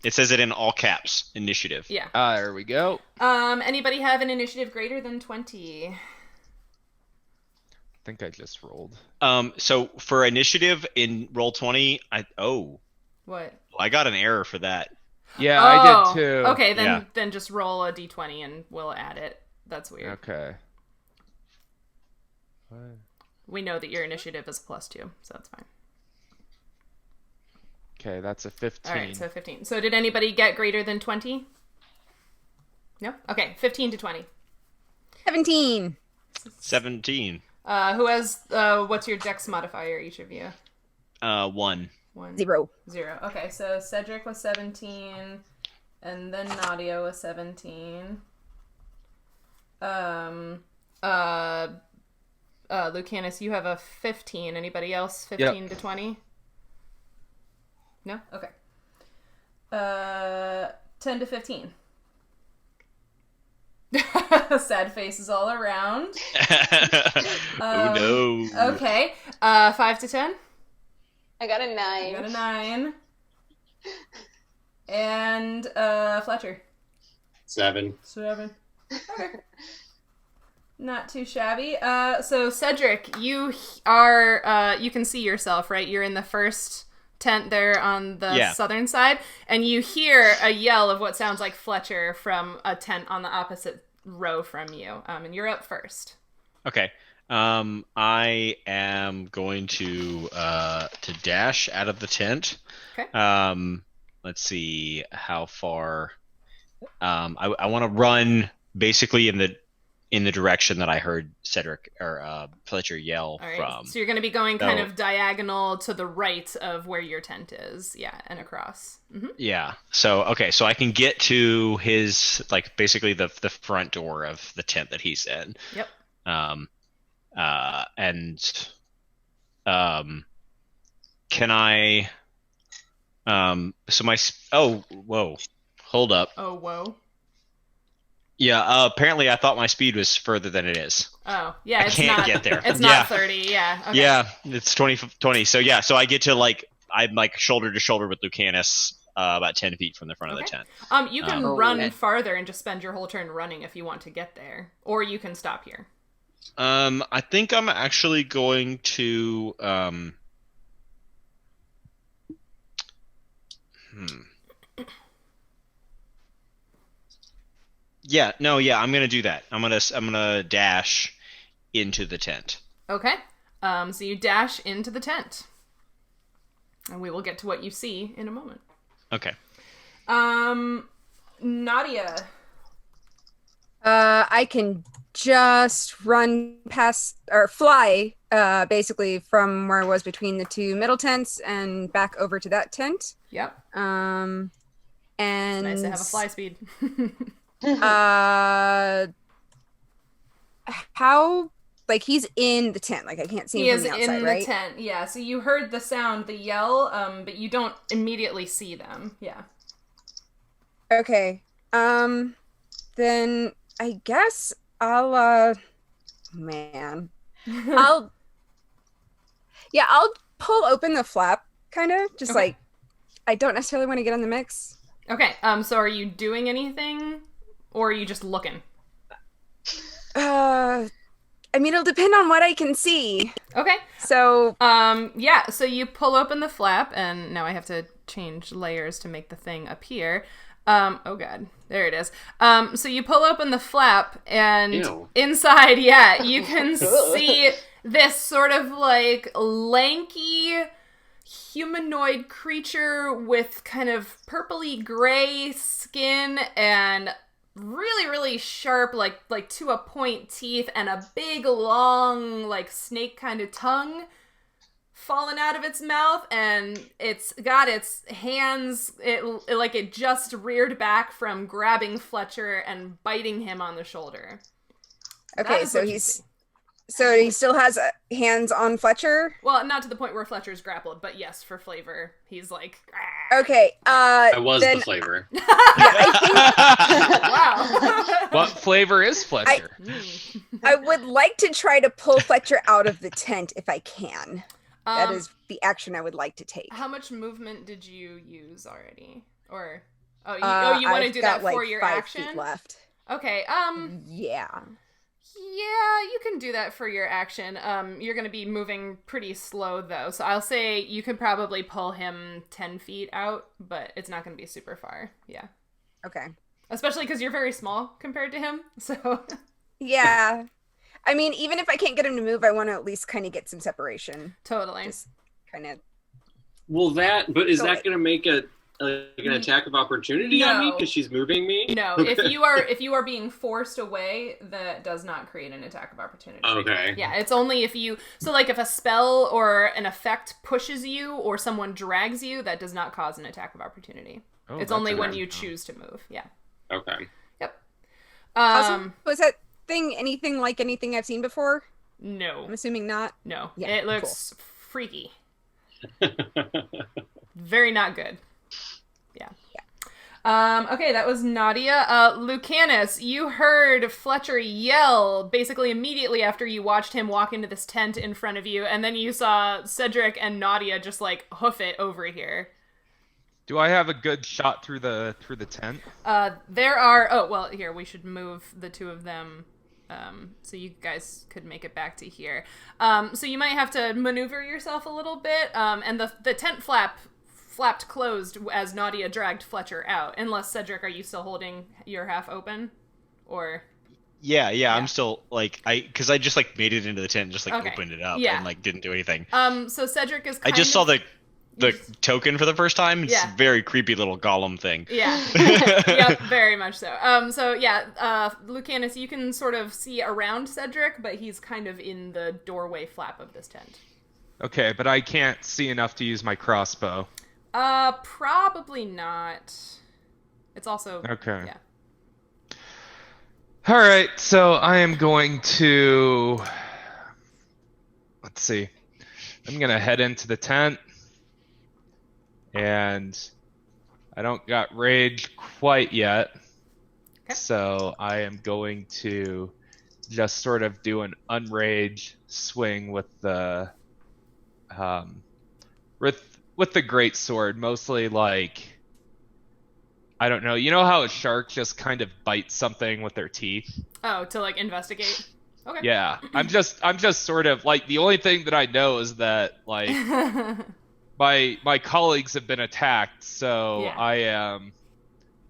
It says it in all caps. Initiative. Yeah. There we go. Anybody have an initiative greater than 20? I think I just rolled. So for initiative in roll 20, What? I got an error for that. Yeah, I Oh, did too. Okay, then Yeah. then just roll a d20 and we'll add it. That's weird. Okay. We know that your initiative is +2, so that's fine. Okay, that's a 15. All right, so 15. So did anybody get greater than 20? No? Okay, 15 to 20. 17. 17. Who has, what's your dex modifier, each of you? 1. 1. 0. 0. Okay, so Cedric was 17, and then Nautia was 17. Lucanus, you have a 15. Anybody else 15 to 20? No? Okay. 10 to 15. Sad faces all around. Oh no. Okay. 5 to 10? I got a You 9. got a 9. And Fletcher. 7. 7. Okay. Not too shabby. So Cedric, you are you can see yourself, right? You're in the first tent there on the southern side, and you hear a yell of what sounds like Fletcher from a tent on the opposite row from you. And you're up first. Okay. I am going to dash out of the tent. Okay. Let's see how far. I want to run basically in the direction that I heard Cedric or Fletcher yell All right. from. So you're going to be going kind So- of diagonal to the right of where your tent is. Yeah, and across. Mm-hmm. Yeah. So okay. So I can get to his like basically the front door of the tent that he's in. Yep. Can I? So my. Oh, whoa. Hold up. Oh, whoa. Yeah. Apparently, I thought my speed was further than it is. Oh, yeah. I It's can't not, get there. It's Yeah. not 30. Yeah. Okay. Yeah, it's 20. So yeah. So I get to like I'm like shoulder to shoulder with Lucanus, about 10 feet from the front of the Okay. tent. You can run farther and just spend your whole turn running if you want to get there, or you can stop here. I think I'm actually going to Yeah, no, yeah, I'm gonna do that. I'm gonna dash into the tent. Okay. So you dash into the tent. And we will get to what you see in a moment. Okay. Nautia. I can just run past or fly, basically from where I was between the two middle tents and back over to that tent. Yep. And It's nice to have a fly speed. How? Like he's in the tent. Like I can't see him from the outside, in right? the tent. Yeah. So you heard the sound, the yell, but you don't immediately see them. Yeah. Okay. Then I guess I'll man. I'll pull open the flap kind of just Okay. like I don't necessarily want to get in the mix. Okay. So are you doing anything or are you just looking? I mean it'll depend on what I can see. Okay. So yeah, so you pull open the flap and now I have to change layers to make the thing appear. Oh god, there it is. So you pull open the flap and Ew. inside, yeah, you can see this sort of like lanky humanoid creature with kind of purpley gray skin and really, really sharp, like to a point teeth and a big long like snake kind of tongue fallen out of its mouth, and it's got its hands it just reared back from grabbing Fletcher and biting him on the shoulder. That okay, is so what you see. he still has hands on Fletcher. Well, not to the point where Fletcher's grappled, but yes, for flavor, he's like. "Ah." Okay, I was then the flavor. yeah, I Wow. What flavor is Fletcher? think I would like to try to pull Fletcher out of the tent if I can. That is the action I would like to take. How much movement did you use already? Or you want to I've do got, that for like, your 5 action? feet left. Okay. Yeah. Yeah, you can do that for your action. You're going to be moving pretty slow, though. So I'll say you could probably pull him 10 feet out, but it's not going to be super far. Yeah. Okay. Especially because you're very small compared to him. So. Yeah. I mean, even if I can't get him to move, I want to at least kind of get some separation. Totally. Just kind of. But is Go that ahead. going to make an attack of opportunity on me No. because she's moving me? No, if you are being forced away, that does not create an attack of opportunity. Okay. Yeah, it's only if you if a spell or an effect pushes you or someone drags you, that does not cause an attack of opportunity. Oh, It's that's only good when to you know. choose to move. Yeah. Okay. Yep. Also, was that thing anything like anything I've seen before? No. I'm assuming not. No. Yeah, It looks freaky. Very not good. Yeah. Okay, that was Nautia. Lucanus, you heard Fletcher yell basically immediately after you watched him walk into this tent in front of you, and then you saw Cedric and Nautia just like hoof it over here. Do I have a good shot through the tent? There are here, we should move the two of them so you guys could make it back to here. So you might have to maneuver yourself a little bit, and the tent flapped closed as Nautia dragged Fletcher out. Unless, Cedric, are you still holding your half open? Or... Yeah, I'm still because I just made it into the tent and just Okay. opened it up Yeah. and didn't do anything. So Cedric is I just saw the token for the first time. It's Yeah. a very creepy little golem thing. Yeah. Yep, very much so. Lucanus, you can sort of see around Cedric, but he's kind of in the doorway flap of this tent. Okay, but I can't see enough to use my crossbow. Probably not. It's also... Okay. Yeah. All right, so I am going to... Let's see. I'm going to head into the tent. And I don't got rage quite yet. Okay. So I am going to just sort of do an unrage swing with the with the great sword, mostly I don't know. You know how a shark just kind of bites something with their teeth? Oh, to investigate? Okay. Yeah, I'm just sort of like, the only thing that I know is that like my colleagues have been attacked, so Yeah.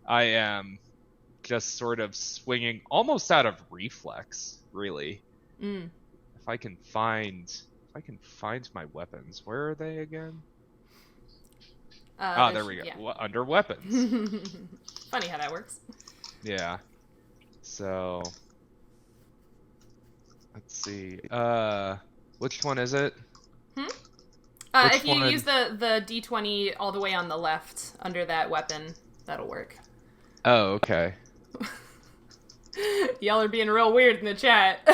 I am just sort of swinging almost out of reflex, really. Mm. If I can find my weapons, where are they again? There we go. Yeah. Under weapons. Funny how that works. Yeah. So let's see. Which one is it? If you one? use the D20 all the way on the left under that weapon, that'll work. Oh, okay. Y'all are being real weird in the chat.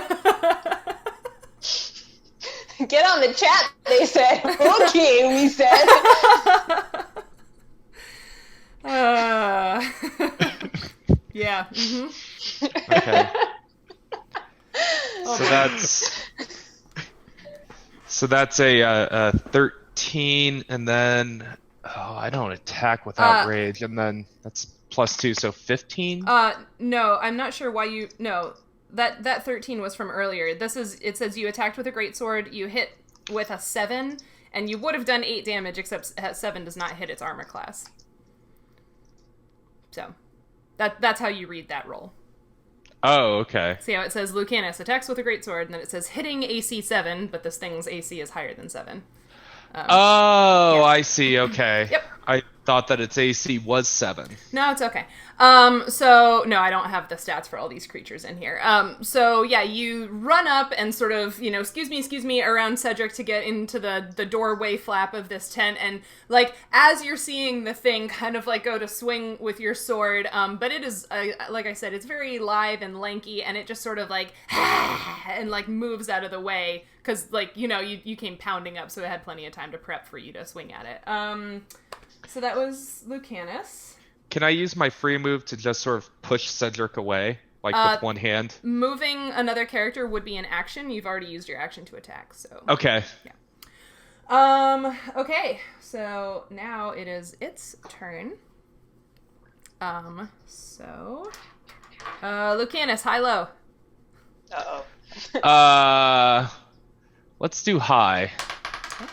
Get on the chat, they said. Okay, we said. Yeah. Okay. Oh, So that's a 13, and then I don't attack without rage, and then that's +2, so 15. No, I'm not sure why you. No, that 13 was from earlier. It says you attacked with a greatsword, you hit with a 7, and you would have done 8 damage, except 7 does not hit its armor class. So, that's how you read that roll. Oh, okay. See how it says Lucanus attacks with a greatsword, and then it says hitting AC 7, but this thing's AC is higher than 7. Yeah. I see. Okay. Yep. I thought that its AC was 7. No, it's okay. So, no, I don't have the stats for all these creatures in here. So, yeah, you run up and sort of, excuse me, around Cedric to get into the doorway flap of this tent, and, like, as you're seeing the thing kind of, like, go to swing with your sword, but it is, like I said, it's very lithe and lanky, and it just sort of, like, and, like, moves out of the way, because, like, you came pounding up, so it had plenty of time to prep for you to swing at it. So that was Lucanus. Can I use my free move to just sort of push Cedric away, like with one hand? Moving another character would be an action. You've already used your action to attack, so. Okay. Yeah. Okay. So now it is its turn. Lucanus, high-low. Uh-oh. Let's do high. Okay.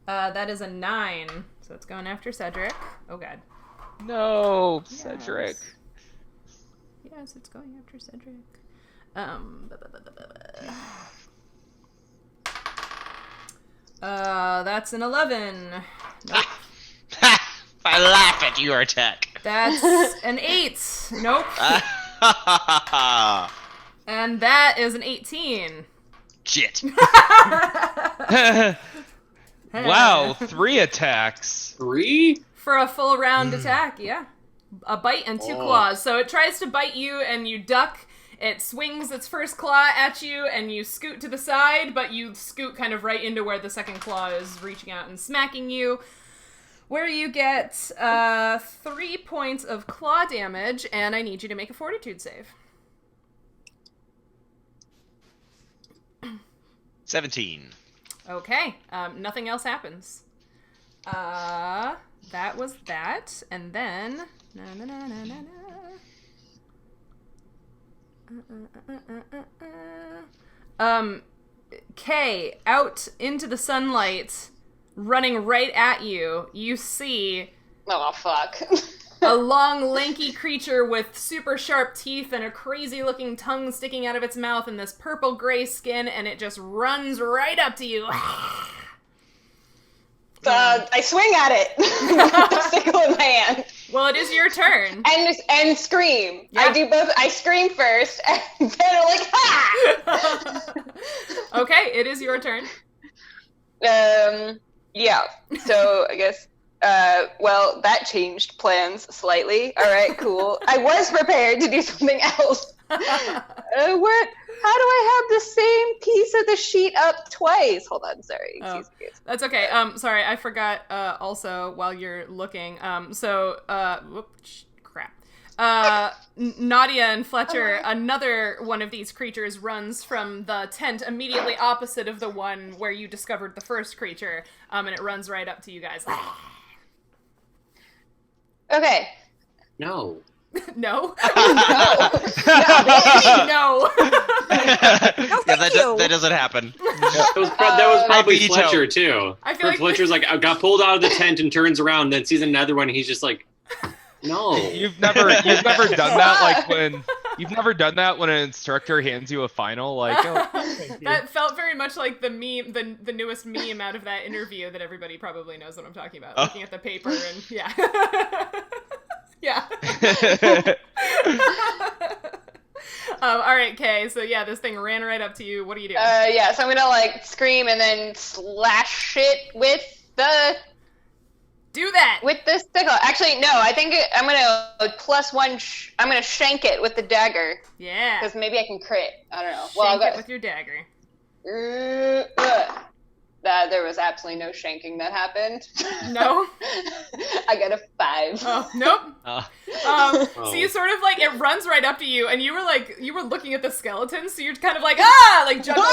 That is a 9, so it's going after Cedric. Oh, God. No, Yes. Cedric. Yes, it's going after Cedric. That's an 11. Nope. I laugh at your attack. That's an 8. Nope. And that is an 18. Shit. Wow, 3 attacks. 3? For a full round attack, yeah. A bite and 2 claws. So it tries to bite you and you duck. It swings its first claw at you and you scoot to the side, but you scoot kind of right into where the second claw is reaching out and smacking you. Where you get 3 points of claw damage, and I need you to make a fortitude save. 17. Okay, nothing else happens. That was that, and then... Kay, out into the sunlight, running right at you, you see... Oh, fuck. a long, lanky creature with super sharp teeth and a crazy-looking tongue sticking out of its mouth and this purple-gray skin, and it just runs right up to you. I swing at it with the sickle in my hand. Well, it is your turn. And scream. Yeah. I do both. I scream first, and then I'm like, ha! Okay, it is your turn. Yeah. So I guess, well, that changed plans slightly. All right, cool. I was prepared to do something else. What? How do I have the same piece of the sheet up twice? Hold on, sorry. Excuse me. That's okay. Sorry, I forgot, also, while you're looking, whoops, crap. Nautia and Fletcher, another one of these creatures runs from the tent immediately opposite of the one where you discovered the first creature, and it runs right up to you guys. Okay. No. No? No. No. thank you. that doesn't happen. That was probably veto. Fletcher too. I feel like Fletcher's like got pulled out of the tent and turns around, then sees another one. And he's just like, no. You've never done that, like when you've never done that when an instructor hands you a final, like thank you. that felt very much like the meme, the newest meme out of that interview that everybody probably knows what I'm talking about. Looking at the paper and yeah. Yeah. All right, Kay. So yeah, this thing ran right up to you. What are you doing? Yeah, so I'm gonna like scream and then slash it with the Do that. sickle. Actually, no. I think I'm gonna +1. I'm gonna shank it with the dagger Yeah. because maybe I can crit. I don't know. Shank it with your dagger. There was absolutely no shanking that happened. No. I got a 5. Oh, nope. So you sort of like, it runs right up to you, and you were looking at the skeleton, so you're kind of like, like juggling,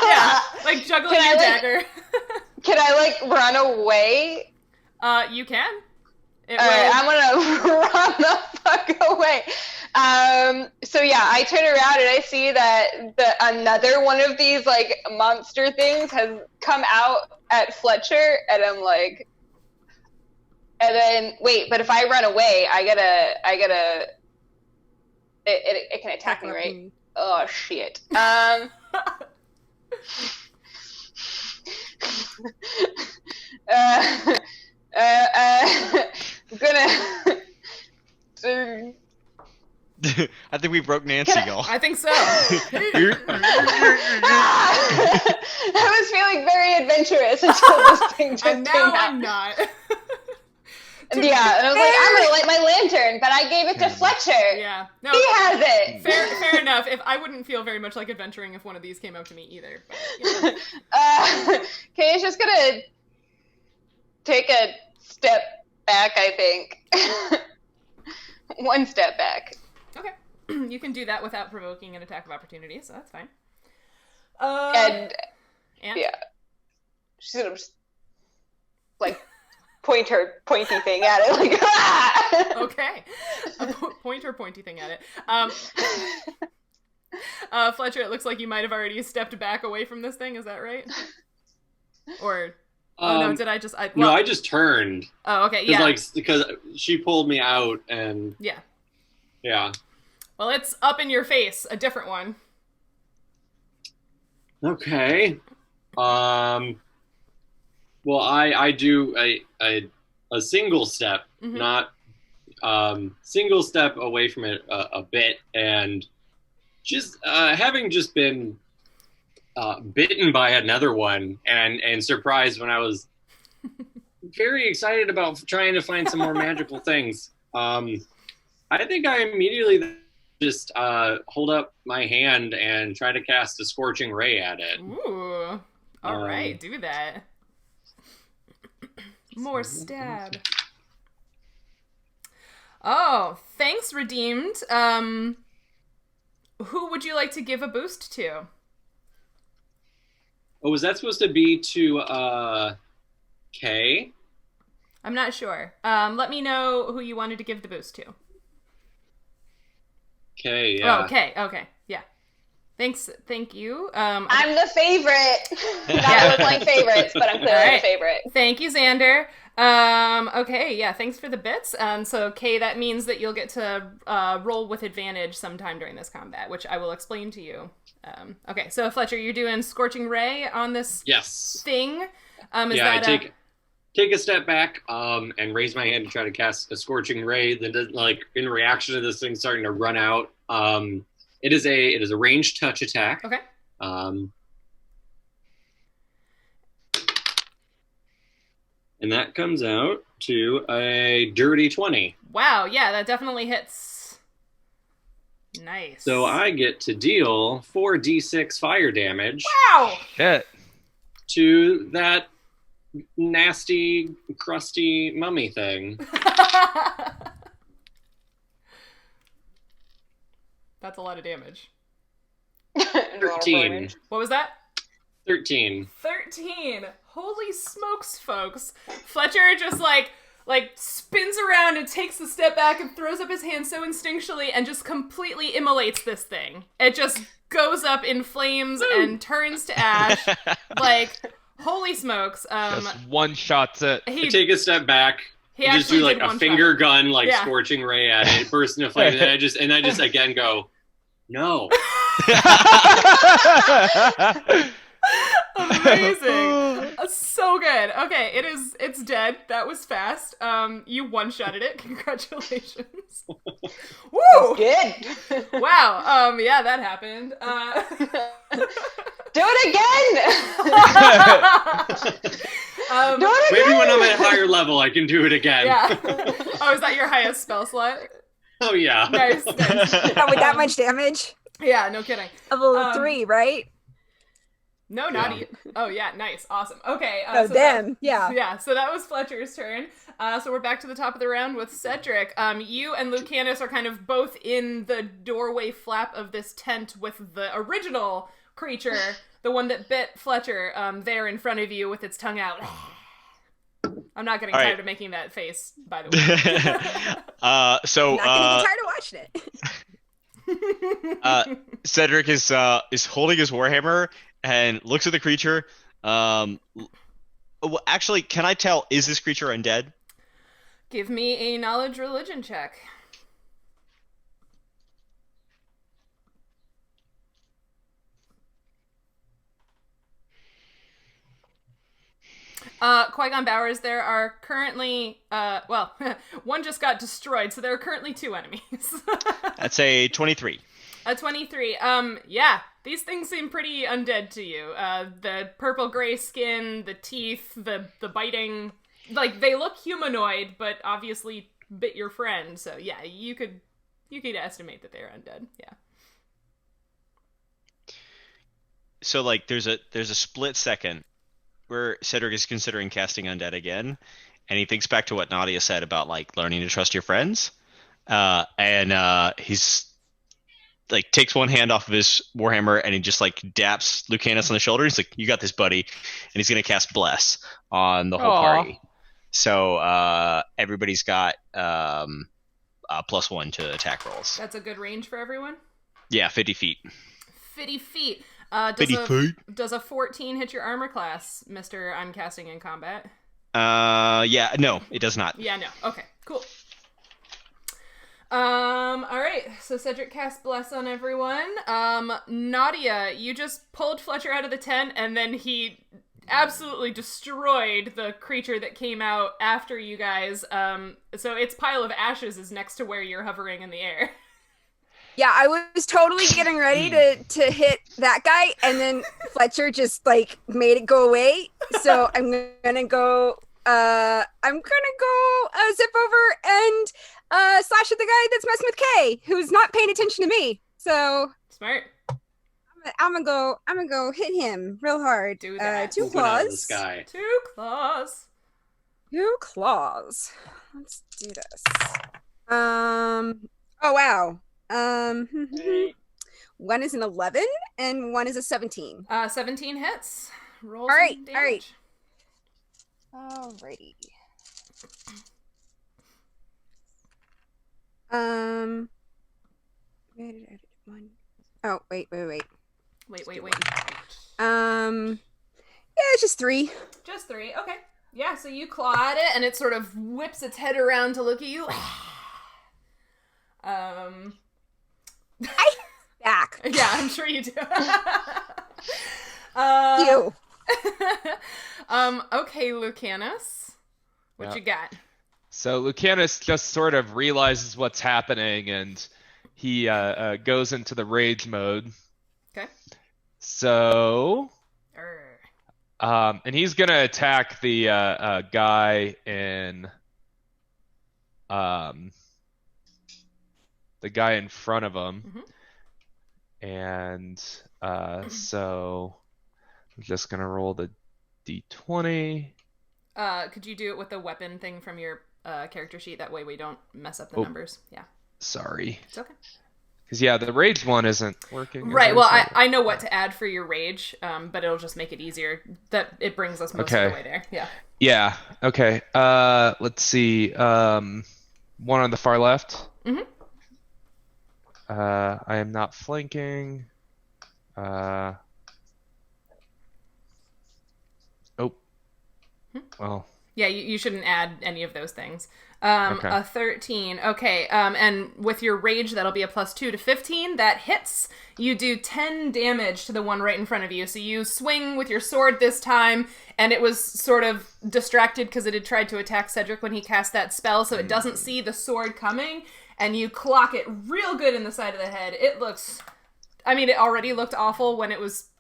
yeah, like juggling Can I, your like- dagger. Can I like run away? You can. It All right, will. I'm gonna run the fuck away. So yeah, I turn around and I see that another one of these like monster things has come out at Fletcher, and I'm like, and then wait, but if I run away, it can attack me, right? Oh shit. I'm gonna. I think we broke Nancy, y'all. I think so. I was feeling very adventurous until this thing just And came now out. I'm not. Yeah, and I was like, I'm gonna light my lantern, but I gave it to Fletcher. Yeah. No. He has it. Fair enough. If I wouldn't feel very much like adventuring if one of these came up to me either. But, you know. Kay's just gonna take a step back, I think. One step back. Okay. You can do that without provoking an attack of opportunity, so that's fine. And yeah, she's gonna just like point her pointy thing at it, like Okay. A pointy thing at it. Fletcher, it looks like you might have already stepped back away from this thing, is that right? Or no, did I just No, I just turned. Oh, okay, yeah. Because she pulled me out and Yeah. yeah. Well, it's up in your face, a different one. Okay. Well, I do a single step, Mhm. not single step away from it a bit, and just having just been bitten by another one and surprised when I was very excited about trying to find some more magical things. I think I immediately just hold up my hand and try to cast a scorching ray at it. Ooh. All right, do that. More stab. Oh, thanks, Redeemed. Who would you like to give a boost to? Oh, was that supposed to be to Kay? I'm not sure. Let me know who you wanted to give the boost to. Kay, yeah. Oh, okay, yeah. Thank you. I'm the favorite. Not with my favorites, but I'm clearly the favorite. Thank you, Xander. Okay, yeah, thanks for the bits. So, Kay, that means that you'll get to roll with advantage sometime during this combat, which I will explain to you. Okay, so Fletcher, you're doing Scorching Ray on this thing. I take a step back and raise my hand to try to cast a Scorching Ray. Then, like, in reaction to this thing starting to run out, it is a ranged touch attack. Okay. And that comes out to a dirty 20. Wow, yeah, that definitely hits. Nice. So I get to deal 4d6 fire damage. Wow! Shit. To that nasty, crusty mummy thing. That's a lot of damage. 13. What was that? 13. 13. Holy smokes, folks. Fletcher just like spins around and takes a step back and throws up his hand so instinctually and just completely immolates this thing. It just goes up in flames and turns to ash. Like, holy smokes. Just one shots it. I take a step back. He Just do actually like did a one finger shot. gun, like Yeah. scorching ray at it, burst into flame, and I just again go, no. Amazing. So good. Okay, it's dead. That was fast. You one-shotted it. Congratulations. Woo! Good. Wow. Yeah, that happened. Do it again. Do it again. Maybe when I'm at a higher level, I can do it again. Yeah. Oh, is that your highest spell slot? Oh yeah. Nice. Nice. Not with that much damage. Yeah, no kidding. Level 3, right? No, not you. Oh, yeah, nice. Awesome. Okay. Oh, so them. Yeah. Yeah, so that was Fletcher's turn. So we're back to the top of the round with Cedric. You and Lucanus are kind of both in the doorway flap of this tent with the original creature, the one that bit Fletcher, there in front of you with its tongue out. I'm not getting tired of making that face, by the way. So Not gonna get tired of watching it. Cedric is holding his warhammer and looks at the creature. Well, actually, can I tell? Is this creature undead? Give me a knowledge religion check. Qui-Gon Bowers, there are currently, one just got destroyed, so there are currently 2 enemies. That's a 23. A 23. Yeah, these things seem pretty undead to you. The purple-gray skin, the teeth, the biting, like, they look humanoid, but obviously bit your friend, so yeah, you could estimate that they're undead, yeah. So, like, there's a split second where Cedric is considering casting Undead again, and he thinks back to what Nautia said about, like, learning to trust your friends, and he's, like, takes one hand off of his warhammer, and he just, like, daps Lucanus on the shoulder. He's like, you got this, buddy, and he's gonna cast Bless on the whole party. So, everybody's got +1 to attack rolls. That's a good range for everyone? Yeah, 50 feet. 50 feet. 50 feet? Does a 14 hit your armor class, Mr. I'm casting in combat? Yeah, no, it does not. Yeah, no. Okay, cool. Alright, so Cedric casts Bless on everyone. Nautia, you just pulled Fletcher out of the tent, and then he absolutely destroyed the creature that came out after you guys. So its pile of ashes is next to where you're hovering in the air. Yeah, I was totally getting ready to hit that guy, and then Fletcher just, like, made it go away. So I'm gonna go zip over and slash at the guy that's messing with Kay, who's not paying attention to me. So Smart. I'm gonna go hit him real hard. Do that. 2 Open out of the claws. sky. 2 claws. 2 claws. Let's do this. Oh wow. One is an 11 and one is a 17. 17 hits. Roll All right, some all right. damage. Alrighty. Oh, wait. Wait. Yeah, it's just 3. Just 3. Okay. Yeah, so you claw at it, and it sort of whips its head around to look at you. Back. Yeah, I'm sure you do. You. Okay, Lucanus. What you got? So Lucanus just sort of realizes what's happening, and he goes into the rage mode. Okay. So, and he's gonna attack the guy in front of him. Mm-hmm. And so I'm just gonna roll the d20. Could you do it with the weapon thing from your character sheet? That way we don't mess up the numbers. Yeah. Sorry. It's okay. Because yeah, the rage one isn't working. Right. Well, I know what to add for your rage, but it'll just make it easier. That it brings us most of the way there. Yeah. Yeah. Okay. Let's see. One on the far left. Mm-hmm. I am not flanking. Oh. Well. Yeah, you shouldn't add any of those things. Okay. A 13. Okay, and with your rage, that'll be a +2 to 15. That hits. You do 10 damage to the one right in front of you. So you swing with your sword this time, and it was sort of distracted because it had tried to attack Cedric when he cast that spell, so it doesn't see the sword coming, and you clock it real good in the side of the head. It looks... I mean, it already looked awful when it was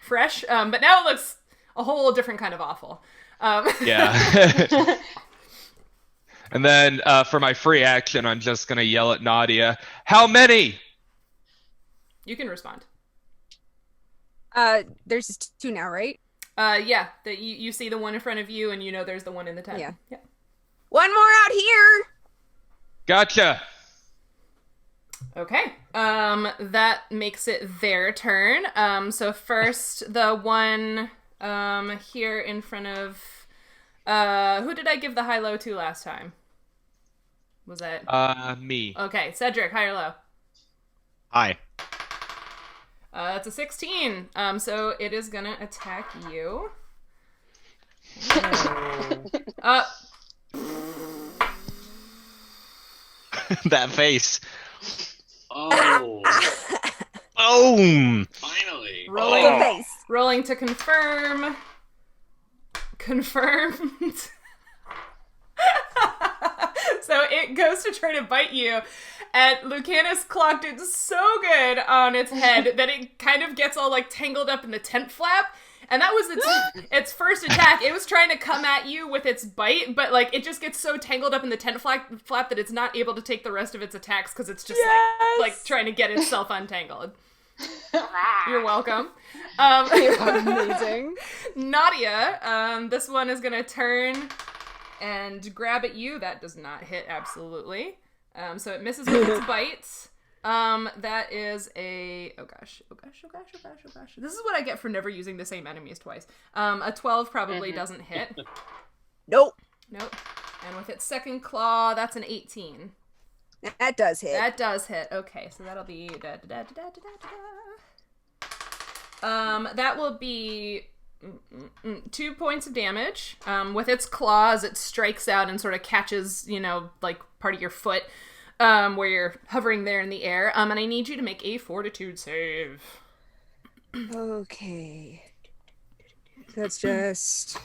fresh, but now it looks a whole different kind of awful. Yeah. And then for my free action, I'm just going to yell at Nautia, how many? You can respond. There's just 2 now, right? Yeah. You see the one in front of you, and you know there's the one in the tent. Yeah. Yeah. One more out here! Gotcha. Okay. That makes it their turn. So first, the one here in front of... who did I give the high-low to last time? Was that... Me. Okay, Cedric, high or low? Hi. That's a 16. So it is gonna attack you. That face. Oh, Boom! finally. Rolling to confirm. Confirmed. So it goes to try to bite you, and Lucanus clocked it so good on its head that it kind of gets all like tangled up in the tent flap, and that was its first attack. It was trying to come at you with its bite, but like it just gets so tangled up in the tent flap that it's not able to take the rest of its attacks because it's just like trying to get itself untangled. You're welcome. You're amazing. Nautia, this one is gonna turn and grab at you. That does not hit, absolutely. So it misses with its bite. That is a... Oh gosh. This is what I get for never using the same enemies twice. A 12 probably doesn't hit. Nope. And with its second claw, that's an 18. That does hit. That does hit. Okay, so that'll be... that will be 2 points of damage. With its claws, it strikes out and sort of catches, like part of your foot, where you're hovering there in the air. And I need you to make a fortitude save. Okay. That's just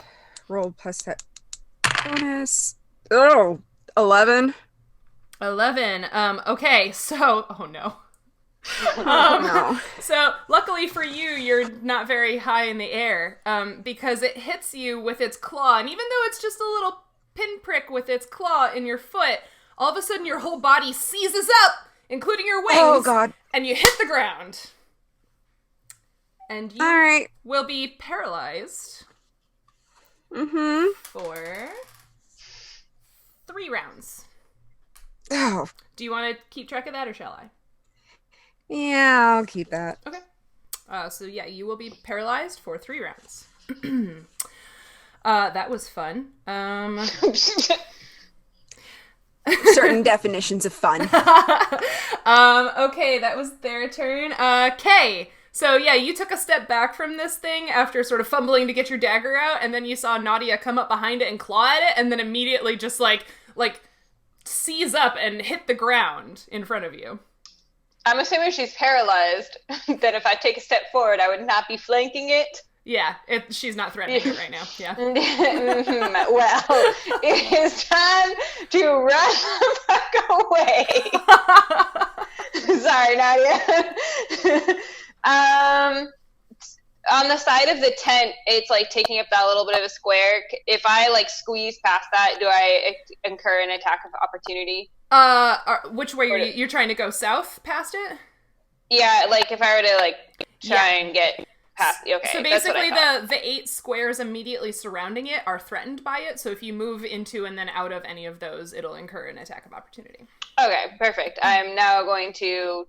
roll plus that bonus. Oh, 11. 11. Okay, so... Oh, no. No. So luckily for you, you're not very high in the air, because it hits you with its claw, and even though it's just a little pinprick with its claw in your foot, all of a sudden your whole body seizes up, including your wings. Oh God! And you hit the ground, and you all right. will be paralyzed. For 3 rounds. Oh. Do you want to keep track of that, or shall I? Yeah, I'll keep that. Okay. So yeah, you will be paralyzed for 3 rounds. That was fun. Certain definitions of fun. Okay, that was their turn. Kay. So yeah, you took a step back from this thing after sort of fumbling to get your dagger out, and then you saw Nautia come up behind it and claw at it, and then immediately just like seize up and hit the ground in front of you. I'm assuming she's paralyzed, that if I take a step forward, I would not be flanking it. Yeah, she's not threatening it right now. Yeah. Well, it is time to run the fuck away. Sorry, Nautia. On the side of the tent, it's like taking up that little bit of a square. If I like squeeze past that, do I incur an attack of opportunity? Which way you're trying to go south past it? Yeah, like if I were to like try and get past. Okay. So basically, the 8 squares immediately surrounding it are threatened by it. So if you move into and then out of any of those, it'll incur an attack of opportunity. Okay, perfect. I'm now going to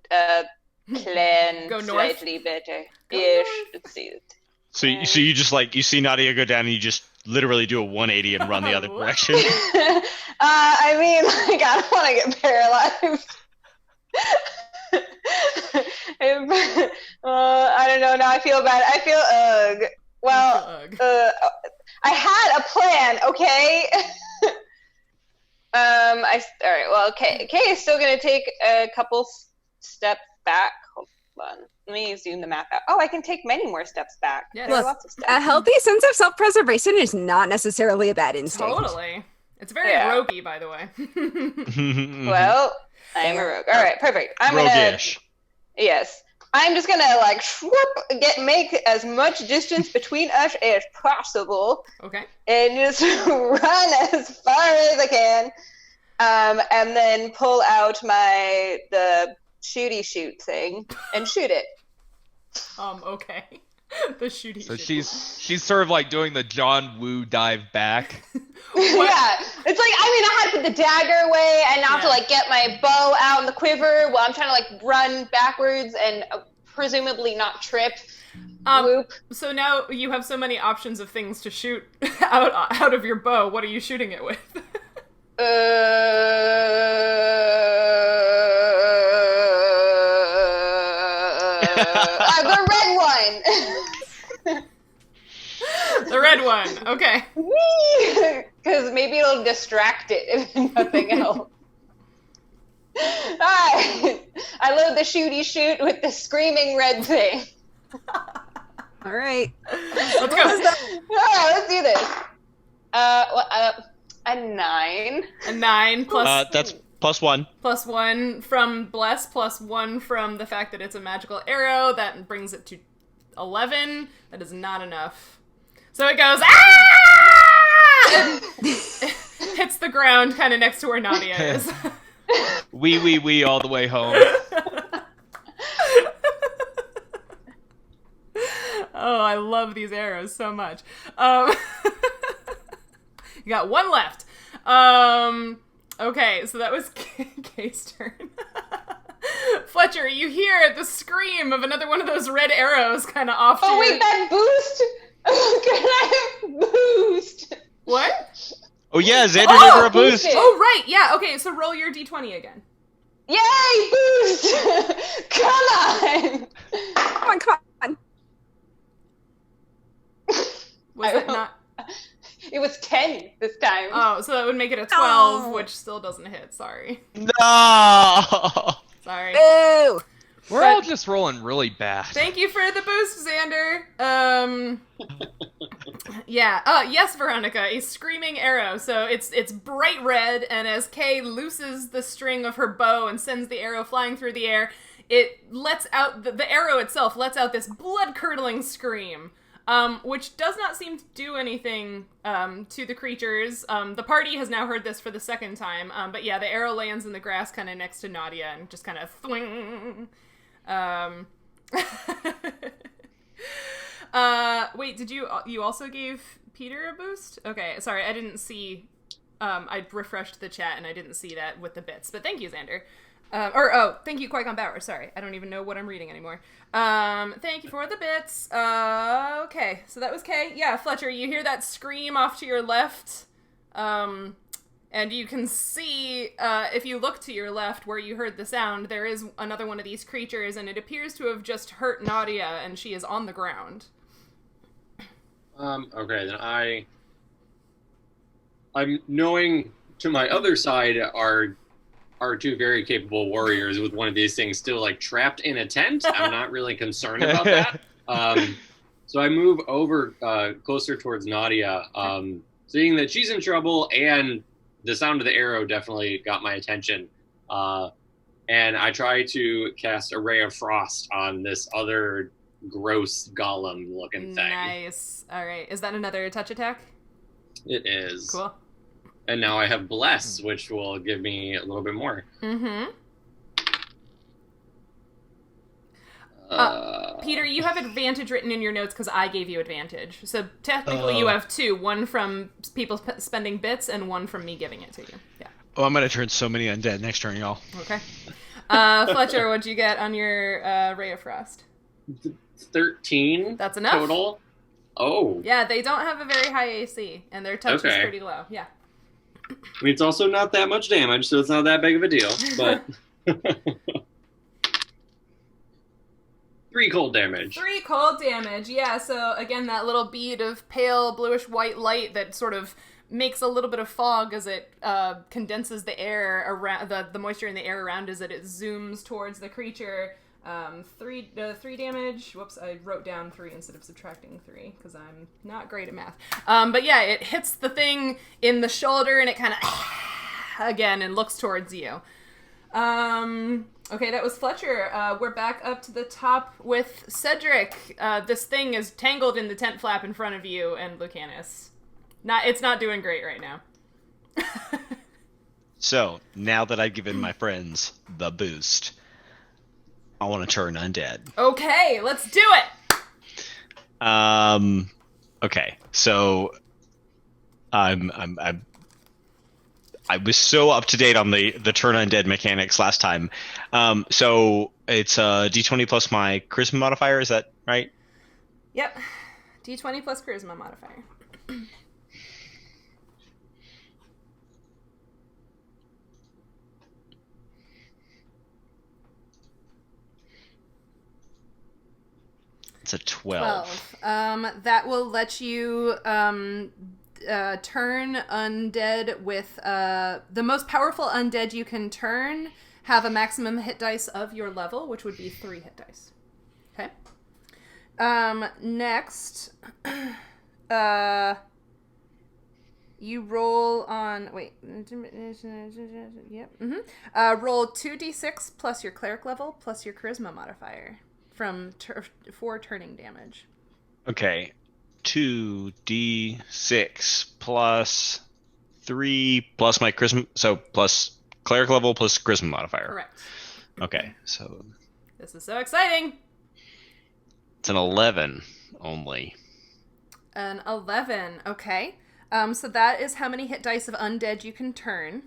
plan Go north? slightly better. Go Ish. north. Let's see. So you just you see Nautia go down and you just literally do a 180 and run the other direction. I mean, like, I don't want to get paralyzed. no, now I feel bad. I feel ugh. Well, I had a plan, okay? All right, well, Kay is still going to take a couple steps back. Hold on. Let me zoom the map out. Oh, I can take many more steps back. Yeah, there are lots of steps. A healthy sense of self-preservation is not necessarily a bad instinct. Totally. It's very roguey, by the way. Well, I am a rogue. All right, perfect. Roguish. Yes. I'm just going to, like, make as much distance between us as possible. Okay. And just run as far as I can. And then pull out the shooty shoot thing and shoot it. Okay. The shooty So shoot. she's sort of like doing the John Woo dive back. Yeah. It's like, I had to put the dagger away and now have to, like, get my bow out in the quiver while I'm trying to, like, run backwards and presumably not trip. Whoop. So now you have so many options of things to shoot out of your bow. What are you shooting it with? The red one. The red one. Okay. Because maybe it'll distract it if nothing else. Alright. I load the shooty shoot with the screaming red thing. All right. Let's go. Alright, let's do this. A 9. A 9 plus... That's +1. +1 from Bless, +1 from the fact that it's a magical arrow. That brings it to 11. That is not enough. So it goes, ah! And hits the ground kind of next to where Nautia is. Wee all the way home. Oh, I love these arrows so much. You got one left. Okay, so that was Kay's turn. Fletcher, you hear the scream of another one of those red arrows kind of off to Oh, wait, that boost? Can I have boost? What? Oh yeah, Xander gave her a boost. boosted. Oh, right, yeah, okay, so roll your d20 again. Yay, boost! Come on! Come on. Was it not? It was 10 this time. Oh, so that would make it a 12, No. which still doesn't hit, sorry. No. Sorry. Boo! We're all just rolling really bad. Thank you for the boost, Xander. Yeah. Yes, Veronica, a screaming arrow. So it's bright red, and as Kay looses the string of her bow and sends the arrow flying through the air, it lets out, the arrow itself lets out this blood-curdling scream, which does not seem to do anything to the creatures. The party has now heard this for the second time, but yeah, the arrow lands in the grass kind of next to Nautia and just kind of thwing. Wait, did you also gave Peter a boost? Okay, sorry, I didn't see, I refreshed the chat and I didn't see that with the bits, but thank you, Xander. Thank you, Qui-Gon Bauer, sorry, I don't even know what I'm reading anymore. Thank you for the bits. Okay, so that was Kay. Yeah, Fletcher, you hear that scream off to your left, and you can see, if you look to your left where you heard the sound, there is another one of these creatures, and it appears to have just hurt Nautia, and she is on the ground. Okay, then I'm knowing to my other side are two very capable warriors with one of these things still like trapped in a tent. I'm not really concerned about that. So I move over closer towards Nautia, seeing that she's in trouble and the sound of the arrow definitely got my attention. And I try to cast a ray of frost on this other gross golem looking thing. Nice. All right. Is that another touch attack? It is. Cool. And now I have bless, which will give me a little bit more. Mm-hmm. Peter, you have advantage written in your notes because I gave you advantage. So technically you have 2. One from people spending bits and one from me giving it to you. Yeah. Oh, I'm gonna turn so many undead next turn, y'all. Okay. Fletcher, what'd you get on your Ray of Frost? 13. That's enough. Total. Oh. Yeah, they don't have a very high AC, and their touch is pretty low. Yeah. I mean, it's also not that much damage, so it's not that big of a deal, but... 3 cold damage. 3 cold damage, yeah. So again, that little bead of pale bluish-white light that sort of makes a little bit of fog as it condenses the air around the moisture in the air around as it zooms towards the creature. 3 damage. Whoops, I wrote down 3 instead of subtracting 3 because I'm not great at math. But yeah, it hits the thing in the shoulder and it kind of again and looks towards you. Okay, that was Fletcher. We're back up to the top with Cedric. This thing is tangled in the tent flap in front of you and Lucanus. It's not doing great right now. So, now that I've given my friends the boost, I want to turn undead. Okay, let's do it! Okay, so I was so up to date on the turn undead mechanics last time. So it's D20 plus my charisma modifier, is that right? Yep. D20 plus charisma modifier. It's a 12. That will let you turn undead with the most powerful undead you can turn have a maximum hit dice of your level, which would be 3 hit dice. Okay. Next, you roll on. Wait. Yep. Roll 2d6 plus your cleric level plus your charisma modifier for turning damage. Okay. 2d6 plus 3 plus my charisma, so plus cleric level plus charisma modifier. Correct. Okay, so This is so exciting. it's an 11 only. An 11. Okay. So that is how many hit dice of undead you can turn.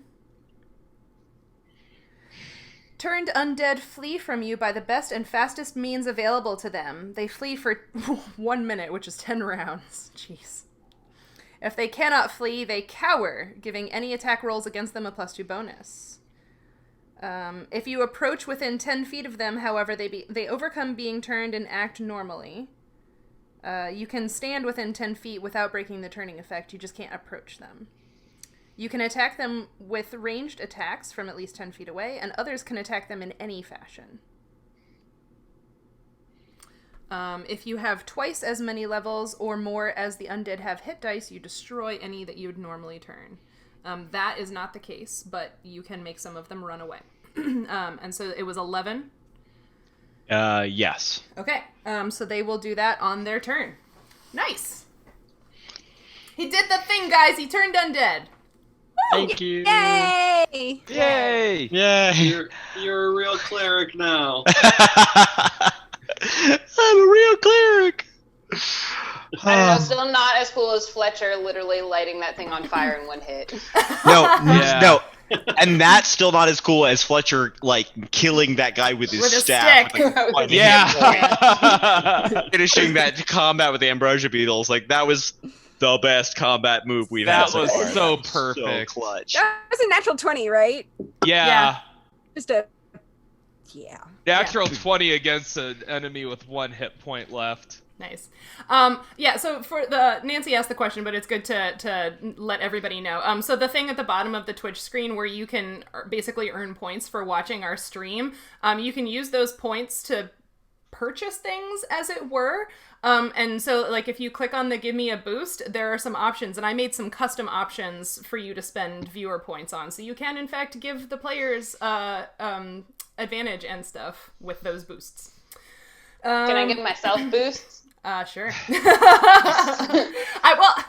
Turned undead flee from you by the best and fastest means available to them. They flee for 1 minute, which is 10 rounds. Jeez. If they cannot flee, they cower, giving any attack rolls against them a +2 bonus. If you approach within 10 feet of them, however, they overcome being turned and act normally. You can stand within 10 feet without breaking the turning effect. You just can't approach them. You can attack them with ranged attacks from at least 10 feet away, and others can attack them in any fashion. If you have twice as many levels or more as the undead have hit dice, you destroy any that you would normally turn. That is not the case, but you can make some of them run away. And so it was 11? Yes. Okay, so they will do that on their turn. Nice! He did the thing, guys! He turned undead! Thank you. Yay! Yay! Yay! You're a real cleric now. I'm a real cleric. I don't know, still not as cool as Fletcher literally lighting that thing on fire in 1 hit. No. And that's still not as cool as Fletcher, like, killing that guy with his staff. stick. Like, Yeah. finishing that combat with the ambrosia beetles. Like, that was the best combat move we've had That so was far. so So perfect. clutch. That was a natural 20, right? Yeah. Just a... Yeah. Natural 20 against an enemy with 1 hit point left. Nice. Yeah, so for Nancy asked the question, but it's good to let everybody know. So the thing at the bottom of the Twitch screen where you can basically earn points for watching our stream, you can use those points to purchase things, as it were. And so, like, if you click on the Give Me a Boost, there are some options, and I made some custom options for you to spend viewer points on. So you can, in fact, give the players advantage and stuff with those boosts. Can I give myself boosts? Sure. I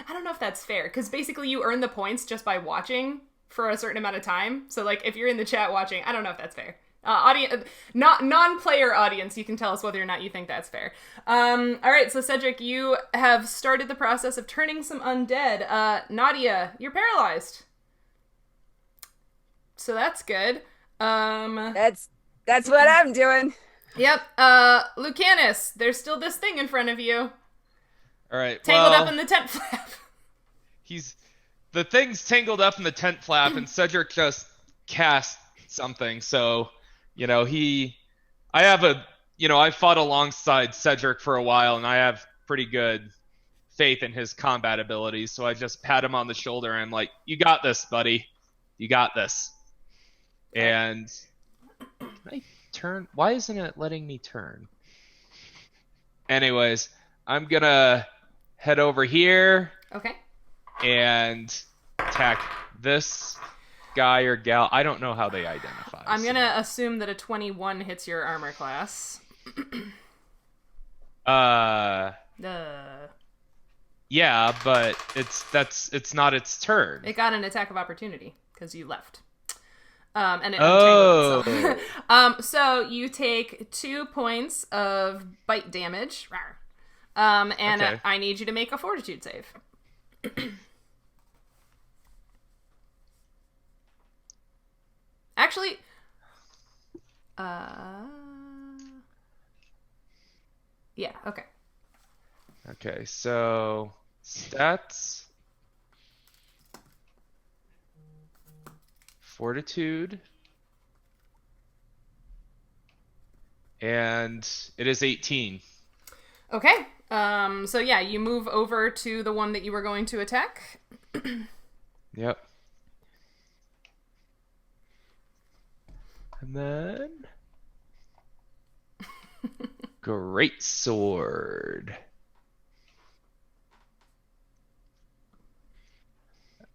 don't know if that's fair, because basically you earn the points just by watching for a certain amount of time. So, like, if you're in the chat watching, I don't know if that's fair. Non-player audience, you can tell us whether or not you think that's fair. All right, so Cedric, you have started the process of turning some undead. Nautia, you're paralyzed. So that's good. That's what I'm doing. Yep. Lucanus, there's still this thing in front of you. All right. Tangled up in the tent flap. The thing's tangled up in the tent flap, and Cedric just cast something. So, you know, I have a I fought alongside Cedric for a while, and I have pretty good faith in his combat abilities. So I just pat him on the shoulder and I'm like, "You got this, buddy. You got this." And can I turn? Why isn't it letting me turn? Anyways, I'm gonna head over here. Okay. And attack this guy or gal. I don't know how they identify. I'm gonna assume that a 21 hits your armor class. Yeah, but it's not its turn. It got an attack of opportunity because you left. And it untangled itself. So you take 2 points of bite damage. And Okay. I need you to make a fortitude save. Actually, yeah, okay. Okay, so stats, fortitude, and it is 18. Okay. So yeah, you move over to the one that you were going to attack. Yep. And then great sword.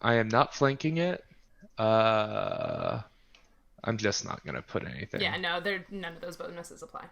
I am not flanking it. I'm just not gonna put anything. Yeah, no, none of those bonuses apply.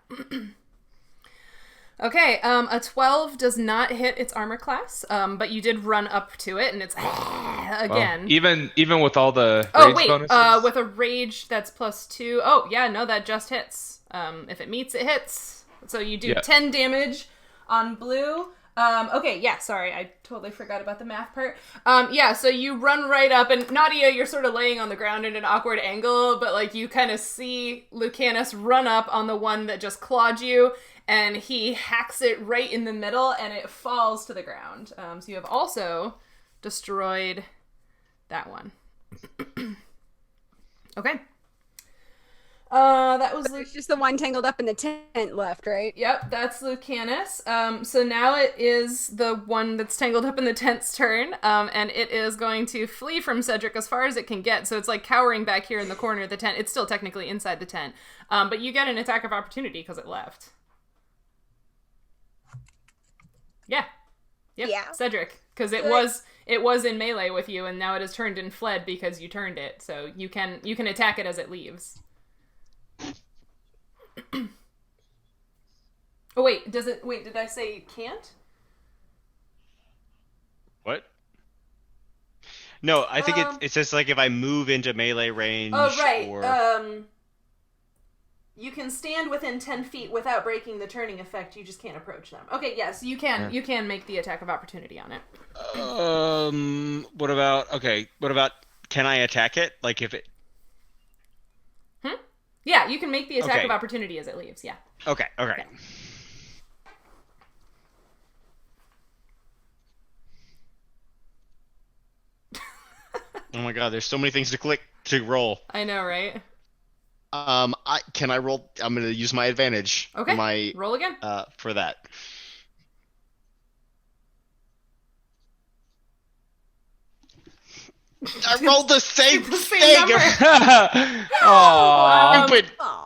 Okay, a 12 does not hit its armor class, but you did run up to it, and it's again. Well, even with all the Oh rage wait, bonuses? with a rage that's +2. Oh yeah, no, that just hits. If it meets, it hits. So you do 10 damage on blue. Okay, yeah, sorry, I totally forgot about the math part. Yeah, so you run right up, and Nautia, you're sort of laying on the ground in an awkward angle, but like you kind of see Lucanus run up on the one that just clawed you, and he hacks it right in the middle, and it falls to the ground. So you have also destroyed that one. Okay. That was There's just the one tangled up in the tent left, right? Yep, that's Lucanus. So now it is the one that's tangled up in the tent's turn, and it is going to flee from Cedric as far as it can get. So it's like cowering back here in the corner of the tent. It's still technically inside the tent, but you get an attack of opportunity because it left. Yeah. Yep. Yeah. Cedric, because it was in melee with you, and now it has turned and fled because you turned it. So you can attack it as it leaves. Oh wait, did I say you can't? What? No, I think it says like if I move into melee range. Oh right. Or... You can stand within 10 feet without breaking the turning effect. You just can't approach them. Okay, yes, you can. Yeah. You can make the attack of opportunity on it. What about? Can I attack it? Like if it? Yeah, you can make the attack of opportunity as it leaves. Yeah. Okay. Yeah. Oh my god, there's so many things to click to roll. I know, right? Can I roll? I'm gonna use my advantage. Okay. Roll again. For that. I rolled the same thing.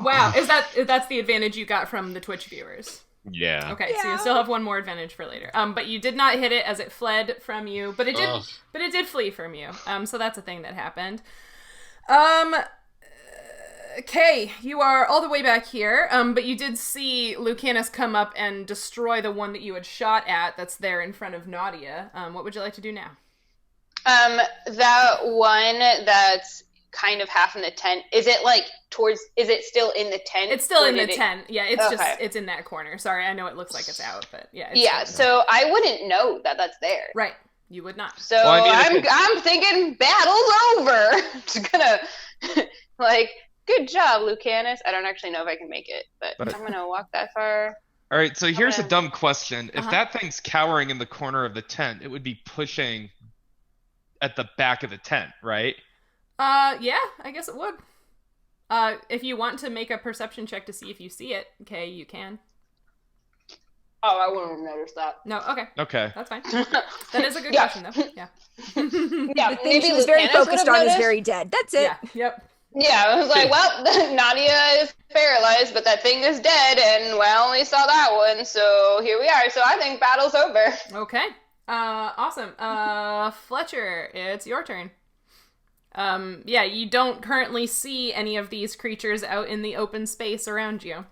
Wow, that's the advantage you got from the Twitch viewers? Yeah. Okay, so you still have one more advantage for later. But you did not hit it as it fled from you, but it did flee from you. So that's a thing that happened. Okay, you are all the way back here, but you did see Lucanus come up and destroy the one that you had shot at that's there in front of Nautia. What would you like to do now? That one that's kind of half in the tent, is it still in the tent? It's still in the tent. Yeah, it's in that corner. Sorry, I know it looks like it's out, but yeah. Yeah, so I wouldn't know that that's there. Right. You would not. So I'm thinking battle's over. Just gonna good job, Lucanus. I don't actually know if I can make it, but I'm gonna walk that far. All right, so here's a dumb question. If that thing's cowering in the corner of the tent, it would be pushing at the back of the tent, right? Yeah, I guess it would. If you want to make a perception check to see if you see it, okay, you can. Oh, I wouldn't have noticed that. No, okay. Okay. That's fine. That is a good question, though. Yeah. Yeah, The thing maybe she was very Lucanus focused would have on is noticed. very dead. That's it. Yeah, yep. Yeah, I was like, well, Nautia is paralyzed, but that thing is dead, and well, I only saw that one, so here we are. So I think battle's over. Okay. Awesome. Fletcher, it's your turn. Yeah, you don't currently see any of these creatures out in the open space around you.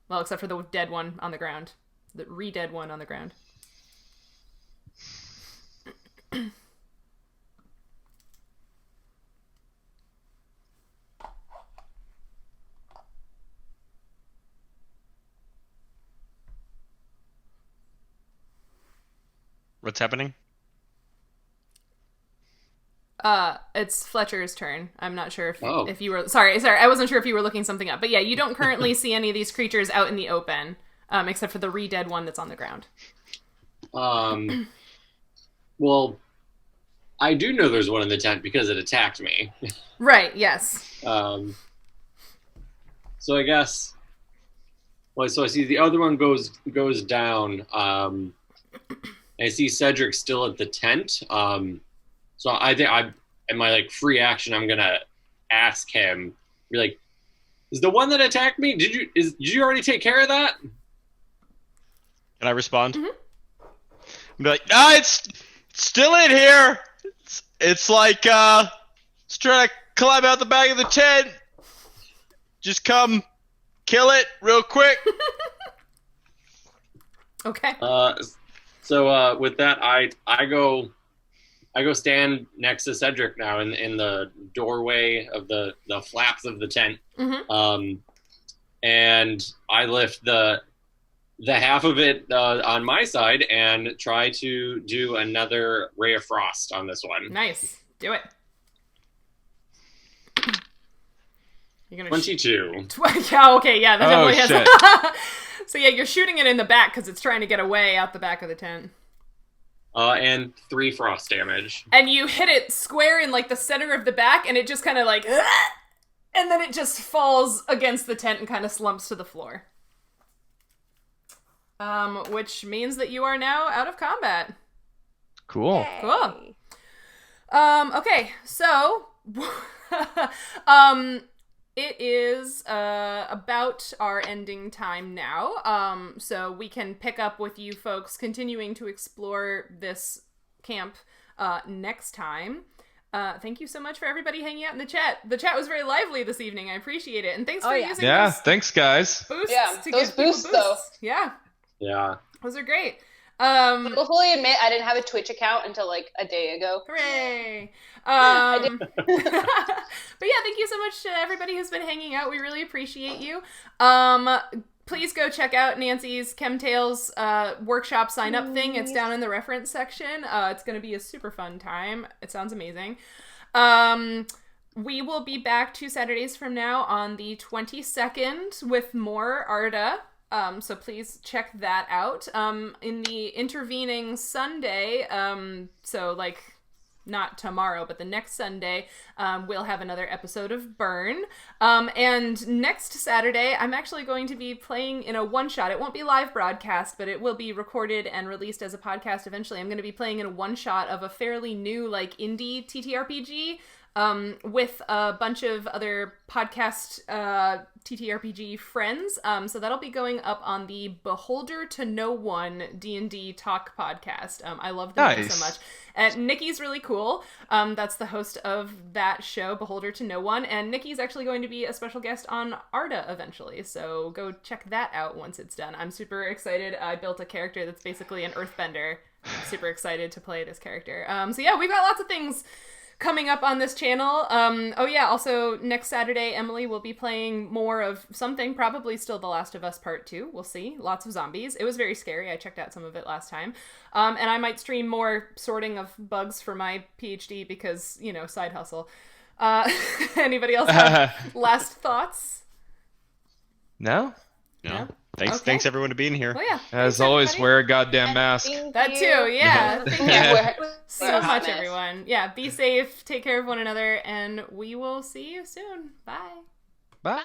Well, except for the dead one on the ground. The re-dead one on the ground. What's happening? It's Fletcher's turn. I'm not sure Oh. if you were... Sorry, I wasn't sure if you were looking something up. But yeah, you don't currently see any of these creatures out in the open, except for the re-dead one that's on the ground. Well, I do know there's one in the tent because it attacked me. Right, yes. So I guess... Well, so I see the other one goes down. I see Cedric still at the tent. So I think in my like free action, I'm gonna ask him, be like, "Is the one that attacked me? Did you already take care of that?" Can I respond? Mhm. I'm be like, "No, it's still in here. It's like it's trying to climb out the back of the tent. Just come kill it real quick." Okay. So with that, I go stand next to Cedric now in the doorway of the flaps of the tent. Mm-hmm. And I lift the half of it on my side and try to do another ray of frost on this one. Nice. Do it. You're gonna 22. Oh, okay, yeah, that Oh, definitely shit. has. So yeah, you're shooting it in the back because it's trying to get away out the back of the tent. And 3 frost damage. And you hit it square in like the center of the back, and it just kind of like, and then it just falls against the tent and kind of slumps to the floor. Which means that you are now out of combat. Cool. Yay. Cool. Okay, so, it is about our ending time now, so we can pick up with you folks continuing to explore this camp next time. Thank you so much for everybody hanging out in the chat. The chat was very lively this evening. I appreciate it, and thanks for using Yeah, those thanks, guys. boosts Yeah, to those give people boosts, though. Yeah, Yeah. those are great. I will fully admit I didn't have a Twitch account until like a day ago. Hooray! I did. But yeah, thank you so much to everybody who's been hanging out. We really appreciate you. Please go check out Nancy's Chemtails workshop sign up thing. It's down in the reference section. It's going to be a super fun time. It sounds amazing. We will be back 2 Saturdays from now on the 22nd with more Arda. So please check that out. In the intervening Sunday, so like not tomorrow, but the next Sunday, we'll have another episode of Burn. And next Saturday, I'm actually going to be playing in a one-shot. It won't be live broadcast, but it will be recorded and released as a podcast eventually. I'm going to be playing in a one-shot of a fairly new, like, indie TTRPG, with a bunch of other podcast TTRPG friends. So that'll be going up on the Beholder to No One D&D Talk podcast. I love the name so much. And Nikki's really cool. That's the host of that show, Beholder to No One. And Nikki's actually going to be a special guest on Arda eventually. So go check that out once it's done. I'm super excited. I built a character that's basically an earthbender. I'm super excited to play this character. So yeah, we've got lots of things coming up on this channel. Oh yeah, also next Saturday, Emily will be playing more of something, probably still The Last of Us Part 2. We'll see. Lots of zombies. It was very scary. I checked out some of it last time. And I might stream more sorting of bugs for my PhD because, you know, side hustle. Anybody else have last thoughts? No? No. Thanks, Okay. thanks everyone to being here. Well, yeah. As Thanks, always, everybody. wear a goddamn mask. Thank That you. too, yeah. Thank you Yeah. so much, honest. everyone. Yeah, be safe, take care of one another, and we will see you soon. Bye. Bye.